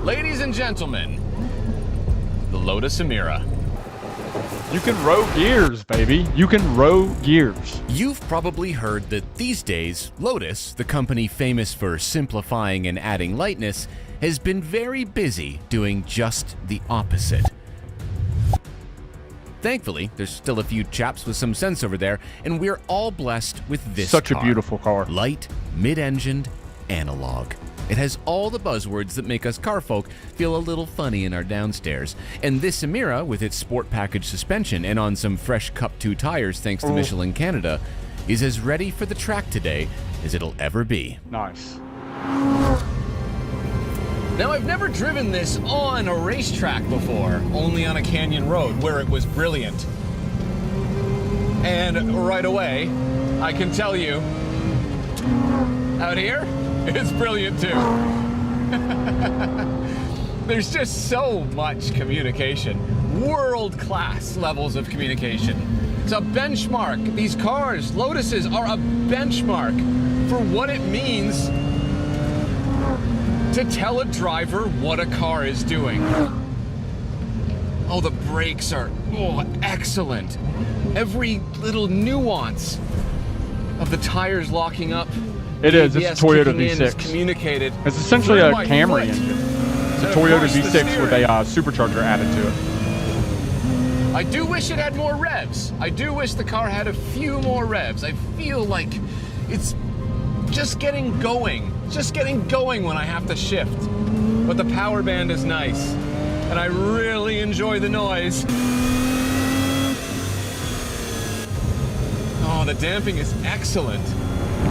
Ladies and gentlemen, the Lotus Emira. You can row gears, baby. You can row gears. You've probably heard that these days, Lotus, the company famous for simplifying and adding lightness, has been very busy doing just the opposite. Thankfully, there's still a few chaps with some sense over there, and we're all blessed with this Such car. a beautiful car. Light, mid-engined, analog. It has all the buzzwords that make us car folk feel a little funny in our downstairs. And this Emira, with its sport package suspension and on some fresh Cup 2 tires thanks to Michelin Canada, is as ready for the track today as it'll ever be. Nice. Now, I've never driven this on a racetrack before, only on a canyon road where it was brilliant. And right away, I can tell you, out here, it's brilliant too. There's just so much communication, world-class levels of communication. It's a benchmark. These cars, Lotuses, are a benchmark for what it means to tell a driver what a car is doing. Oh, the brakes are excellent. Every little nuance of the tires locking up. It is. It's a Toyota V6. Is communicated. It's essentially a through my Camry foot. engine. It's a Toyota V6 with a supercharger added to it. I do wish it had more revs. I do wish the car had a few more revs. I feel like it's just getting going. Just getting going when I have to shift. But the power band is nice, and I really enjoy the noise. Oh, the damping is excellent.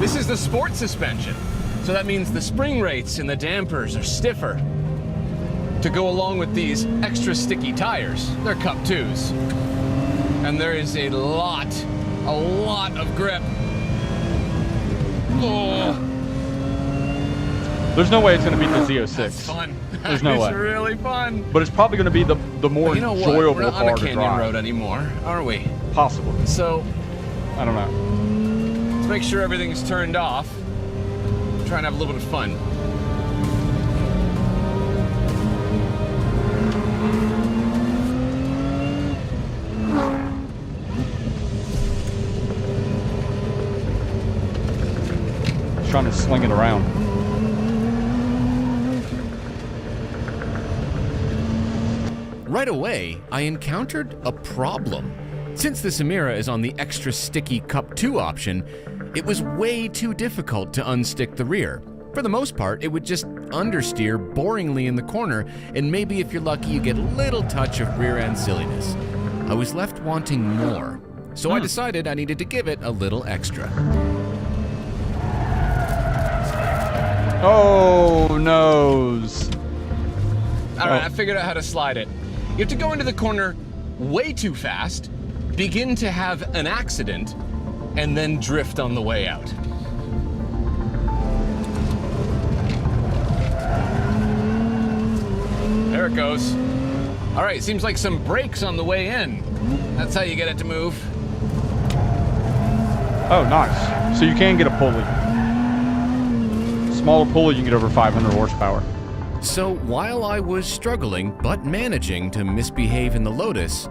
This is the sport suspension, so that means the spring rates in the dampers are stiffer to go along with these extra sticky tires. They're Cup 2s. And there is a lot of grip. Oh. There's no way it's going to beat the Z06. That's fun. There's no way. It's really fun. But it's probably going to be the more But you know enjoyable what? We're not car on a to canyon drive. road anymore, are we? Possibly. So, I don't know. let's make sure everything's turned off. Try and have a little bit of fun. Trying to sling it around. Right away, I encountered a problem. Since this Emira is on the extra sticky Cup 2 option, it was way too difficult to unstick the rear. For the most part, it would just understeer boringly in the corner, and maybe if you're lucky, you get a little touch of rear end silliness. I was left wanting more, so I decided I needed to give it a little extra. Oh, noes. All right, I figured out how to slide it. You have to go into the corner way too fast, begin to have an accident, and then drift on the way out. There it goes. All right, seems like some brakes on the way in. That's how you get it to move. Oh, nice. So you can get a pulley. smaller pulley, you can get over 500 horsepower. So while I was struggling but managing to misbehave in the Lotus,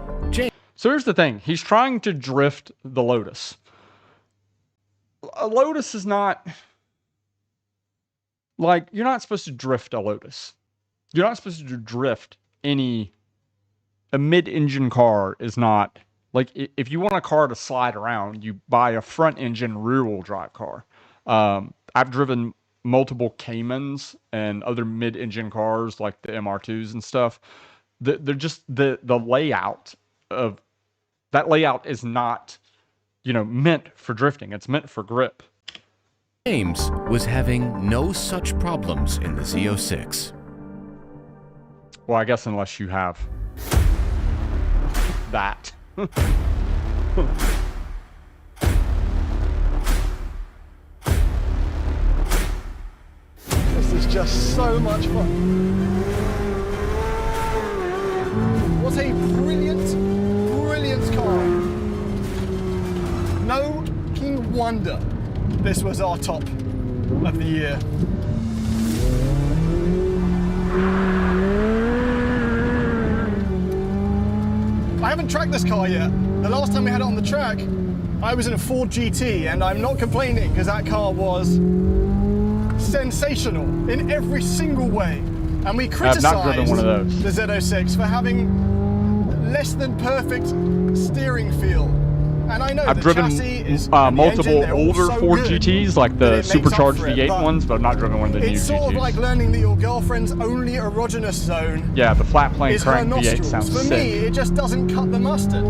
So here's the thing. He's trying to drift the Lotus. A Lotus is not... Like, you're not supposed to drift a Lotus. You're not supposed to drift any... A mid-engine car is not... Like, if you want a car to slide around, you buy a front-engine, rear-wheel drive car. I've driven multiple Caymans and other mid-engine cars, like the MR2s and stuff. They're just... The layout of... That layout is not, meant for drifting. It's meant for grip. James was having no such problems in the Z06. Well, I guess unless you have that. This is just so much fun. What a brilliant car. No fucking wonder this was our top of the year. I haven't tracked this car yet. The last time we had it on the track, I was in a Ford GT, and I'm not complaining because that car was sensational in every single way. And we criticized I've not driven one of those. the Z06 for having less than perfect steering feel. And I know I've the driven chassis is multiple older so Ford good GTs, like that the it makes up supercharged for it, V8 ones, but I've not driven one of the new It's sort of GTs. like learning that your girlfriend's only erogenous zone Yeah, the flat plane is her crank V8 nostrils. sounds For sick. me, it just doesn't cut the mustard.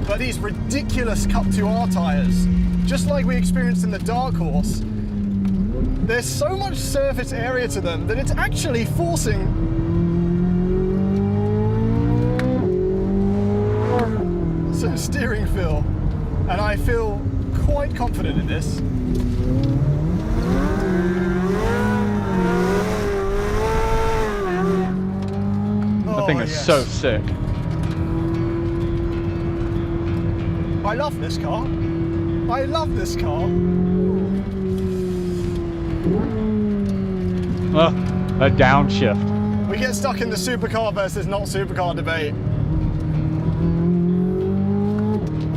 But these ridiculous Cup 2R tyres, just like we experienced in the Dark Horse, there's so much surface area to them that it's actually forcing some steering feel. And I feel quite confident in this. That thing is so sick. I love this car. I love this car. A downshift. We get stuck in the supercar versus not supercar debate.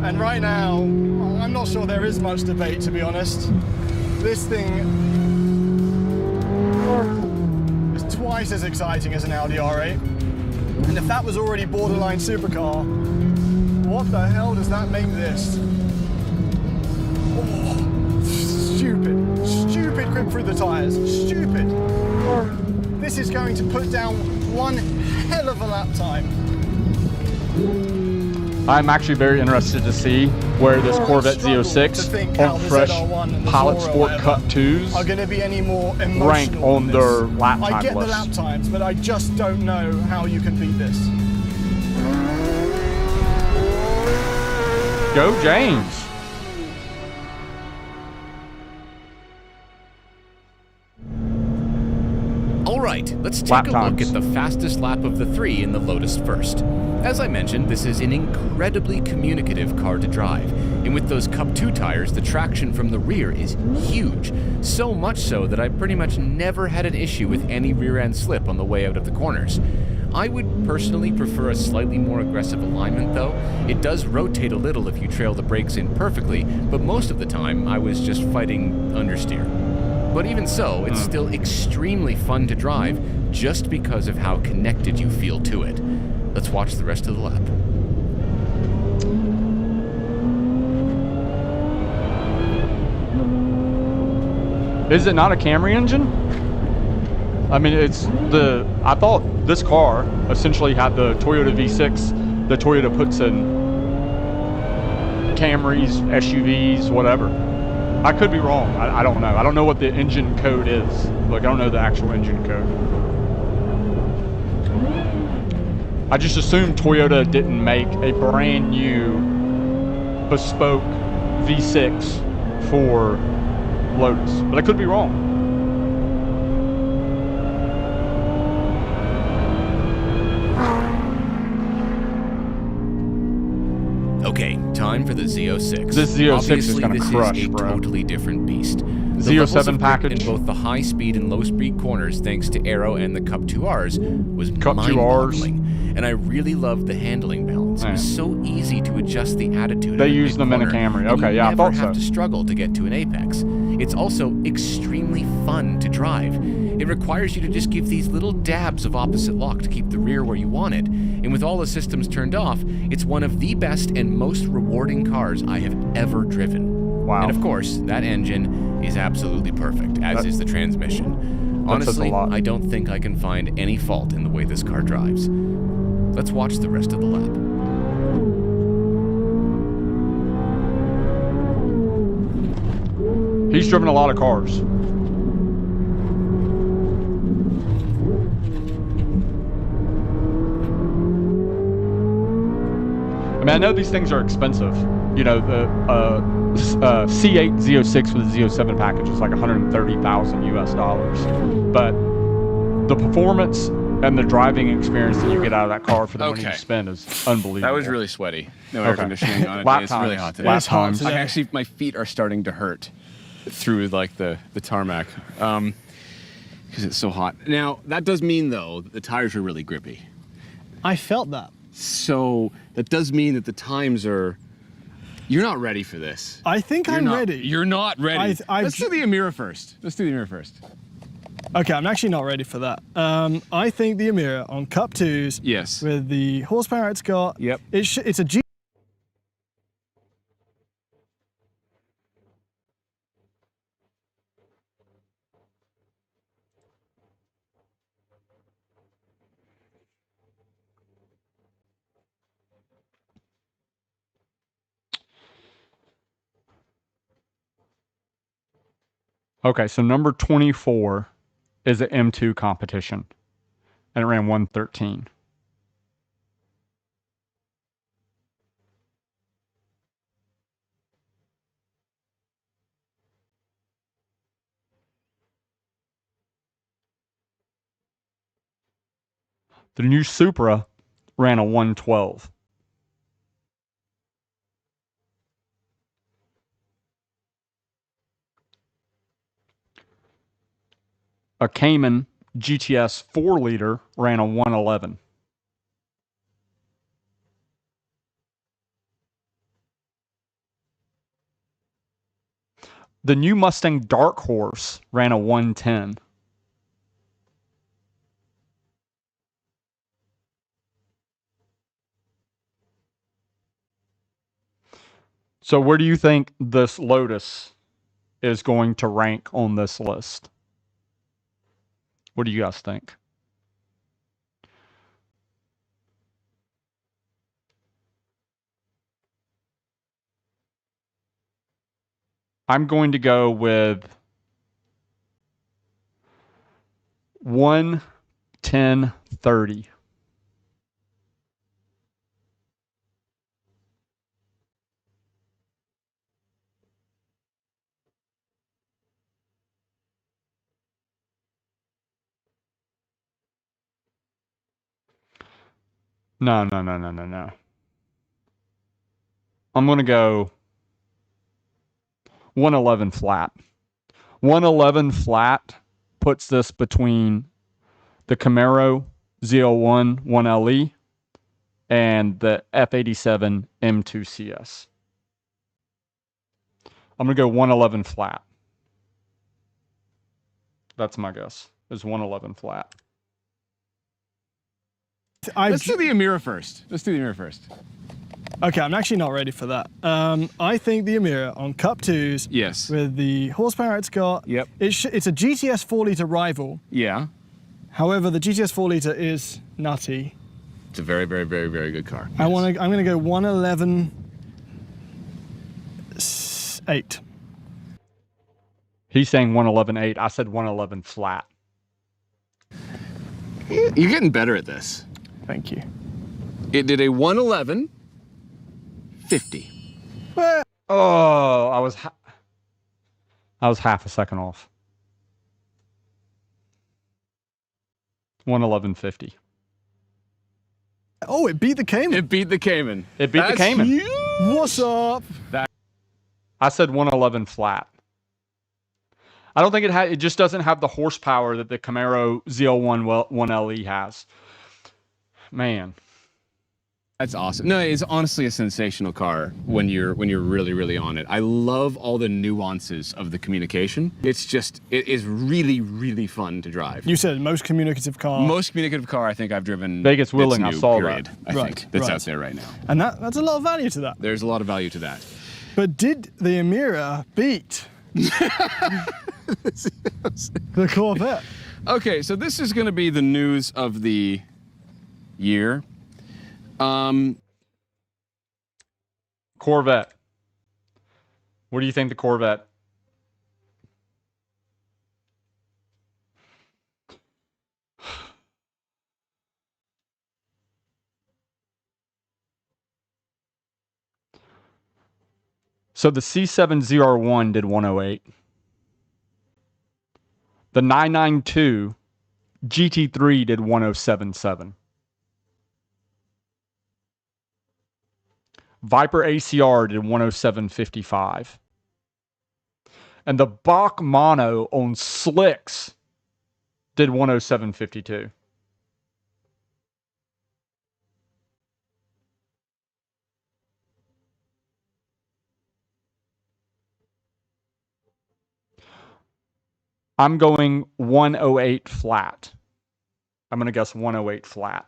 And right now, I'm not sure there is much debate, to be honest. This thing is twice as exciting as an Audi R8. And if that was already borderline supercar, what the hell does that make this? Oh, stupid grip through the tires, stupid. This is going to put down one hell of a lap time. I'm actually very interested to see where this Corvette Z06 on fresh Pilot Sport Cup 2s are going to be any more emotional rank on than their this. lap time I get list. the lap times, but I just don't know how you can beat this. Go James. All right, let's take Lap a times. look at the fastest lap of the three in the Lotus first. As I mentioned, this is an incredibly communicative car to drive, and with those Cup 2 tires, the traction from the rear is huge. So much so that I pretty much never had an issue with any rear end slip on the way out of the corners. I would personally prefer a slightly more aggressive alignment though. It does rotate a little if you trail the brakes in perfectly, but most of the time I was just fighting understeer. But even so, it's still extremely fun to drive just because of how connected you feel to it. Let's watch the rest of the lap. Is it not a Camry engine? I mean, I thought this car essentially had the Toyota V6 the Toyota puts in Camrys, SUVs, whatever. I could be wrong. I don't know. I don't know what the engine code is. Like, I don't know the actual engine code. I just assumed Toyota didn't make a brand new bespoke V6 for Lotus, but I could be wrong. Okay, time for the Z06. This Z06 is Obviously, gonna this crush, is a bro. totally different beast. The Z07 levels of grip package. in both the high speed and low speed corners, thanks to Aero and the Cup 2Rs, was Cup 2Rs. mind-boggling. And I really loved the handling balance. It was so easy to adjust the attitude. They in a use big them in a corner, Camry. and Okay, you yeah, I never thought have so. to struggle to get to an apex. It's also extremely fun to drive. It requires you to just give these little dabs of opposite lock to keep the rear where you want it. And with all the systems turned off, it's one of the best and most rewarding cars I have ever driven. Wow. And of course, that engine is absolutely perfect, as is the transmission. That says a Honestly, lot. I don't think I can find any fault in the way this car drives. Let's watch the rest of the lap. He's driven a lot of cars. I mean, I know these things are expensive. You know, the C8 Z06 with the Z07 package is like 130,000 US dollars. But the performance and the driving experience that you get out of that car for the money you spend is unbelievable. That was really sweaty. No air Okay. conditioning on it. Lap It's really times. hot today. Lap times. I actually, my feet are starting to hurt through like the tarmac because it's so hot. Now that does mean though that the tires are really grippy. I felt that. So that does mean that the times are. You're not ready for this. I think I'm ready. You're not ready. Let's do the Amira first. Let's do the Amira first. Okay, I'm actually not ready for that. I think the Amira on Cup 2s, yes, with the horsepower it's got, yep, it's a G. Okay, so number 24 is an M2 competition, and it ran 113. The new Supra ran a 112. A Cayman GTS 4-liter ran a 111. The new Mustang Dark Horse ran a 110. So where do you think this Lotus is going to rank on this list? What do you guys think? I'm going to go with 110.30. No. I'm going to go 111 flat. 111 flat puts this between the Camaro Z01 1LE and the F87 M2 CS. I'm going to go 111 flat. That's my guess, is 111 flat. Let's do the Amira first. Let's do the Amira first. Okay, I'm actually not ready for that. I think the Amira on Cup 2s, yes, with the horsepower it's got, yep, it's a GTS 4-liter rival. Yeah. However, the GTS 4-liter is nutty. It's a very, very, very, very good car. I'm going to go 111.8. He's saying 111.8. I said 111 flat. You're getting better at this. Thank you. It did a 111.50. Oh, I was half a second off. 111.50. Oh, it beat the Cayman. It beat the Cayman. It beat the Cayman. Huge. What's up? I said 111 flat. I don't think it just doesn't have the horsepower that the Camaro ZL1 1LE has. Man. That's awesome. No, it's honestly a sensational car when you're really, really on it. I love all the nuances of the communication. It is really, really fun to drive. You said most communicative car. Most communicative car I think I've driven. Vegas Wheeling, I new, saw period, that. I think that's out there right now. And that's a lot of value to that. There's a lot of value to that. But did the Emira beat the Corvette? Okay, so this is going to be the news of the year. Corvette. What do you think the Corvette? So the C7ZR1 did 108. The 992 GT3 did 1077. Viper ACR did 107.55. And the Bach Mono on slicks did 107.52. I'm going 108 flat. I'm going to guess 108 flat.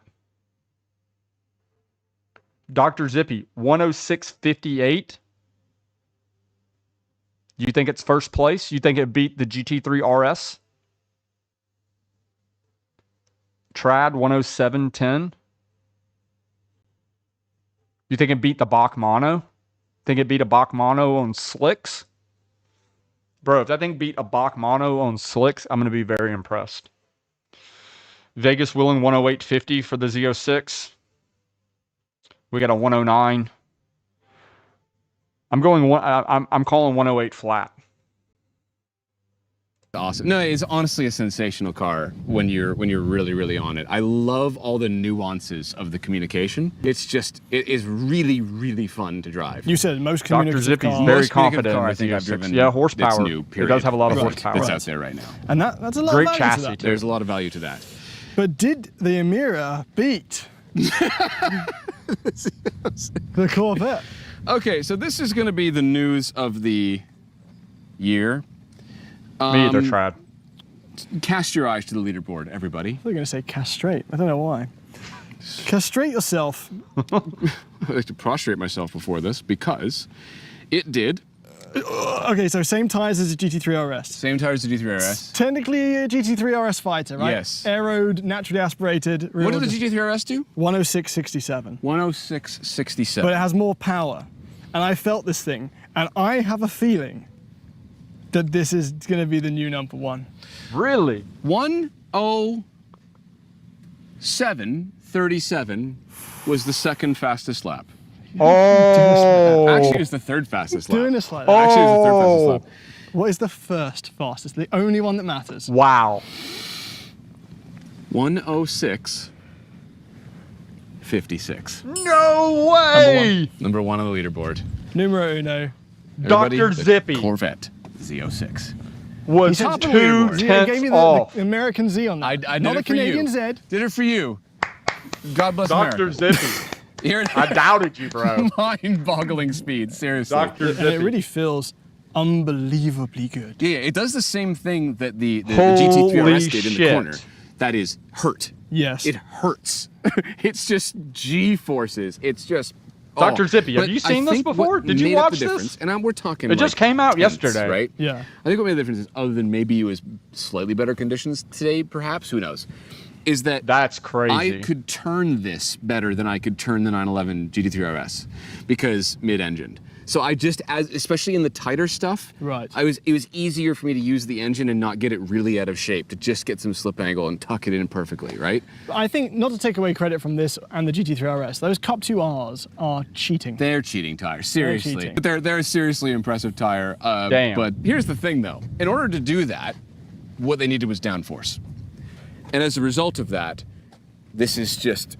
Dr. Zippy, 106.58. You think it's first place? You think it beat the GT3 RS? Trad, 107.10. You think it beat the Bach Mono? Think it beat a Bach Mono on slicks? Bro, if that thing beat a Bach Mono on slicks, I'm going to be very impressed. Vegas Wheeling 108.50 for the Z06. We got a 109. I'm calling 108 flat. Awesome. No, it's honestly a sensational car when you're really, really on it. I love all the nuances of the communication. It is really, really fun to drive. You said most Dr. communicative Zippy's car. very Most communicative confident car I with think the I've Z06. driven. Yeah, horsepower. That's new, It period. does have a lot of Right. horsepower. That's out there right now. And that's a lot Great of value chassis, to that. too. There's a lot of value to that. But did the Emira beat the Corvette? Okay, so this is going to be the news of the year. Me either, Trad. Cast your eyes to the leaderboard, everybody. I thought you were going to say castrate. I don't know why. Castrate yourself. I like to prostrate myself before this because it did. Okay, so same tires as the GT3 RS. Same tires as the GT3 RS. Technically a GT3 RS fighter, right? Yes. Aeroed, naturally aspirated. What did the GT3 RS do? 106.67. 106.67. But it has more power. And I felt this thing, and I have a feeling that this is going to be the new number one. Really? 107.37 was the second fastest lap. Oh. Actually, it was the third fastest lap. Doing this like that. Actually, it was the third fastest lap. What is the first fastest? The only one that matters. Wow. 106.56. No way! Number one on the leaderboard. Numero uno. Everybody, Dr. the Zippy Corvette Z06. was Top of the 2 leaderboard. Yeah, tenths gave you off. the American Z on that. I did Not it the for you. Canadian Z. Did it for you. God bless Dr. America. Zippy. Here I doubted you, bro. Mind-boggling speed, seriously. Dr. And it Zippy. really feels unbelievably good. Yeah, it does the same thing that the Holy GT3 RS did in the shit. corner. That is hurt. Yes. It hurts. It's just G-forces. It's just... Dr. Zippy, have But you I seen this think before? what Did you made up watch the this? difference, and we're talking It just like came out tenths, yesterday. right? Yeah. I think what made the difference is, other than maybe it was slightly better conditions today, perhaps, who knows, is that That's crazy. I could turn this better than I could turn the 911 GT3 RS because mid-engined. So I just, especially in the tighter stuff, Right. it was easier for me to use the engine and not get it really out of shape, to just get some slip angle and tuck it in perfectly, right? I think, not to take away credit from this and the GT3 RS, those Cup 2Rs are cheating. They're cheating tires, seriously. cheating. But they're a seriously impressive tire. Damn. But here's the thing, though. In order to do that, what they needed was downforce. And as a result of that, this is just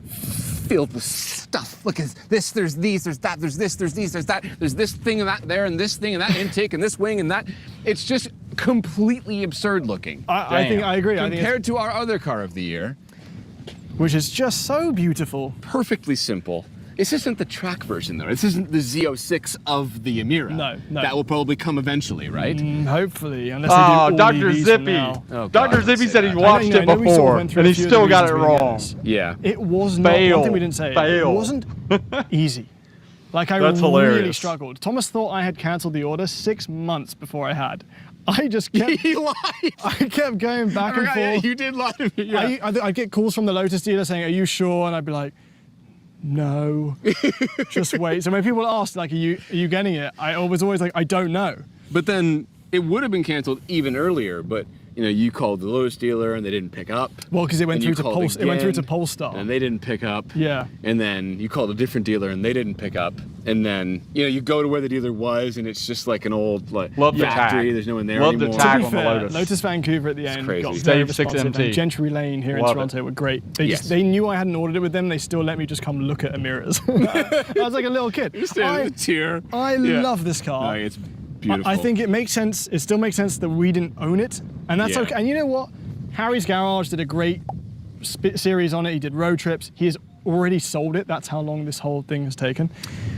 filled with stuff. Look at this, there's these, there's that, there's this, there's these, there's that, there's this thing and that there, and this thing and that intake and this wing and that. It's just completely absurd looking. I think I agree. Compared to our other car of the year, which is just so beautiful. Perfectly simple. This isn't the track version though. This isn't the Z06 of the Emira. No. That will probably come eventually, right? Hopefully, unless they do all Dr. EVs Zippy. from now. Dr. Zippy said he watched it before, and he still got it wrong. Yeah. It was not, one thing we didn't say, it wasn't easy. Like I That's really hilarious. struggled. Thomas thought I had cancelled the order 6 months before I had. I just kept. He lied. I kept going back and forth. Yeah, you did lie to me. Yeah. I'd get calls from the Lotus dealer saying, "Are you sure?" And I'd be like, "No, just wait." So when people asked, like, "Are you getting it?" I was always like, "I don't know." But then it would have been canceled even earlier. But you know, you called the Lotus dealer and they didn't pick up. Well, because it went And through you to called Polestar. It went through to again, Polestar. and they didn't pick up. Yeah. And then you called a different dealer and they didn't pick up. And then you go to where the dealer was and it's just like an old Love the factory. tag. There's no one there Love anymore. the tag To be on the fair, Lotus. Vancouver at the end crazy. got Save very 6 responsive, MT. and Gentry Lane here in Love Toronto it. were great. Yes. They knew I hadn't ordered it with them. They still let me just come look at Emiras. I was like a little kid. You're standing with a tear. I Yeah. love this car. No, it's beautiful. I think it makes sense. It still makes sense that we didn't own it, and that's Yeah. okay. And you know what? Harry's Garage did a great series on it. He did road trips. He has already sold it. That's how long this whole thing has taken.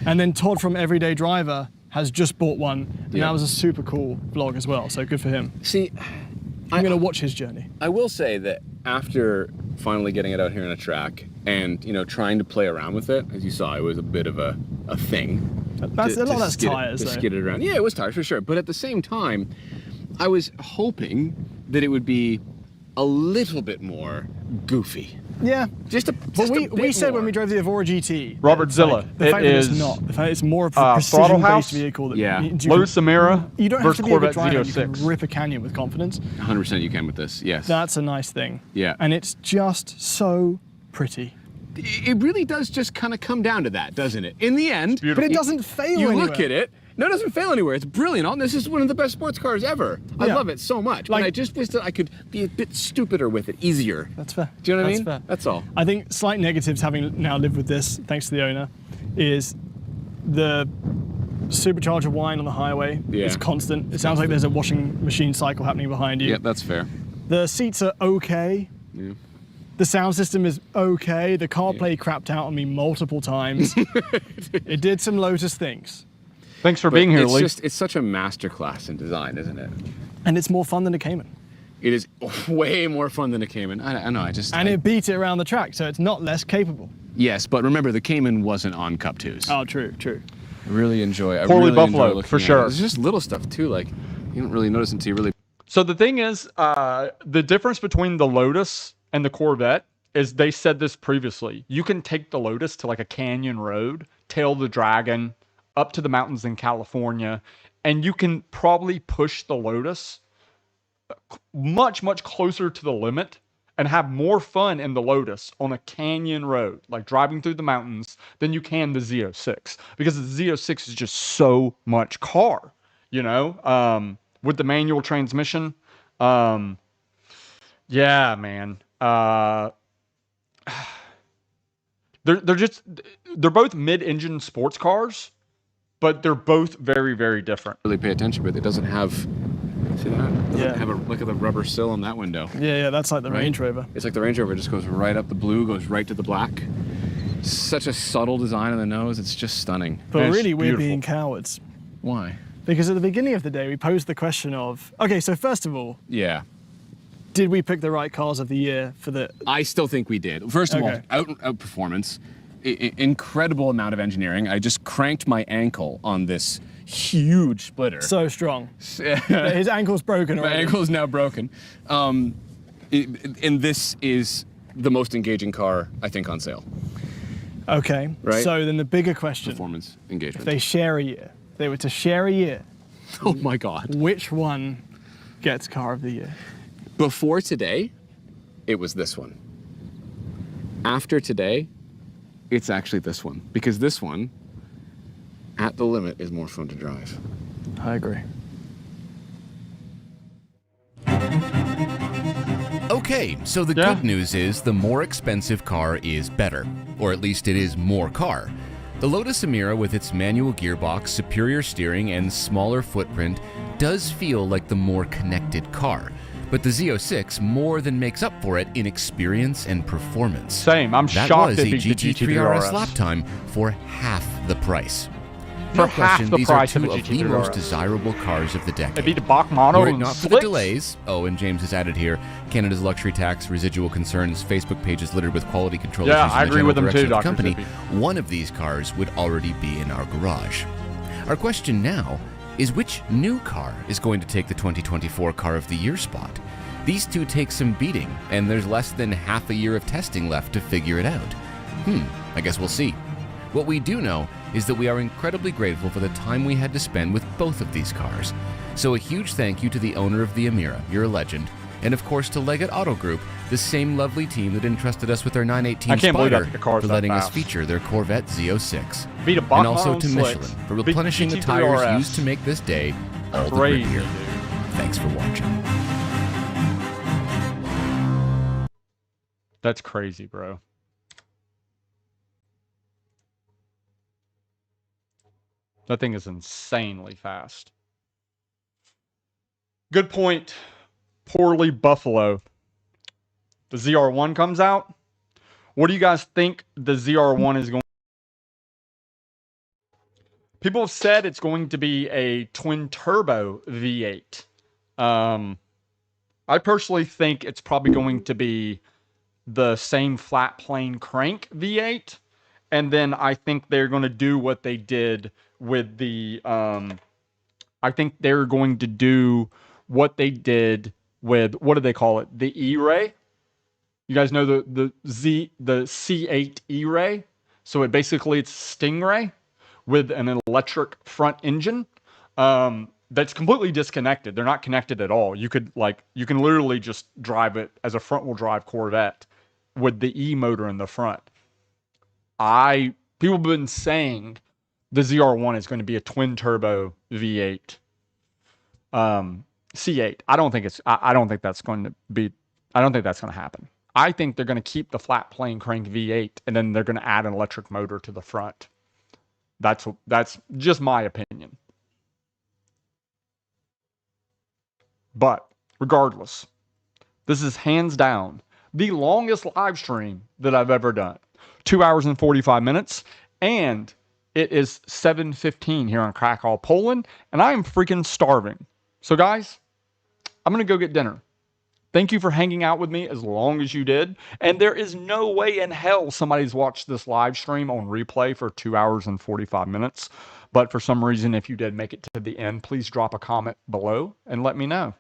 And then Todd from Everyday Driver has just bought one, and Yeah. that was a super cool vlog as well. So good for him. See, I'm gonna watch his journey. I will say that after finally getting it out here on a track and trying to play around with it, as you saw, it was a bit of a thing. That's a lot of that's skid it- tires, to though. skid it around. Yeah, it was tires for sure. But at the same time, I was hoping that it would be a little bit more goofy. Yeah. Just a we bit said when more. we drove the Evora GT. Robert it's Zilla. Like, the It fact that is, it's not. The fact it's more of a Throttle precision-based House. vehicle. That Yeah. means you Lotus Emira You don't have versus to be a good Corvette driver. You Z06. can rip a canyon with confidence. 100% you can with this. Yes. That's a nice thing. Yeah. And it's just so pretty. It really does just kind of come down to that, doesn't it? In the end, But it doesn't fail You anywhere. look at it. No, it doesn't fail anywhere. It's brilliant. This is one of the best sports cars ever. I Yeah. love it so much. But I just wish that I could be a bit stupider with it, easier. That's fair. Do you know what I That's mean? fair. That's all. I think slight negatives, having now lived with this, thanks to the owner, is the supercharger whine on the highway. Yeah. It's constant. It sounds like there's a washing machine cycle happening behind you. Yeah, that's fair. The seats are okay. Yeah. The sound system is okay. The CarPlay crapped out on me multiple times. It did some Lotus things. Thanks for But being here, it's Lee. just, it's such a masterclass in design, isn't it? And it's more fun than a Cayman. It is way more fun than a Cayman. I know, And it beat it around the track, so it's not less capable. Yes, but remember, the Cayman wasn't on Cup 2s. Oh, true, true. I really enjoy it. Poorly really Buffalo, enjoy looking for at sure. It. It's just little stuff, too. Like, you don't really notice until you really... So the thing is, the difference between the Lotus and the Corvette is they said this previously. You can take the Lotus to like a canyon road, tail the Dragon, up to the mountains in California, and you can probably push the Lotus much, much closer to the limit and have more fun in the Lotus on a canyon road, like driving through the mountains, than you can the Z06. Because the Z06 is just so much car, with the manual transmission. Yeah, man. They're both mid-engine sports cars, but they're both very, very different. Really pay attention, but it doesn't have... See that? It doesn't have a look at the rubber sill on that window. Yeah, that's like the Right? Range Rover. It's like the Range Rover. It just goes right up the blue, goes right to the black. Such a subtle design on the nose. It's just stunning. But It's really, we're beautiful. being cowards. Why? Because at the beginning of the day, we posed the question of, okay, so first of all, Yeah. did we pick the right cars of the year for the... I still think we did. First of Okay. all, out performance. Incredible amount of engineering. I just cranked my ankle on this huge splitter. So strong. His ankle's broken My already. ankle is now broken. And this is the most engaging car, I think, on sale. Okay, Right? so then the bigger question, Performance if engagement. they share a year, if they were to share a year, Oh my God. which one gets car of the year? Before today, it was this one. After today, it's actually this one. Because this one, at the limit, is more fun to drive. I agree. Okay, so the good news is the more expensive car is better, or at least it is more car. The Lotus Emira with its manual gearbox, superior steering, and smaller footprint does feel like the more connected car, but the Z06 more than makes up for it in experience and performance. Same, I'm that shocked was it a beat the GT3 RS GT3 lap time for half the price. For No half question, the these price are of two a of the GT3 most RS. desirable cars of the decade. They beat the Bach Mono Were it and not for the slicks. delays, oh, and James has added here, Canada's luxury tax, residual concerns, Facebook pages littered with quality control Yeah, issues, I and the agree with general them too, direction of the Dr. company, Zippy. one of these cars would already be in our garage. Our question now is which new car is going to take the 2024 Car of the Year spot? These two take some beating, and there's less than half a year of testing left to figure it out. I guess we'll see. What we do know is that we are incredibly grateful for the time we had to spend with both of these cars. So a huge thank you to the owner of the Emira, you're a legend, and of course to Leggett Auto Group, the same lovely team that entrusted us with their 918 I can't believe Spider that the car's for that letting us fast. feature their Corvette Z06. Beat a Bach And also Mono to and Michelin slicks. for Beat replenishing the GT3 tires RS. used to make this day all the Crazy, grippier. dude. Thanks for watching. That's crazy, bro. That thing is insanely fast. Good point. Poorly Buffalo. The ZR1 comes out. What do you guys think the ZR1 is going? People have said it's going to be a twin turbo V8. I personally think it's probably going to be the same flat plane crank V8. And then I think they're going to do what they did with the, I think they're going to do what they did with, what do they call it? The E-Ray. You guys know the C8 E-Ray? So it's Stingray with an electric front engine. That's completely disconnected. They're not connected at all. You can literally just drive it as a front wheel drive Corvette with the E motor in the front. People have been saying the ZR1 is going to be a twin turbo V8 C8. I don't think that's going to happen. I think they're going to keep the flat plane crank V8 and then they're going to add an electric motor to the front. That's just my opinion. But regardless, this is hands down the longest live stream that I've ever done. 2 hours and 45 minutes. And it is 7:15 here in Krakow, Poland. And I am freaking starving. So guys, I'm going to go get dinner. Thank you for hanging out with me as long as you did. And there is no way in hell somebody's watched this live stream on replay for 2 hours and 45 minutes. But for some reason, if you did make it to the end, please drop a comment below and let me know.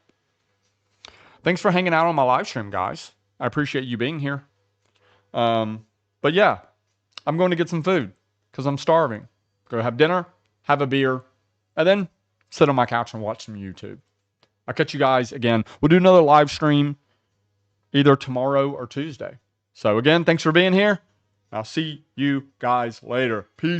Thanks for hanging out on my live stream, guys. I appreciate you being here. But yeah, I'm going to get some food because I'm starving. Go have dinner, have a beer, and then sit on my couch and watch some YouTube. I'll catch you guys again. We'll do another live stream either tomorrow or Tuesday. So again, thanks for being here. I'll see you guys later. Peace.